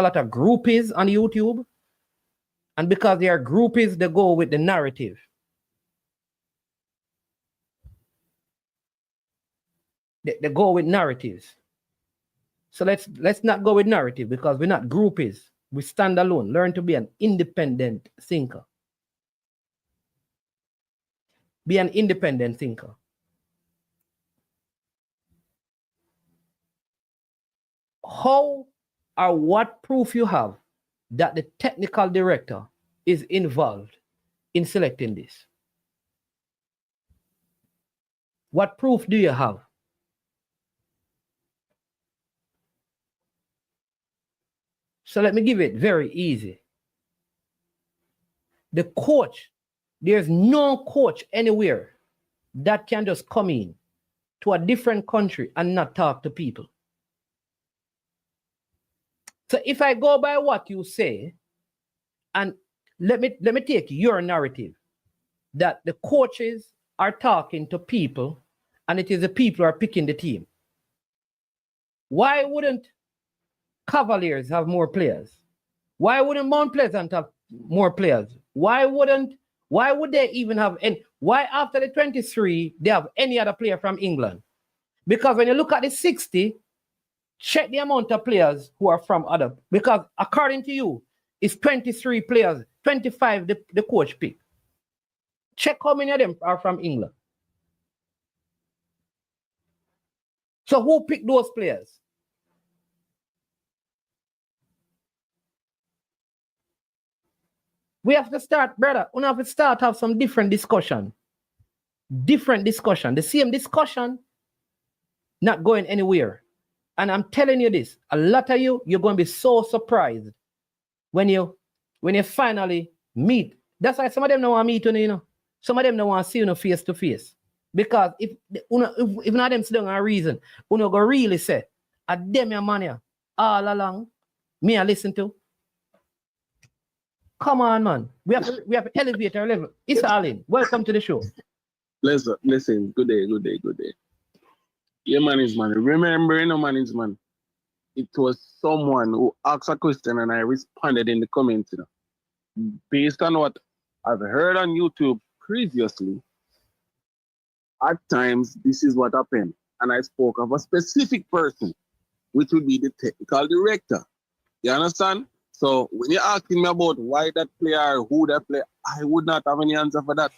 lot of groupies on YouTube. And because they are groupies, they go with the narrative. They go with narratives. So let's not go with narrative because we're not groupies. We stand alone. Learn to be an independent thinker. Be an independent thinker. How or what proof you have that the technical director is involved in selecting this? What proof do you have? So let me give it very easy. The coach, there's no coach anywhere that can just come in to a different country and not talk to people. So if I go by what you say, and let me take your narrative that the coaches are talking to people and it is the people who are picking the team. Why wouldn't Cavaliers have more players? Why wouldn't Mount Pleasant have more players? Why would they even have any? Why after the 23 they have any other player from England? Because when you look at the 60, check the amount of players who are from other, because according to you, it's 23 players, 25 the coach pick. Check how many of them are from England. So who picked those players? We have to start, brother. We have to have some different discussion. Different discussion. The same discussion, not going anywhere. And I'm telling you this, a lot of you, you're going to be so surprised when you finally meet. That's why some of them don't want to meet you, know. Some of them don't want to see you face to face. Because if none of them sit down a reason, you go really say, I them your man all along, me I listen to. Come on, man. We have to elevate our level. It's Alin. Welcome to the show. Listen. Good day. Yeah, management. Remember, management. It was someone who asked a question and I responded in the comments. Based on what I've heard on YouTube previously, at times this is what happened. And I spoke of a specific person, which would be the technical director. You understand? So when you're asking me about why that player, who that player, I would not have any answer for that.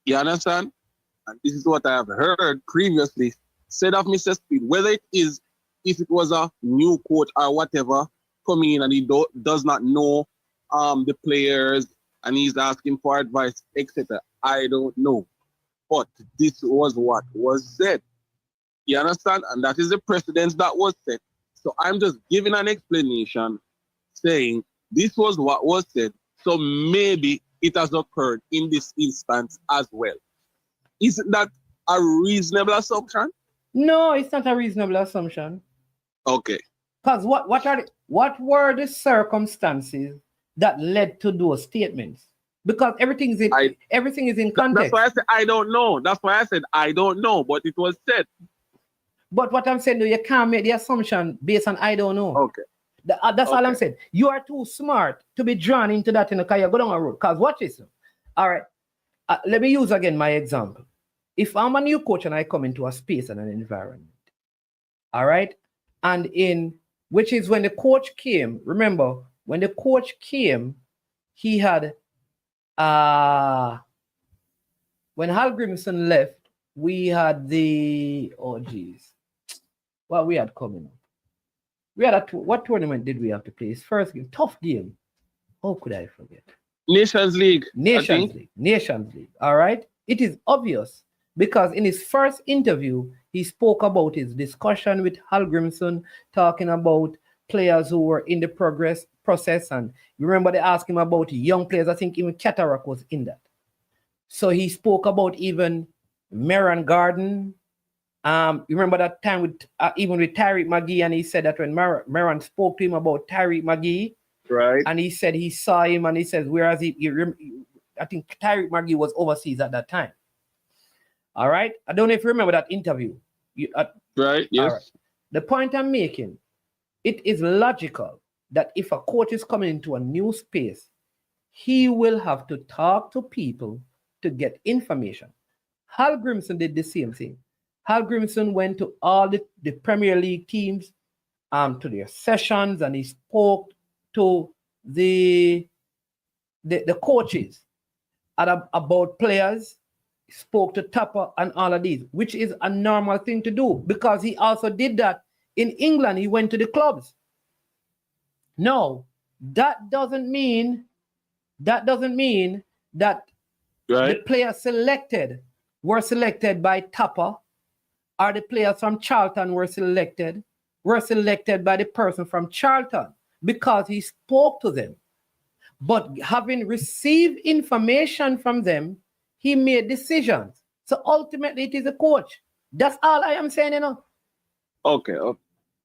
You understand? And this is what I have heard previously said of Mr. Speid, whether it is, if it was a new coach or whatever, coming in and he does not know the players and he's asking for advice, etc. I don't know. But this was what was said. You understand? And that is the precedence that was set. So I'm just giving an explanation saying this was what was said. So maybe it has occurred in this instance as well. Isn't that a reasonable assumption? No, it's not a reasonable assumption. Okay. Because what were the circumstances that led to those statements? Because everything is in context. That's why I said I don't know. That's why I said I don't know, but it was said. But what I'm saying, you can't make the assumption based on I don't know. Okay. That's all I'm saying. You are too smart to be drawn into that in the car. You go down a road. Because watch this. All right. Let me use again my example. If I'm a new coach and I come into a space and an environment, all right, and which is when the coach came, remember, when the coach came, he had, when Hal Grimson left, we had what we had coming up. We had what tournament did we have to play? His first game, tough game. How could I forget? Nations League. Nations League. All right. It is obvious because in his first interview, he spoke about his discussion with Hal Grimson, talking about players who were in the process. And you remember they asked him about young players. I think even Cataract was in that. So he spoke about even Meran Garden. You remember that time with even with Tyreek McGee, and he said that when Meran spoke to him about Tyreek McGee, right? And he said he saw him, and he says, whereas I think Tyreek McGee was overseas at that time. All right, I don't know if you remember that interview. Right. Yes. Right. The point I'm making, it is logical that if a coach is coming into a new space, he will have to talk to people to get information. Hal Grimson did the same thing. Hal Grimson went to all the Premier League teams to their sessions, and he spoke to the coaches about players, spoke to Tappa and all of these, which is a normal thing to do because he also did that in England. He went to the clubs. No, that doesn't mean that the players selected were selected by Tappa, or the players from Charlton were selected by the person from Charlton because he spoke to them. But having received information from them, he made decisions. So ultimately, it is a coach. That's all I am saying, Okay.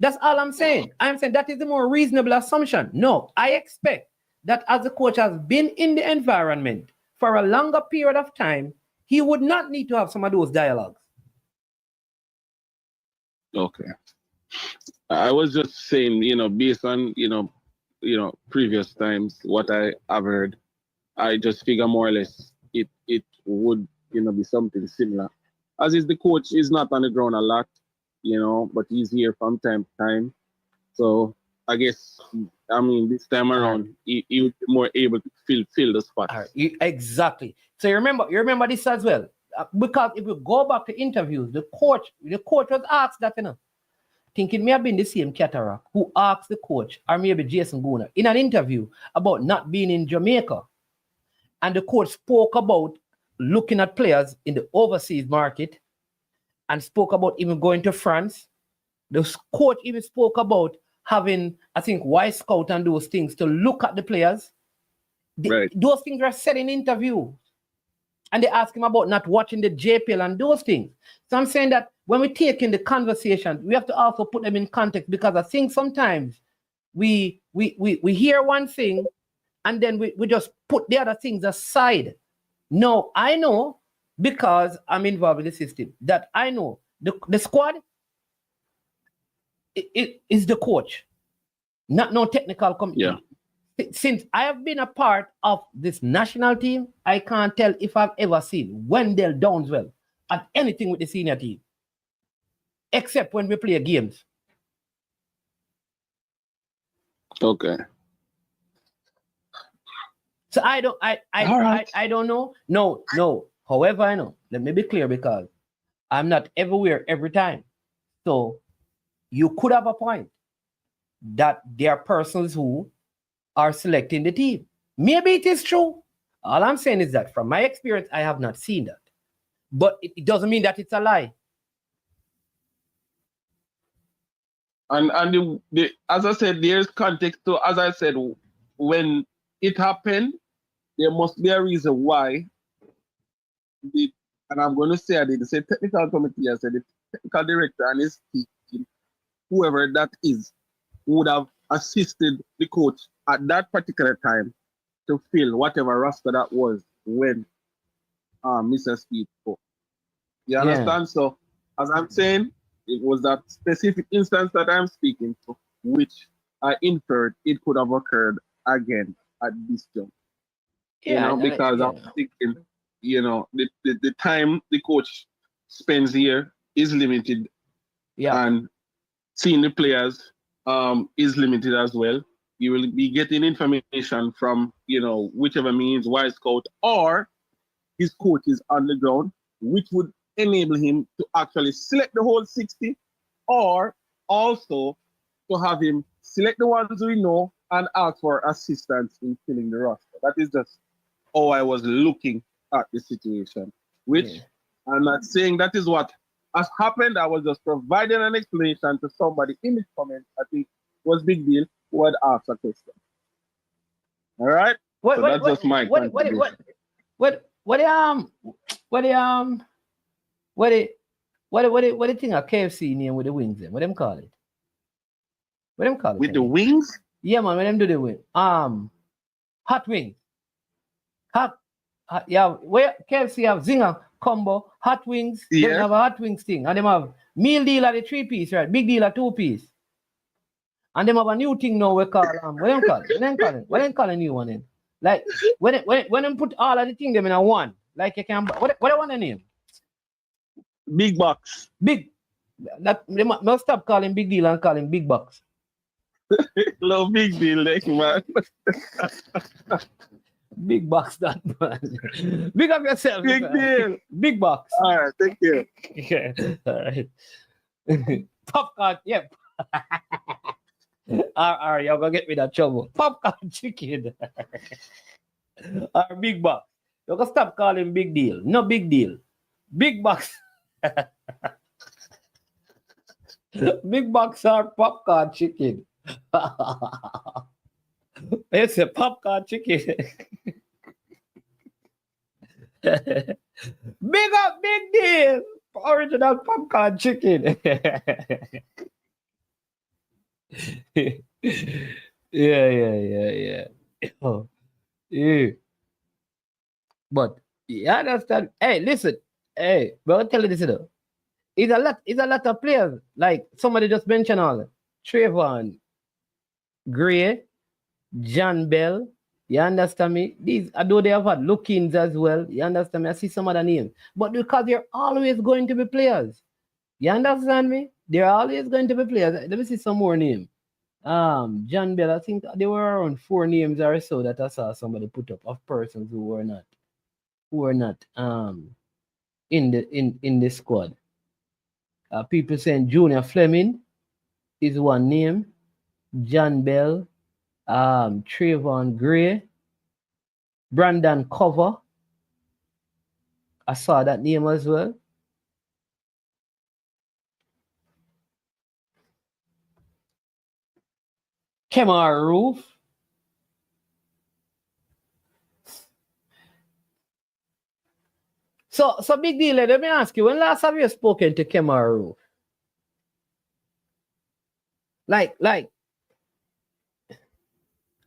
That's all I'm saying. I'm saying that is the more reasonable assumption. No, I expect that as the coach has been in the environment for a longer period of time, he would not need to have some of those dialogues. Okay. I was just saying, based on, previous times, what I have heard, I just figure more or less it would, be something similar. As is, the coach is not on the ground a lot, but he's here from time to time. So I guess, this time around, he would be more able to fill the spot. Exactly. So you remember this as well. Because if we go back to interviews, the coach was asked that, I think it may have been the same Cataract who asked the coach, or maybe Jason Gooner, in an interview about not being in Jamaica. And the coach spoke about looking at players in the overseas market and spoke about even going to France. The coach even spoke about having, I think, Y Scout and those things to look at the players. Those things were said in interview. And they ask him about not watching the JPL and those things. So I'm saying that when we take in the conversation, we have to also put them in context, because I think sometimes we hear one thing and then we just put the other things aside. No, I know, because I'm involved in the system, that I know the squad is the coach, not no technical committee. Yeah. Since I have been a part of this national team, I can't tell if I've ever seen Wendell Downswell at anything with the senior team, except when we play games. Okay. So I don't know. No. However, I know. Let me be clear, because I'm not everywhere every time. So you could have a point that there are persons who are selecting the team. Maybe it is true. All I'm saying is that from my experience, I have not seen that. But it doesn't mean that it's a lie. And as I said, there's context to, as I said, when it happened, there must be a reason why. And I'm going to say, I did say technical committee, I said the technical director and his team, whoever that is, would have assisted the coach at that particular time to fill whatever roster that was when Mr. Speid spoke. You understand? So, as I'm saying, it was that specific instance that I'm speaking to, which I inferred it could have occurred again at this jump. Because I'm thinking, the time the coach spends here is limited. Yeah. And seeing the players is limited as well. You will be getting information from, whichever means Y Scout or his coach is on the ground, which would enable him to actually select the whole 60, or also to have him select the ones we know and ask for assistance in filling the roster. That is just how I was looking at the situation, which I'm not saying that is what has happened. I was just providing an explanation to somebody in the comments. I think was big deal who had asked a question. All right. That's just my contribution. What the thing a KFC name with the wings then? What them call it? With the wings? Yeah, man. What them do the wing? Hot wings. Where KFC have zinger combo, hot wings. Yeah. They have a hot wings thing, and them have meal deal at the 3-piece, right? Big deal at 2-piece. And them have a new thing now we call what them call it? What them call a new one then? Like when them put all of the thing them in a one, like you can what I want to name? Big box. Big. That they must stop calling big deal and calling big box. No big deal, like, man. Big box that man. Big up yourself. Big deal. Big box. All right, thank you. Okay. All right. Popcorn, yeah. All right, y'all gonna get me that trouble. Popcorn chicken. All right, big box. You can stop calling big deal. No big deal. Big box. Big box or popcorn chicken. It's a popcorn chicken. Big up, big deal. Original popcorn chicken. Yeah. Oh, yeah. But you understand? Hey, listen. Hey, but I'll tell you this, you know. It's a lot of players. Like somebody just mentioned all Trayvon, Gray, John Bell. You understand me? These, although they have had look-ins as well, you understand me? I see some other names. But because they're always going to be players. You understand me? They're always going to be players. Let me see some more names. John Bell, I think there were around 4 names or so that I saw somebody put up of persons who were not in the squad. People saying Junior Fleming is one name. John Bell, Trayvon Gray, Brandon Cover. I saw that name as well. Kemar Roof. So big deal. Let me ask you, when last have you spoken to Kemar Roof? Like,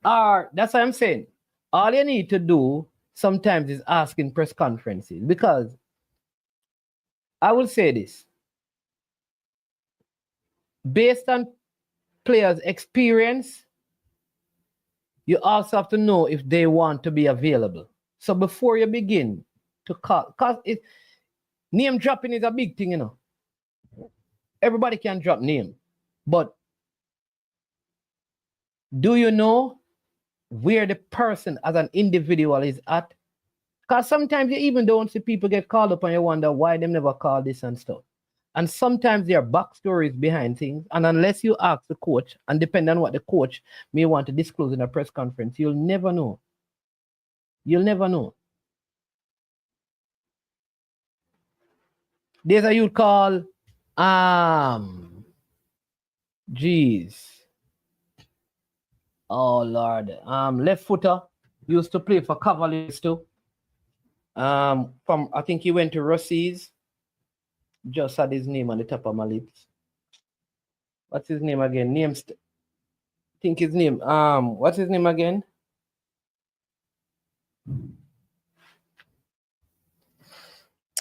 that's what I'm saying. All you need to do sometimes is ask in press conferences, because I will say this. Based on players' experience, you also have to know if they want to be available. So before you begin to call, because name dropping is a big thing, you know. Everybody can drop name, but do you know where the person as an individual is at? Because sometimes you even don't see people get called up and you wonder why them never call this and stuff. And sometimes there are backstories behind things. And unless you ask the coach, and depending on what the coach may want to disclose in a press conference, you'll never know. You'll never know. There's a youth called, oh Lord, left footer, used to play for Cavaliers too. I think he went to Rossies. Just had his name on the top of my lips. What's his name again? Think his name. What's his name again?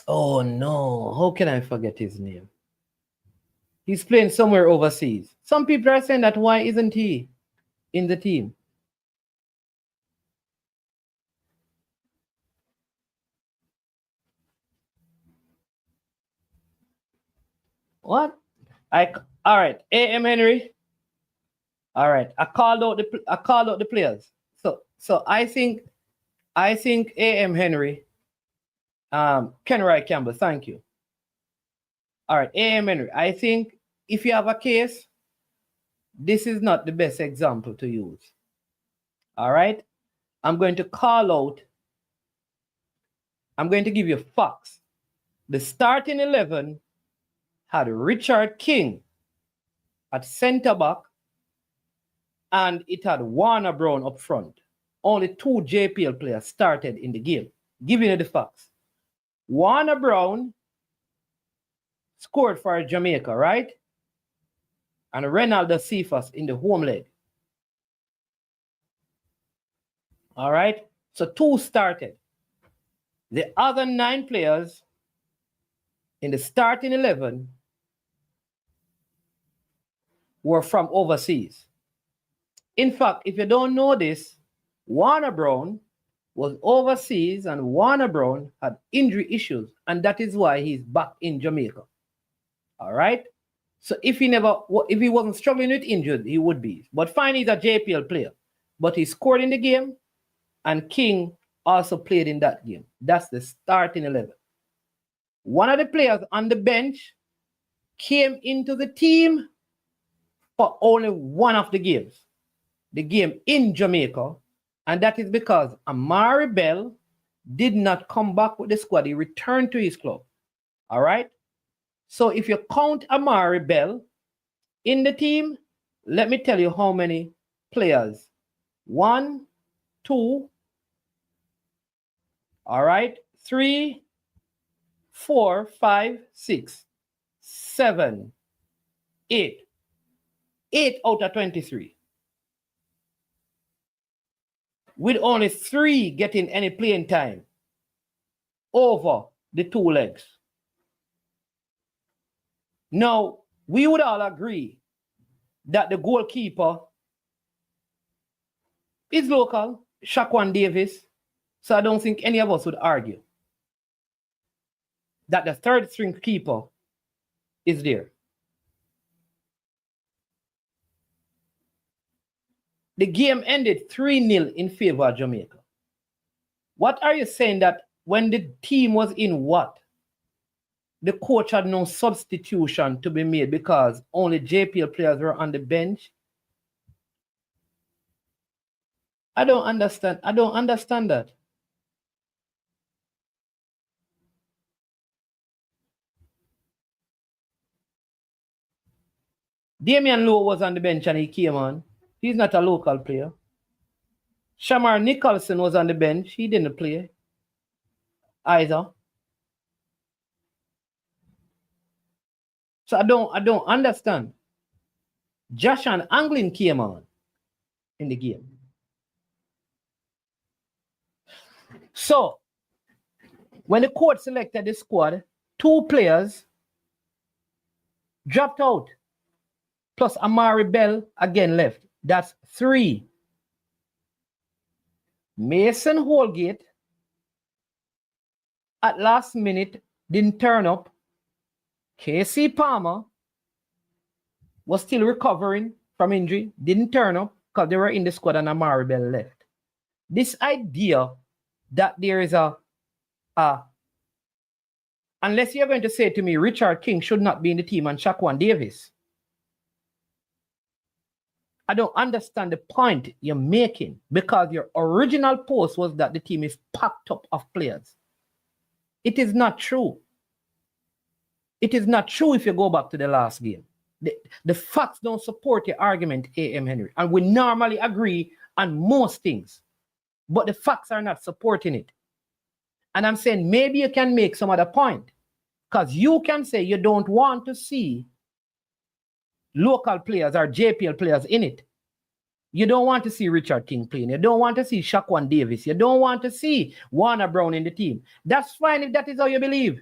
Oh no, how can I forget his name? He's playing somewhere overseas. Some people are saying that why isn't he in the team? What? All right, A.M. Henry. All right, I called out the players. So I think A.M. Henry, Kenroy Campbell, thank you. All right, A.M. Henry, I think if you have a case, this is not the best example to use. All right, I'm going to give you facts. The starting 11 had Richard King at center back, and it had Warner Brown up front. Only 2 JPL players started in the game. Giving you the facts. Warner Brown scored for Jamaica, right? And Renaldo Cephas in the home leg. All right? So 2 started. The other 9 players in the starting 11 were from overseas. In fact, if you don't know this, Warner Brown was overseas and Warner Brown had injury issues, and that is why he's back in Jamaica. All right? So if he wasn't struggling with injuries, he would be. But fine, he's a JPL player. But he scored in the game, and King also played in that game. That's the starting 11. One of the players on the bench came into the team for only one of the games. The game in Jamaica. And that is because Amari Bell did not come back with the squad. He returned to his club. All right? So if you count Amari Bell in the team, let me tell you how many players. 1, 2, all right, 3, 4, 5, 6, 7, 8. 8 out of 23. With only 3 getting any playing time over the 2 legs. Now, we would all agree that the goalkeeper is local, Shaquan Davis. So I don't think any of us would argue that the third string keeper is there. The game ended 3-0 in favor of Jamaica. What are you saying that when the team was in what? The coach had no substitution to be made because only JPL players were on the bench? I don't understand. I don't understand that. Damian Lowe was on the bench and he came on. He's not a local player. Shamar Nicholson was on the bench. He didn't play either. So I don't understand. Josh and Anglin came on in the game. So when the coach selected the squad, 2 players dropped out. Plus Amari Bell again left. That's 3. Mason Holgate at last minute didn't turn up. KC Palmer was still recovering from injury, didn't turn up because they were in the squad and Amari Bell left. This idea that there is unless you're going to say to me Richard King should not be in the team and Shaquan Davis, I don't understand the point you're making because your original post was that the team is packed up of players. It is not true. It is not true if you go back to the last game. The facts don't support your argument, A.M. Henry. And we normally agree on most things. But the facts are not supporting it. And I'm saying maybe you can make some other point. Because you can say you don't want to see local players or JPL players in it. You don't want to see Richard King playing. You don't want to see Shaquan Davis. You don't want to see Warner Brown in the team. That's fine if that is how you believe.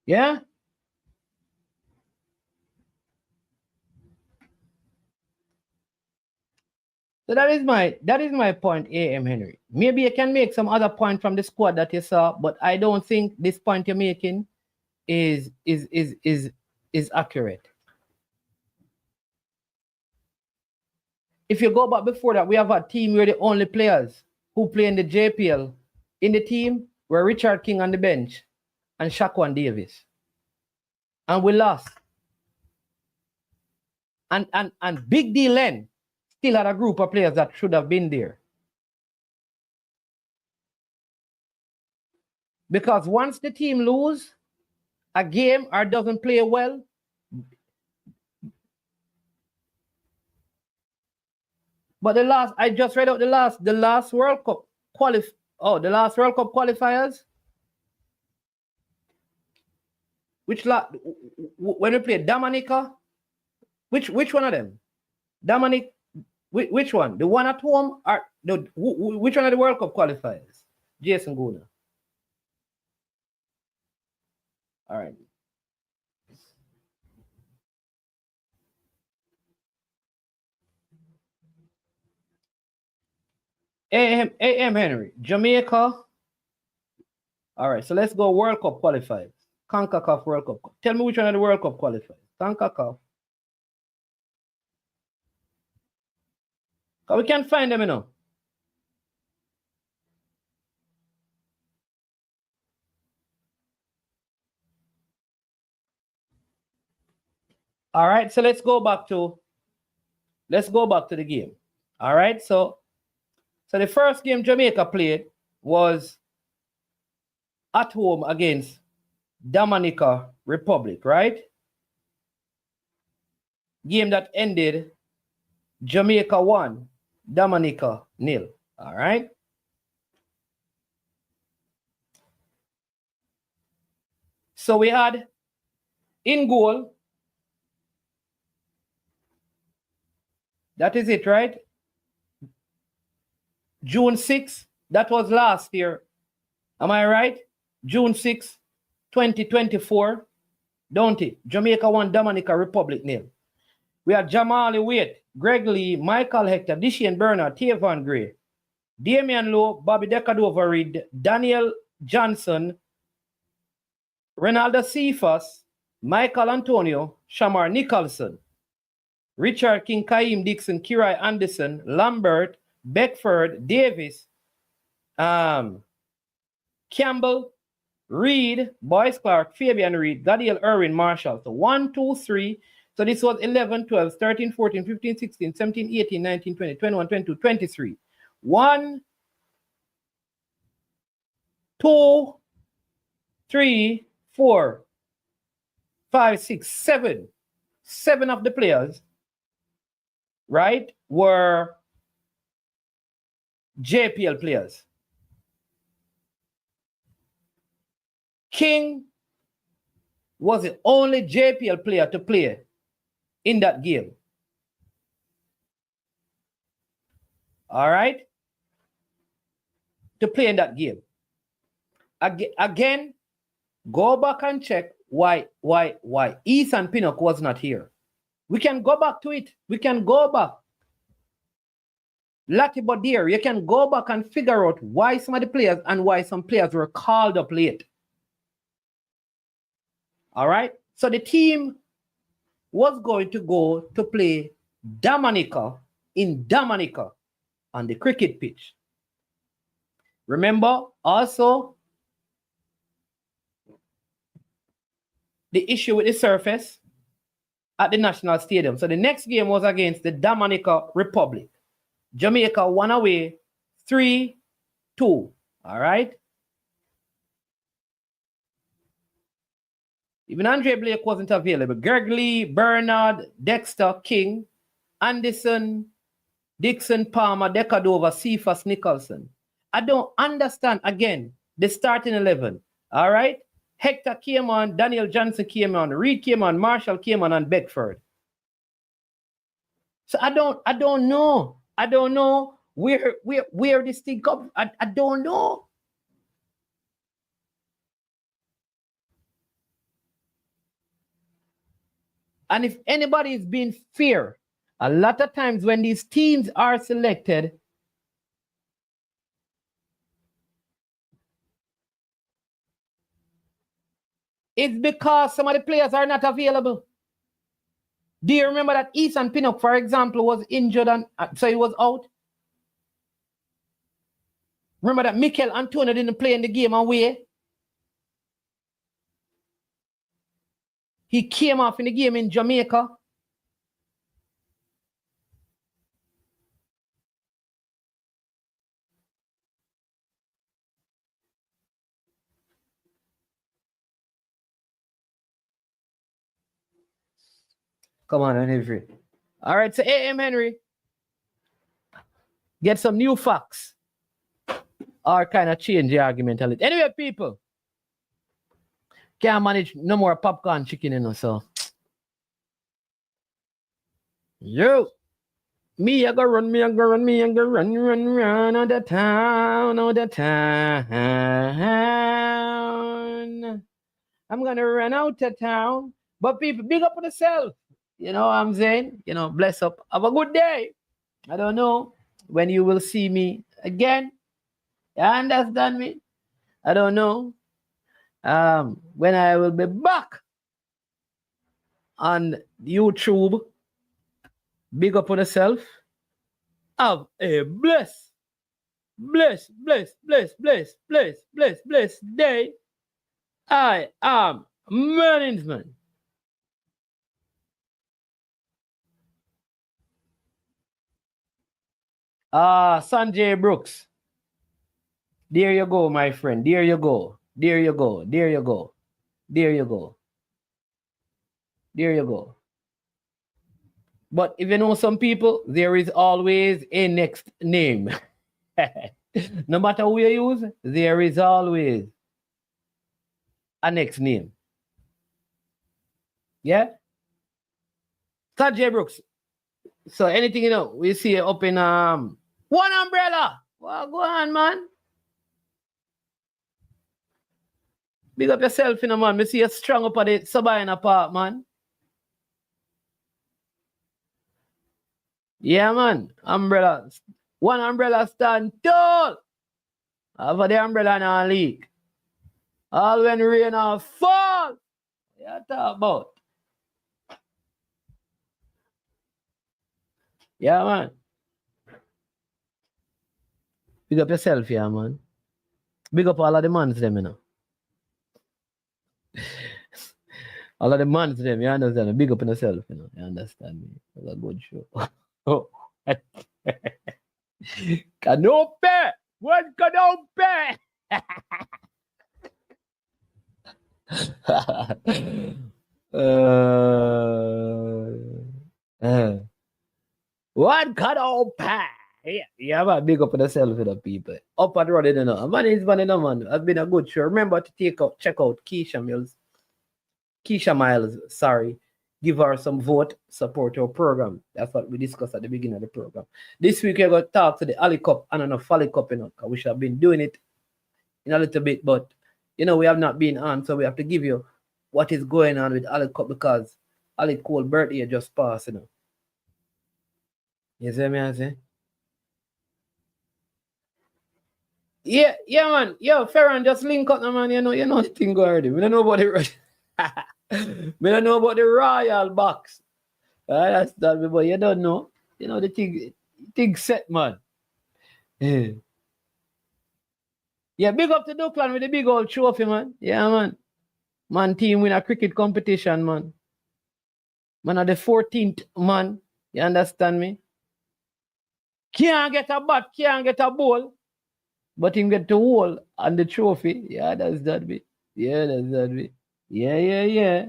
Yeah? So that is my point, A.M. Henry. Maybe you can make some other point from the squad that you saw, but I don't think this point you're making is accurate. If you go back before that, we have a team where the only players who play in the JPL in the team were Richard King on the bench and Shaquan Davis. And we lost. And Big D Len still had a group of players that should have been there. Because once the team lose a game or doesn't play well, but I just read out the last World Cup the last World Cup qualifiers. When we played Dominica, which one of them? Dominic, which one? The one at home or which one of the World Cup qualifiers? Jason Guna. All right. AM Henry, Jamaica. All right, so let's go World Cup qualifiers. CONCACAF World Cup. Tell me which one of the World Cup qualifiers. CONCACAF. Because we can't find them, you know. All right, so let's go back to the game. All right, so the first game Jamaica played was at home against Dominica Republic, right? Game that ended Jamaica 1, Dominica 0. All right. So we had in goal, that is it, right? June 6th, that was last year. Am I right? June 6th, 2024, don't it? Jamaica 1, Dominica Republic 0. We had Jamali Waite, Greg Lee, Michael Hector, Dishian Bernard, Tavon Gray, Damian Lowe, Bobby Decadova Reed, Daniel Johnson, Renaldo Cephas, Michael Antonio, Shamar Nicholson, Richard King, Kaim Dixon, Kirai Anderson, Lambert, Beckford, Davis, Campbell, Reed, Boyce Clark, Fabian Reed, Gadiel Irwin, Marshall. So 1, 2, 3. So this was 11, 12, 13, 14, 15, 16, 17, 18, 19, 20, 21, 22, 23. 1, 2, 3, 4, 5, 6, 7. 7 of the players, right, were JPL players. King was the only JPL player to play in that game. All right? To play in that game. Again, go back and check why Ethan Pinnock was not here. We can go back to it. We can go back. Lati Bodir, you can go back and figure out why some of the players and why some players were called up late. All right? So the team was going to go to play Dominica in Dominica on the cricket pitch. Remember also the issue with the surface at the National Stadium. So the next game was against the Dominica Republic. Jamaica won away 3-2. All right? Even Andre Blake wasn't available. Greg Lee, Bernard, Dexter, King, Anderson, Dixon, Palmer, Decadova, Cephas, Nicholson. I don't understand, again, the starting 11. All right? Hector came on, Daniel Johnson came on, Reed came on, Marshall came on, and Beckford. So I don't know. I don't know where this thing comes. I don't know. And if anybody is being fair, a lot of times when these teams are selected, it's because some of the players are not available. Do you remember that Ethan Pinnock, for example, was injured and so he was out? Remember that Mikel Antonio didn't play in the game away? He came off in the game in Jamaica. Come on, Henry. All right, so AM Henry. Get some new facts. Or kind of change the argument a little. Anyway, people. Can't manage no more popcorn chicken, so. Yo. Me, I go run all the town, I'm gonna run out of town. But people, big up on yourself. You know what I'm saying? Bless up. Have a good day. I don't know when you will see me again. You understand me? I don't know. When I will be back on YouTube. Big up on yourself. Have a blessed day. I am management. Sanjay Brooks. There you go, my friend. There you go. But if you know some people, there is always a next name. No matter who you use, there is always a next name. Yeah? Sanjay Brooks. So anything we see up in one umbrella. Well, go on, man. Big up yourself, man. Me see you strong up at the Sabine Park, man. Yeah, man. Umbrella. One umbrella stand tall. Over the umbrella now leak. All when rain or fall. Yeah, talk about. Yeah, man. Big up yourself, yeah, man. Big up all of the mans, them, All of the mans, them, you understand? Big up on yourself, You understand me? It's a good show. Oh. Canope! What canope? What canope? Yeah, man, big up on yourself, people. Up and running, Man is man, man. It's been a good show. Remember to check out Keisha Miles, sorry. Give her some vote, support her program. That's what we discussed at the beginning of the program. This week we're going to talk to the Ali Cup and the Folly Cup, because we should have been doing it in a little bit, but we have not been on, so we have to give you what is going on with Ali Cup, because Ali Cole's birthday just passed, You see me, I say? Yeah, man. Yo, Ferran, just link up, man. You know the thing go already. We don't know about the we don't know about the royal box. That's that, but you don't know. The thing set, man. Yeah, big up to Duckland with the big old trophy, man. Yeah, man. Man, team win a cricket competition, man. Man, at the 14th, man. You understand me? Can't get a bat, can't get a ball. But him get to hold on the trophy. Yeah, that's that bit. Yeah, that's that bit. Yeah.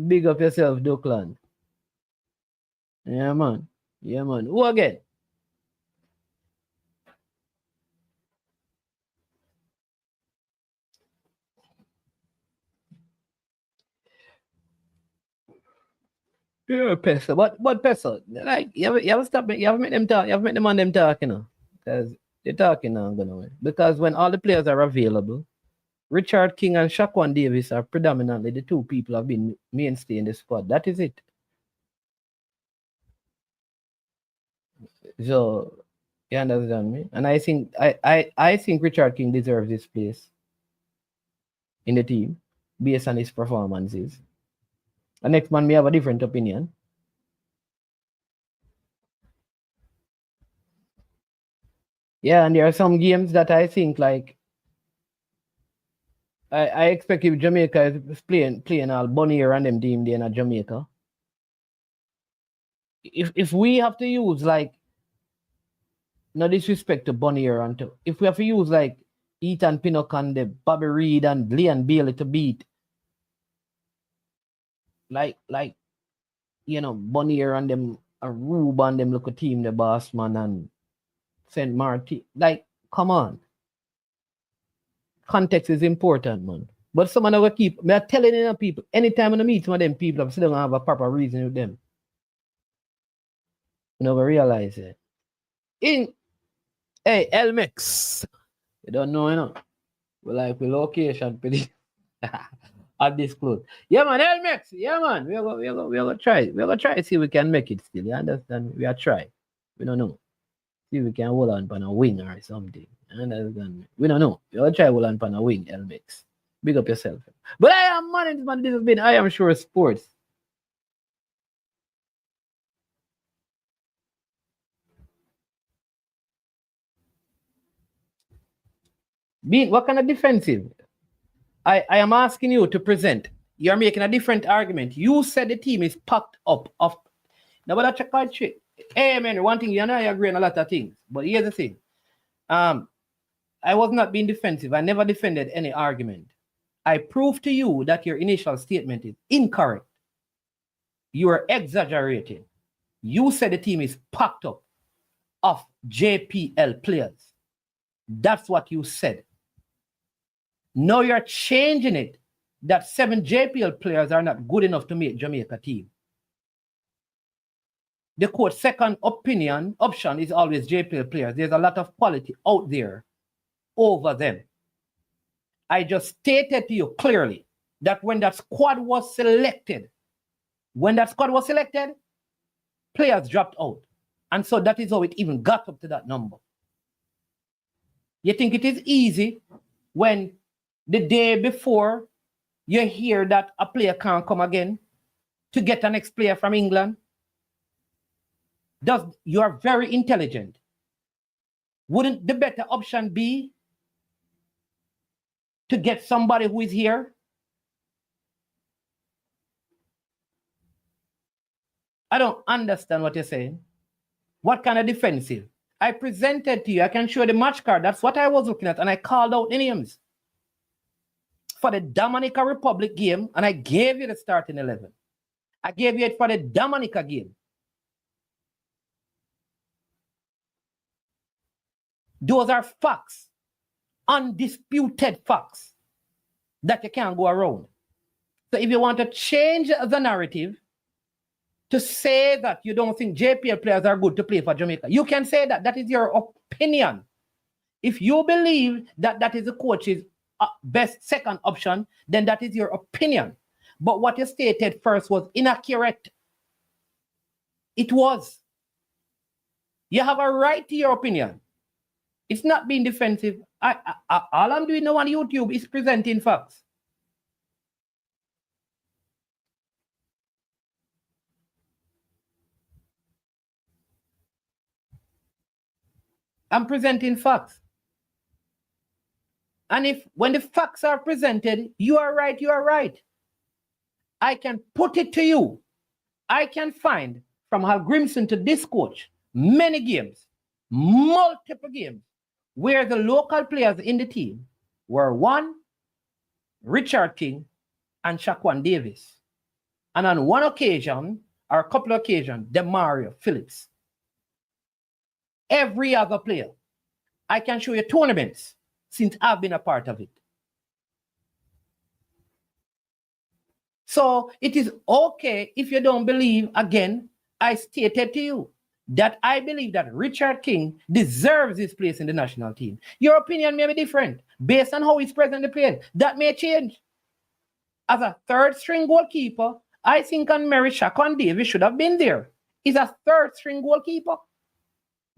Big up yourself, Duckland. Yeah, man. Who again? Yeah, Pesa. But Pesa, like you ever stop me? You ever make them talk? You ever make them on them talk, Because they're talking now, because when all the players are available, Richard King and Shaquan Davis are predominantly the two people who have been mainstay in the squad. That is it. So you understand me? And I think I think Richard King deserves this place in the team based on his performances. The next man may have a different opinion. Yeah, and there are some games that I think like I expect if Jamaica is playing all Bonnier and them team there in Jamaica. If we have to use like, no disrespect to Bonnier and if we have to use like Ethan Pinnock and the Bobby Reed and Leon Bailey to beat like Bonnier and them, Aruba and them look a team, the boss man and St. Martin. Like, come on. Context is important, man. But someone will keep, me telling people, anytime I meet some of them people, I'm still gonna have a proper reason with them. You never realize it. Hey, Elmex. You don't know, We like the location pretty at this close. Yeah, man, Elmex. Yeah, man. We're gonna try. We're gonna try to see if we can make it still. You understand? We are trying. We don't know. See if we can hold on on a wing or something. Understand? We don't know. We're gonna try hold on a wing, Elmex. Big up yourself. But I am man. This has been I Am Sure Sports. What kind of defensive? I am asking you to present. You're making a different argument. You said the team is packed up of. Now, but I check out shit. Hey, man, one thing, I agree on a lot of things. But here's the thing. I was not being defensive. I never defended any argument. I proved to you that your initial statement is incorrect. You are exaggerating. You said the team is packed up of JPL players. That's what you said. Now you're changing it that 7 JPL players are not good enough to make Jamaica team. The court's second option is always JPL players. There's a lot of quality out there over them. I just stated to you clearly that when that squad was selected, players dropped out. And so that is how it even got up to that number. You think it is easy when the day before you hear that a player can't come again to get an next player from England? You are very intelligent. Wouldn't the better option be to get somebody who is here? I don't understand what you're saying. What kind of defensive? I presented to you, I can show the match card. That's what I was looking at, and I called out the names for the Dominica Republic game, and I gave you the starting 11. I gave you it for the Dominica game. Those are facts, undisputed facts that you can't go around. So if you want to change the narrative to say that you don't think JPL players are good to play for Jamaica, you can say that. That is your opinion. If you believe that that is the coach's best second option, then that is your opinion. But what you stated first was inaccurate. It was. You have a right to your opinion. It's not being defensive. All I'm doing now on YouTube is presenting facts. I'm presenting facts. And when the facts are presented, you are right, you are right. I can put it to you. I can find from Hal Grimson to this coach many games, multiple games, where the local players in the team were one, Richard King and Shaquan Davis. And on one occasion, or a couple of occasions, Demario Phillips. Every other player. I can show you tournaments since I've been a part of it. So it is okay if you don't believe, again, I stated to you that I believe that Richard King deserves his place in the national team. Your opinion may be different based on how he's presently playing. That may change. As a third string goalkeeper, I think on Mary Shaquan Davis should have been there. He's a third string goalkeeper.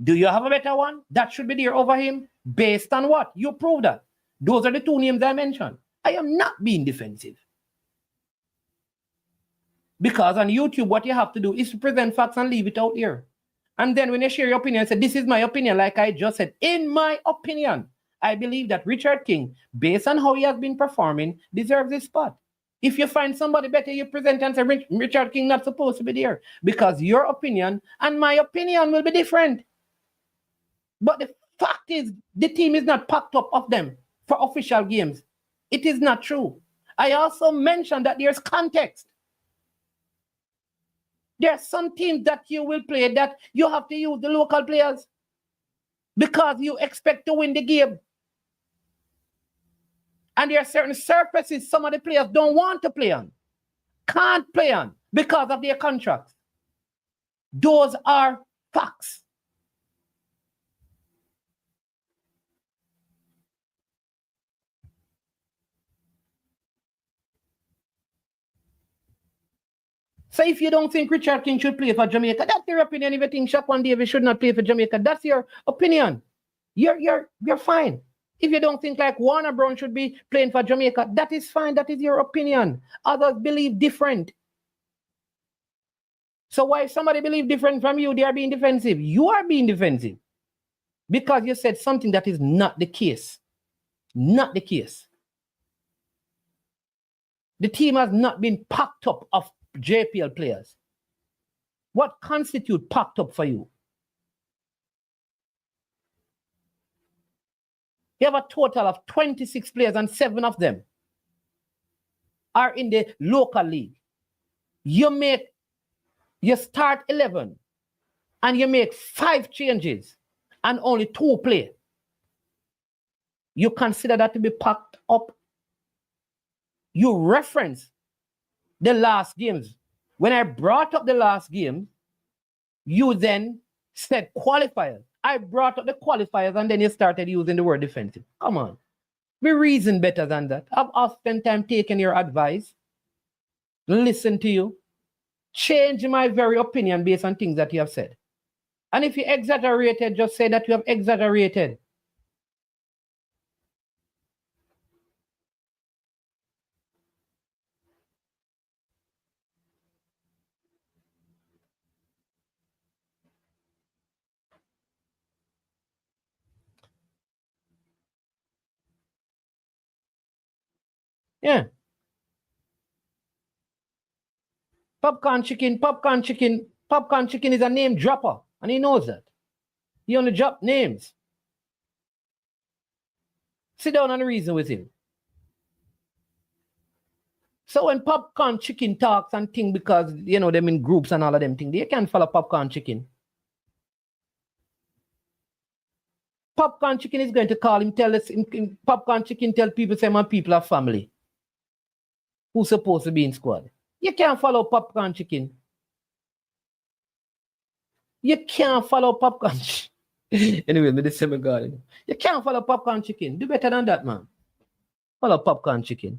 Do you have a better one? That should be there over him. Based on what? You prove that. Those are the two names I mentioned. I am not being defensive. Because on YouTube, what you have to do is to present facts and leave it out here. And then when you share your opinion, say, this is my opinion, like I just said. In my opinion, I believe that Richard King, based on how he has been performing, deserves this spot. If you find somebody better, you present and say, Richard King not supposed to be there. Because your opinion and my opinion will be different. But the fact is, the team is not packed up of them for official games. It is not true. I also mentioned that there's context. There are some teams that you will play that you have to use the local players because you expect to win the game. And there are certain surfaces some of the players don't want to play on, can't play on because of their contracts. Those are facts. So if you don't think Richard King should play for Jamaica, that's your opinion. If you think Shaquan Davis should not play for Jamaica, that's your opinion. You're fine. If you don't think like Warner Brown should be playing for Jamaica, that is fine. That is your opinion. Others believe different. So why somebody believe different from you, they are being defensive. You are being defensive because you said something that is not the case. Not the case. The team has not been packed up of JPL players. What constitutes packed up for you? You have a total of 26 players and 7 of them are in the local league. You start 11 and you make 5 changes and only 2 play. You consider that to be packed up? You reference the last games. When I brought up the last game, you then said qualifiers. I brought up the qualifiers and then you started using the word defensive. Come on. We reason better than that. I've often time taken your advice, listen to you, change my very opinion based on things that you have said. And if you exaggerated, just say that you have exaggerated. Yeah. Popcorn chicken is a name dropper, and he knows that. He only drop names. Sit down and reason with him. So when popcorn chicken talks and things, because you know them in groups and all of them things, they can't follow popcorn chicken. Popcorn chicken is going to call him, popcorn chicken tell people, say my people are family. Who's supposed to be in squad? You can't follow popcorn chicken. You can't follow popcorn chicken. Anyway, me the same garden. You can't follow popcorn chicken. Do better than that, man. Follow popcorn chicken.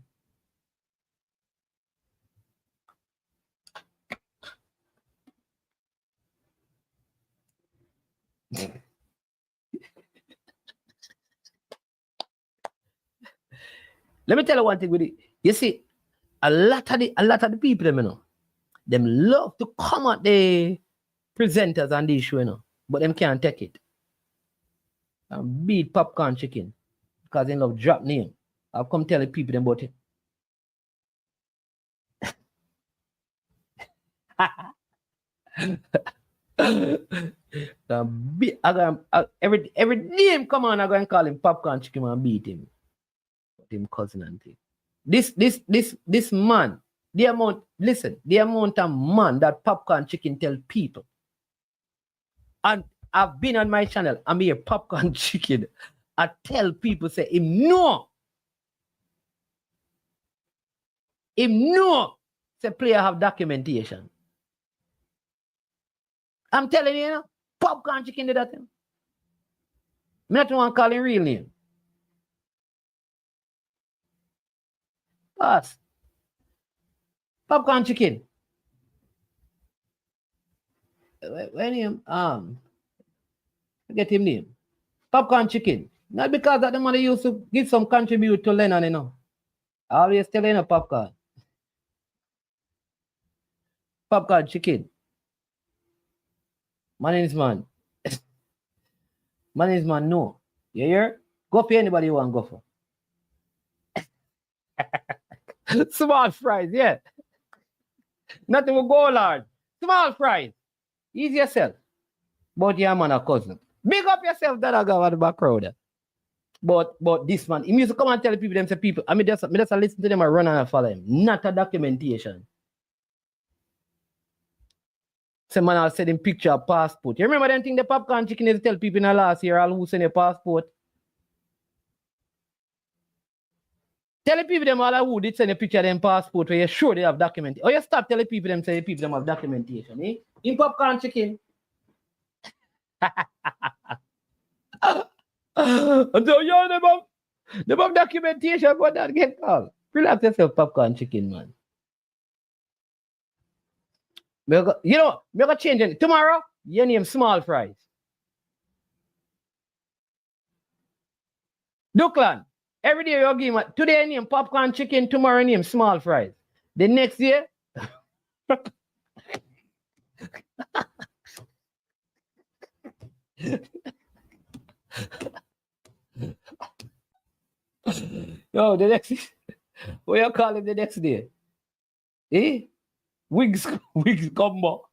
Let me tell you one thing with it. You see, a lot of the people, you know, them love to come at the presenters on this show, you know, but them can't take it. And beat popcorn chicken because they love drop name. I'll come tell the people them about it. Every name come on, I go and call him popcorn chicken and beat him. Him cousin and thing. This man, the amount of man that popcorn chicken tell people. And I've been on my channel, I'm here popcorn chicken. I tell people, say, him no, say player have documentation. I'm telling you, you know, popcorn chicken did that. Me not want to call him real name. Boss. Popcorn chicken. When him get him name. Popcorn chicken. Not because that the money used to give some contribute to Lennon, you know. I always tell you, popcorn. Popcorn chicken. My name is man. My name is man, no. You hear? Go for anybody you want to go for. Small fries, yeah. Nothing will go large. Small fries. Ease yourself. But your man a cousin. Big up yourself that I got at the back road. But this man, he used to come and tell people, them say people, I mean just listen to them and run and follow him. Not a documentation. Some man was sending picture of passport. You remember them thing the popcorn chicken is tell people in the last year all who send a passport? Tell the people them all who did send a picture of them passport where you sure they have documentation. Or you stop telling people them say the people them have documentation, eh? In popcorn chicken. So you have documentation for that get called. Relax yourself, popcorn chicken, man. You know, we're gonna change it. Tomorrow, your name small fries. Duckland, every day you give me today name popcorn chicken, tomorrow name small fries. The next year. Yo, the next what you call it the next day? Eh? Wigs combo.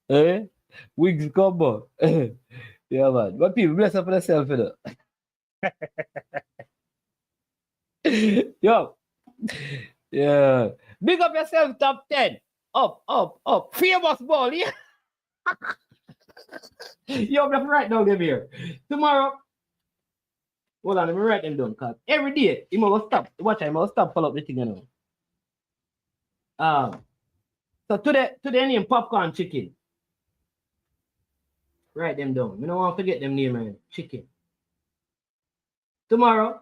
Eh? Wigs combo. Yeah, man. But people bless up for themselves, you know. Yo. Yeah. Big up yourself, top 10. Up. Famous ball, yeah. Yo, I'm right down them here. Tomorrow, hold on, let me write them down, because every day, he must stop. Watch, I must stop, follow up the thing, you know. So today name popcorn chicken. Write them down. I don't want to forget them name, man. Chicken. Tomorrow,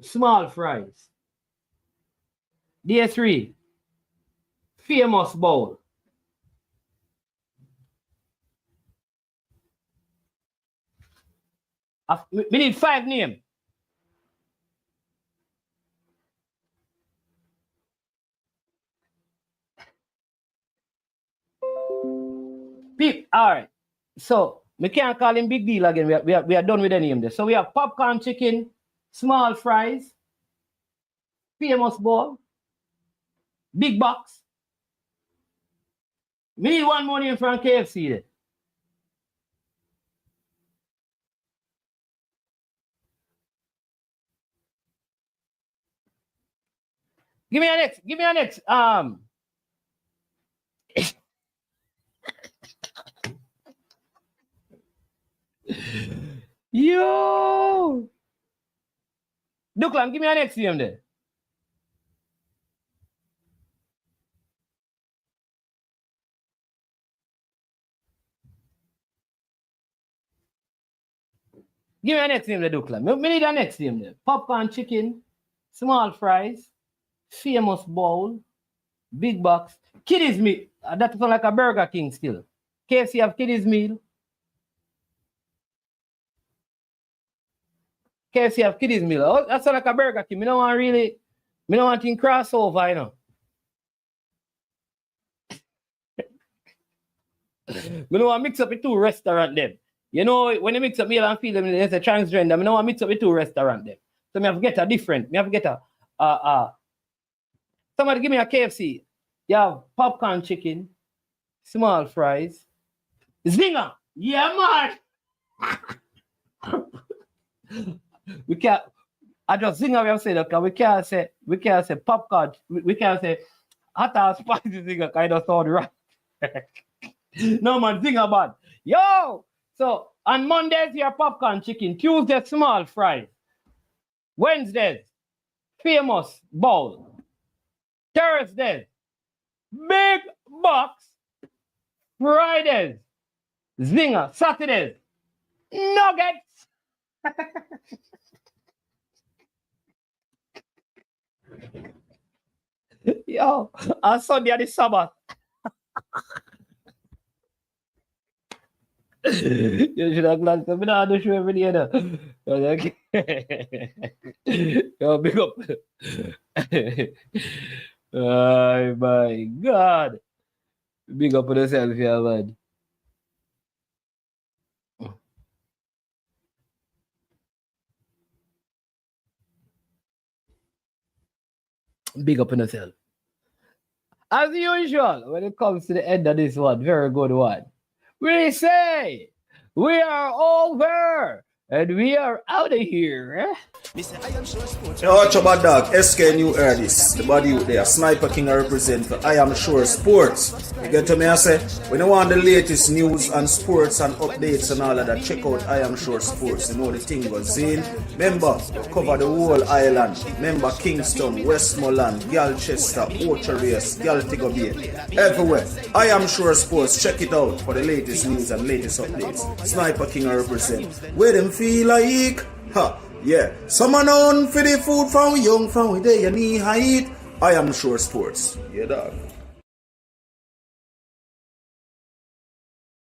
small fries. Day 3, famous bowl. We need 5 names. All right. So we can't call him Big Deal again. We are done with the name there. So we have popcorn chicken, small fries, famous bowl, big box. We need one more name from KFC there. Give me a next. Yo! Duckland, give me a next name there. Give me a next name there, Duckland. We need a next name there. Popcorn chicken, small fries, famous bowl, big box, kiddies meal. That sounds like a Burger King still. KFC have kiddies meal. KFC have kiddies meal. Oh, that sounds like a Burger King. Me don't want to crossover, you know. Me don't want to mix up the 2 restaurants them. You know, when you mix up meal and feed them, there's a transgender. Me don't want to mix up the 2 restaurants them. So me have to get a different. Me have to get a somebody give me a KFC. You have popcorn chicken, small fries, zinger. Yeah, man. We can't. I just zinger. We have said that because we can't say popcorn. We can't say hot or spicy zinger. Kind of sound right. No man, zinger bad. Yo. So on Mondays you have popcorn chicken. Tuesday small fries. Wednesdays famous bowl. Thursdays big box. Fridays zinger. Saturdays nuggets. Yo, on Sunday at the Sabbath. You should have glad to me now do show every day. Yo, big up. Oh my God. Big up on yourself here, man. Big up on yourself. As usual, when it comes to the end of this one, very good one. We say we are over And we are out of here. Eh? Yo, watch your bad dog. SK New Air this. The body out there. Sniper King I represent for I Am Sure Sports. You get to me, I say, when you want the latest news and sports and updates and all of that, check out I Am Sure Sports. You know the thing goes in. Remember, cover the whole island. Remember Kingston, Westmoreland, Galchester, Orchard Race, Galtigo Bay. Everywhere. I Am Sure Sports. Check it out for the latest news and latest updates. Sniper King I represent. Where them feel like? Ha. Yeah, someone on for the food from young, from where they knee height. I Am Sure Sports. Yeah, dog.